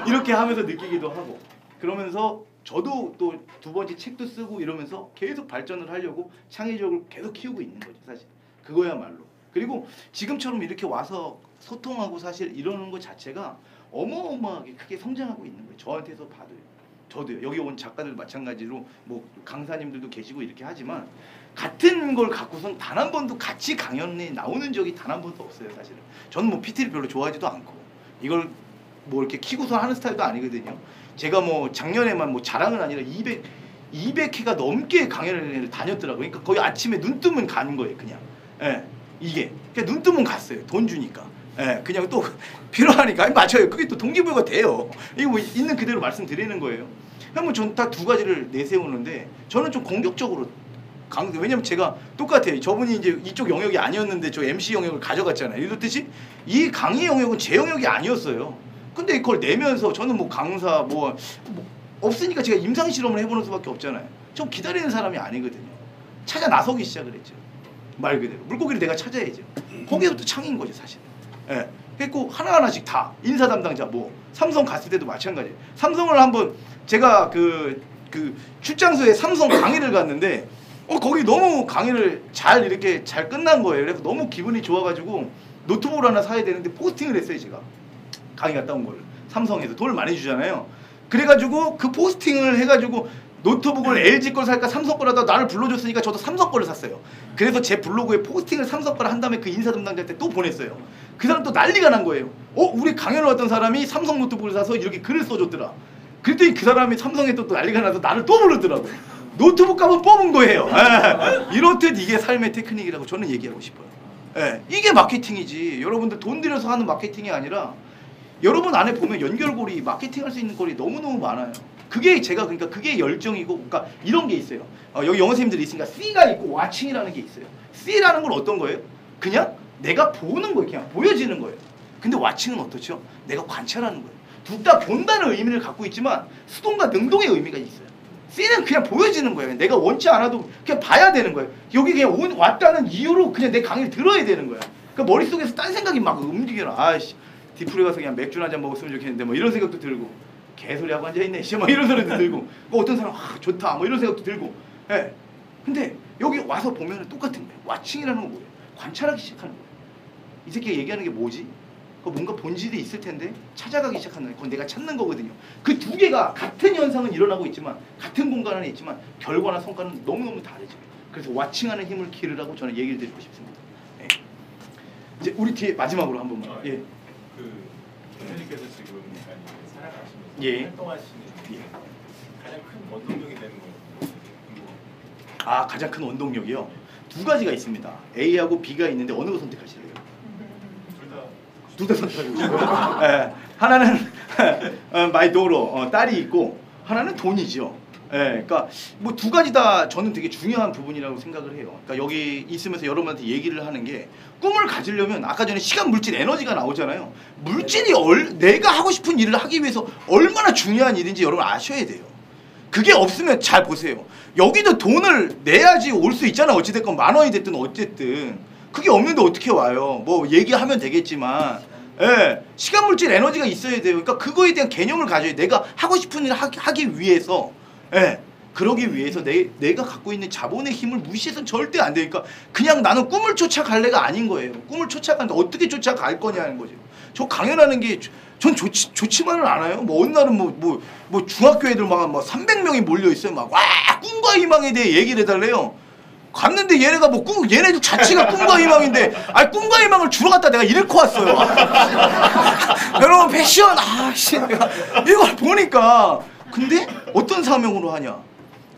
이렇게 하면서 느끼기도 하고 그러면서 저도 또 두 번째 책도 쓰고 이러면서 계속 발전을 하려고 창의력을 계속 키우고 있는 거죠. 사실 그거야말로. 그리고 지금처럼 이렇게 와서 소통하고 사실 이러는 것 자체가 어마어마하게 크게 성장하고 있는 거예요. 저한테서 봐도요. 저도요. 여기 온 작가들 마찬가지로 뭐 강사님들도 계시고 이렇게 하지만 같은 걸 갖고선 단 한 번도 같이 강연에 나오는 적이 단 한 번도 없어요. 사실은 저는 뭐 PT를 별로 좋아하지도 않고 이걸 뭐 이렇게 키고서 하는 스타일도 아니거든요. 제가 뭐 작년에만 뭐 자랑은 아니라 200회가 넘게 강연을 다녔더라고요. 그러니까 거의 아침에 눈 뜨면 가는 거예요. 그냥 이게 그냥 눈 뜨면 갔어요. 돈 주니까. 그냥 또 필요하니까 맞아요. 그게 또 동기부여가 돼요. 이거 뭐 있는 그대로 말씀드리는 거예요. 그러면 전 다 두 가지를 내세우는데 저는 좀 공격적으로 왜냐면 제가 똑같아요. 저분이 이제 이쪽 영역이 아니었는데 저 MC 영역을 가져갔잖아요. 이렇듯이 이 강의 영역은 제 영역이 아니었어요. 근데 그걸 내면서 저는 뭐 강사 뭐 없으니까 제가 임상 실험을 해보는 수밖에 없잖아요. 좀 기다리는 사람이 아니거든요. 찾아 나서기 시작을 했죠. 말 그대로 물고기를 내가 찾아야죠. 거기서부터 창인 거죠 사실. 했고 하나하나씩 다 인사 담당자 뭐 삼성 갔을 때도 마찬가지예요. 삼성을 한번 제가 그 출장소에 삼성 강의를 갔는데 거기 너무 강의를 이렇게 잘 끝난 거예요. 그래서 너무 기분이 좋아가지고 노트북을 하나 사야 되는데 포스팅을 했어요. 제가 강의 갔다 온 거를 삼성에서 돈을 많이 주잖아요. 그래가지고 그 포스팅을 해가지고 노트북을 LG 걸 살까 삼성 걸 하다가 나를 불러줬으니까 저도 삼성 거를 샀어요. 그래서 제 블로그에 포스팅을 삼성 거를 한 다음에 그 인사 담당자한테 또 보냈어요. 그 사람 또 난리가 난 거예요. 우리 강연을 왔던 사람이 삼성 노트북을 사서 이렇게 글을 써줬더라. 그랬더니 그 사람이 삼성에 또 난리가 나서 나를 또 부르더라고요. 노트북 값은 뽑은 거예요. 이렇듯 이게 삶의 테크닉이라고 저는 얘기하고 싶어요. 이게 마케팅이지. 여러분들 돈 들여서 하는 마케팅이 아니라 여러분 안에 보면 연결고리, 마케팅할 수 있는 고리 너무너무 많아요. 그게 그게 열정이고, 그러니까 이런 게 있어요. 여기 영어 선생님들이 있으니까 C가 있고 와칭이라는 게 있어요. C라는 건 어떤 거예요? 그냥 내가 보는 거예요. 그냥 보여지는 거예요. 근데 와칭은 어떻죠? 내가 관찰하는 거예요. 둘 다 본다는 의미를 갖고 있지만 수동과 능동의 의미가 있어요. C는 그냥 보여지는 거예요. 내가 원치 않아도 그냥 봐야 되는 거예요. 여기 그냥 왔다는 이유로 그냥 내 강의를 들어야 되는 거야. 그러니까 머릿속에서 딴 생각이 막 움직여라. 아이씨, 디프리 가서 그냥 맥주 한잔 먹었으면 좋겠는데 뭐 이런 생각도 들고, 개소리하고 앉아있네 뭐 이런 소리도 들고, 어떤 사람 좋다 뭐 이런 생각도 들고. 근데 여기 와서 보면 똑같은 거예요. 와칭이라는 건 뭐예요? 관찰하기 시작하는 거예요. 이 새끼가 얘기하는 게 뭐지? 뭔가 본질이 있을 텐데 찾아가기 시작하는, 그건 내가 찾는 거거든요. 그 두 개가 같은 현상은 일어나고 있지만, 같은 공간 안에 있지만 결과나 성과는 너무너무 다르죠. 그래서 와칭하는 힘을 기르라고 저는 얘기를 드리고 싶습니다. 이제 우리 뒤에 마지막으로 한 번만. 그 교수님께서 지금 살아가시면서 활동하시는 가장 큰 원동력이 되는 거예요. 가장 큰 원동력이요? 두 가지가 있습니다. A하고 B가 있는데 어느 거 선택하실래요? 둘 다 선택하고 싶어요. 하나는 마이도로 딸이 있고, 하나는 돈이죠. 그러니까 뭐 두 가지 다 저는 되게 중요한 부분이라고 생각을 해요. 그러니까 여기 있으면서 여러분한테 얘기를 하는 게, 꿈을 가지려면 아까 전에 시간, 물질, 에너지가 나오잖아요. 물질이 내가 하고 싶은 일을 하기 위해서 얼마나 중요한 일인지 여러분 아셔야 돼요. 그게 없으면 잘 보세요. 여기도 돈을 내야지 올 수 있잖아. 어찌됐건 10,000원이 됐든 어쨌든. 그게 없는데 어떻게 와요? 뭐 얘기하면 되겠지만, 시간, 물질, 에너지가 있어야 돼요. 그러니까 그거에 대한 개념을 가져야 돼. 내가 하고 싶은 일을 하기 위해서, 그러기 위해서 내가 갖고 있는 자본의 힘을 무시해서는 절대 안 되니까, 그냥 나는 꿈을 쫓아갈래가 아닌 거예요. 꿈을 쫓아가는데 어떻게 쫓아갈 거냐는 거죠. 저 강연하는 게 전 좋지만은 않아요. 뭐 어느 날은 뭐 중학교 애들 막 300명이 몰려 있어요. 막 와, 꿈과 희망에 대해 얘기를 해달래요. 갔는데 얘네가 뭐 얘네들 자체가 꿈과 희망인데, 꿈과 희망을 주러 갔다 내가 잃고 왔어요. 여러분 패션 이걸 보니까, 근데 어떤 사명으로 하냐?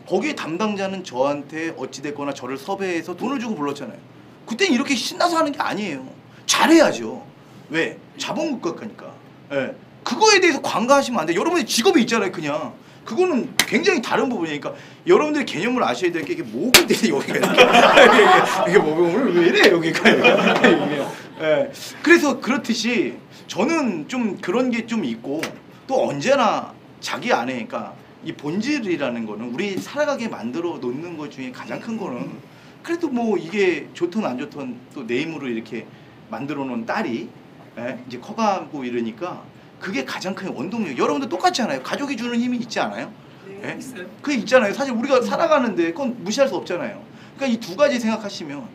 거기에 담당자는 저한테 어찌됐거나 저를 섭외해서 돈을 주고 불렀잖아요. 그때는 이렇게 신나서 하는 게 아니에요. 잘해야죠. 왜? 자본국가니까. 그거에 대해서 관가하시면 안 돼요. 여러분의 직업이 있잖아요. 그냥 그거는 굉장히 다른 부분이니까 여러분들의 개념을 아셔야 될 게, 이게 목이 돼 여기가 이게 오늘 왜 이래 여기가. 그래서 그렇듯이 저는 좀 그런 게 좀 있고, 또 언제나 자기 안에, 그러니까 이 본질이라는 거는 우리 살아가게 만들어 놓는 것 중에 가장 큰 거는, 그래도 뭐 이게 좋든 안 좋든 또 내 힘으로 이렇게 만들어 놓은 딸이 이제 커가고 이러니까, 그게 가장 큰 원동력. 여러분들 똑같잖아요. 가족이 주는 힘이 있지 않아요? 네, 있어요. 그게 있잖아요. 사실 우리가 살아가는데 그건 무시할 수 없잖아요. 그러니까 이 두 가지 생각하시면,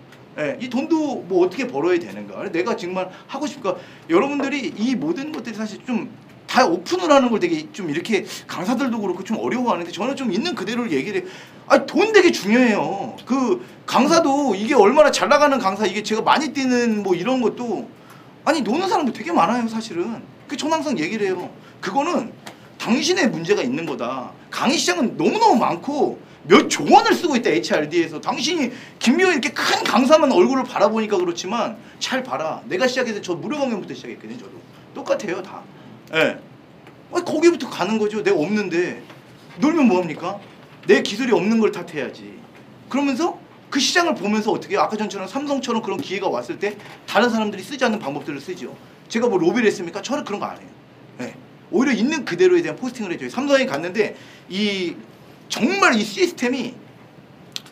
이 돈도 뭐 어떻게 벌어야 되는가, 내가 정말 하고 싶을까. 여러분들이 이 모든 것들이 사실 좀 다 오픈을 하는 걸 되게 좀 이렇게 강사들도 그렇고 좀 어려워하는데, 저는 좀 있는 그대로를 얘기를 해요. 돈 되게 중요해요. 그 강사도 이게 얼마나 잘 나가는 강사, 이게 제가 많이 뛰는 뭐 이런 것도, 노는 사람도 되게 많아요 사실은. 전 항상 얘기를 해요. 그거는 당신의 문제가 있는 거다. 강의 시장은 너무너무 많고 몇 조 원을 쓰고 있다 HRD에서. 당신이 김미호 이렇게 큰 강사만 얼굴을 바라보니까 그렇지만, 잘 봐라. 내가 시작해서 저 무료 강연부터 시작했거든요. 저도 똑같아요 다. 거기부터 가는 거죠. 내가 없는데 놀면 뭐합니까? 내 기술이 없는 걸 탓해야지. 그러면서 그 시장을 보면서 어떻게, 아까 전처럼 삼성처럼 그런 기회가 왔을 때 다른 사람들이 쓰지 않는 방법들을 쓰죠. 제가 뭐 로비를 했습니까? 저는 그런 거 안 해요. 오히려 있는 그대로에 대한 포스팅을 해줘요. 삼성에 갔는데 정말 이 시스템이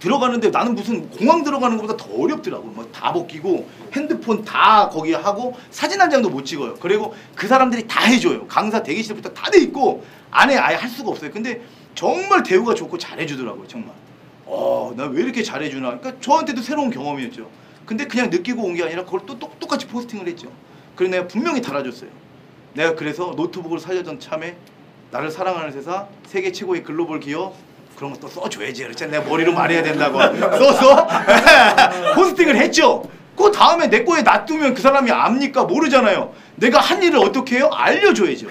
들어가는데 나는 무슨 공항 들어가는 것보다 더 어렵더라고. 막 다 벗기고 핸드폰 다 거기 하고 사진 한 장도 못 찍어요. 그리고 그 사람들이 다 해줘요. 강사 대기실부터 다 돼 있고 안에 아예 할 수가 없어요. 근데 정말 대우가 좋고 잘해주더라고요. 정말. 나 왜 이렇게 잘해주나. 그러니까 저한테도 새로운 경험이었죠. 근데 그냥 느끼고 온 게 아니라 그걸 또 똑같이 포스팅을 했죠. 그래서 내가 분명히 달아줬어요. 내가 그래서 노트북으로 살려던 참에 나를 사랑하는 세상, 세계 최고의 글로벌 기업 그런 거 또 써줘야지. 그랬잖아. 내가 머리로 말해야 된다고 써서 포스팅을 했죠. 그 다음에 내 거에 놔두면 그 사람이 압니까? 모르잖아요. 내가 한 일을 어떻게 해요? 알려줘야죠.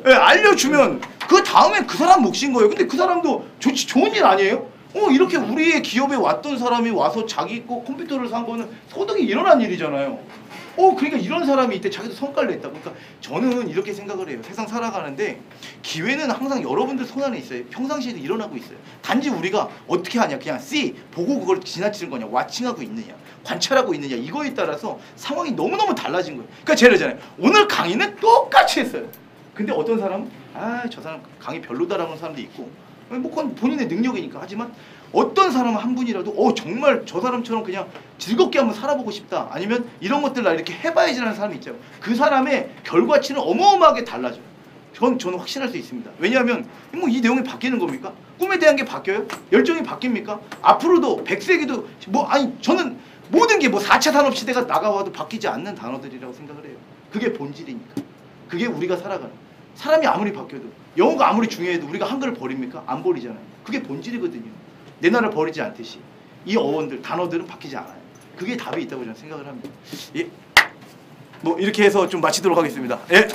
네, 알려주면 그 다음엔 그 사람 몫인 거예요. 근데 그 사람도 좋은 일 아니에요? 이렇게 우리의 기업에 왔던 사람이 와서 자기 거 컴퓨터를 산 거는 소득이 일어난 일이잖아요. 그러니까 이런 사람이 이때 자기도 성과를 냈다고. 그러니까 저는 이렇게 생각을 해요. 세상 살아가는데 기회는 항상 여러분들 손 안에 있어요. 평상시에도 일어나고 있어요. 단지 우리가 어떻게 하냐, 그냥 보고 그걸 지나치는 거냐, 왓칭하고 있느냐, 관찰하고 있느냐, 이거에 따라서 상황이 너무너무 달라진 거예요. 그러니까 제가 그러잖아요. 오늘 강의는 똑같이 했어요. 근데 어떤 사람은 저 사람 강의 별로다라고 하는 사람도 있고, 뭐 그건 본인의 능력이니까. 하지만 어떤 사람 한 분이라도 정말 저 사람처럼 그냥 즐겁게 한번 살아보고 싶다, 아니면 이런 것들 나 이렇게 해봐야지라는 사람이 있죠. 그 사람의 결과치는 어마어마하게 달라져요. 저는 확신할 수 있습니다. 왜냐하면 뭐 이 내용이 바뀌는 겁니까? 꿈에 대한 게 바뀌어요? 열정이 바뀝니까? 앞으로도 100세기도 저는 모든 게 4차 산업시대가 나가와도 바뀌지 않는 단어들이라고 생각을 해요. 그게 본질이니까. 그게 우리가 살아가는. 사람이 아무리 바뀌어도, 영어가 아무리 중요해도 우리가 한글을 버립니까? 안 버리잖아요. 그게 본질이거든요. 내 나라를 버리지 않듯이 이 어원들, 단어들은 바뀌지 않아요. 그게 답이 있다고 저는 생각을 합니다. 예. 뭐 이렇게 해서 좀 마치도록 하겠습니다. 예.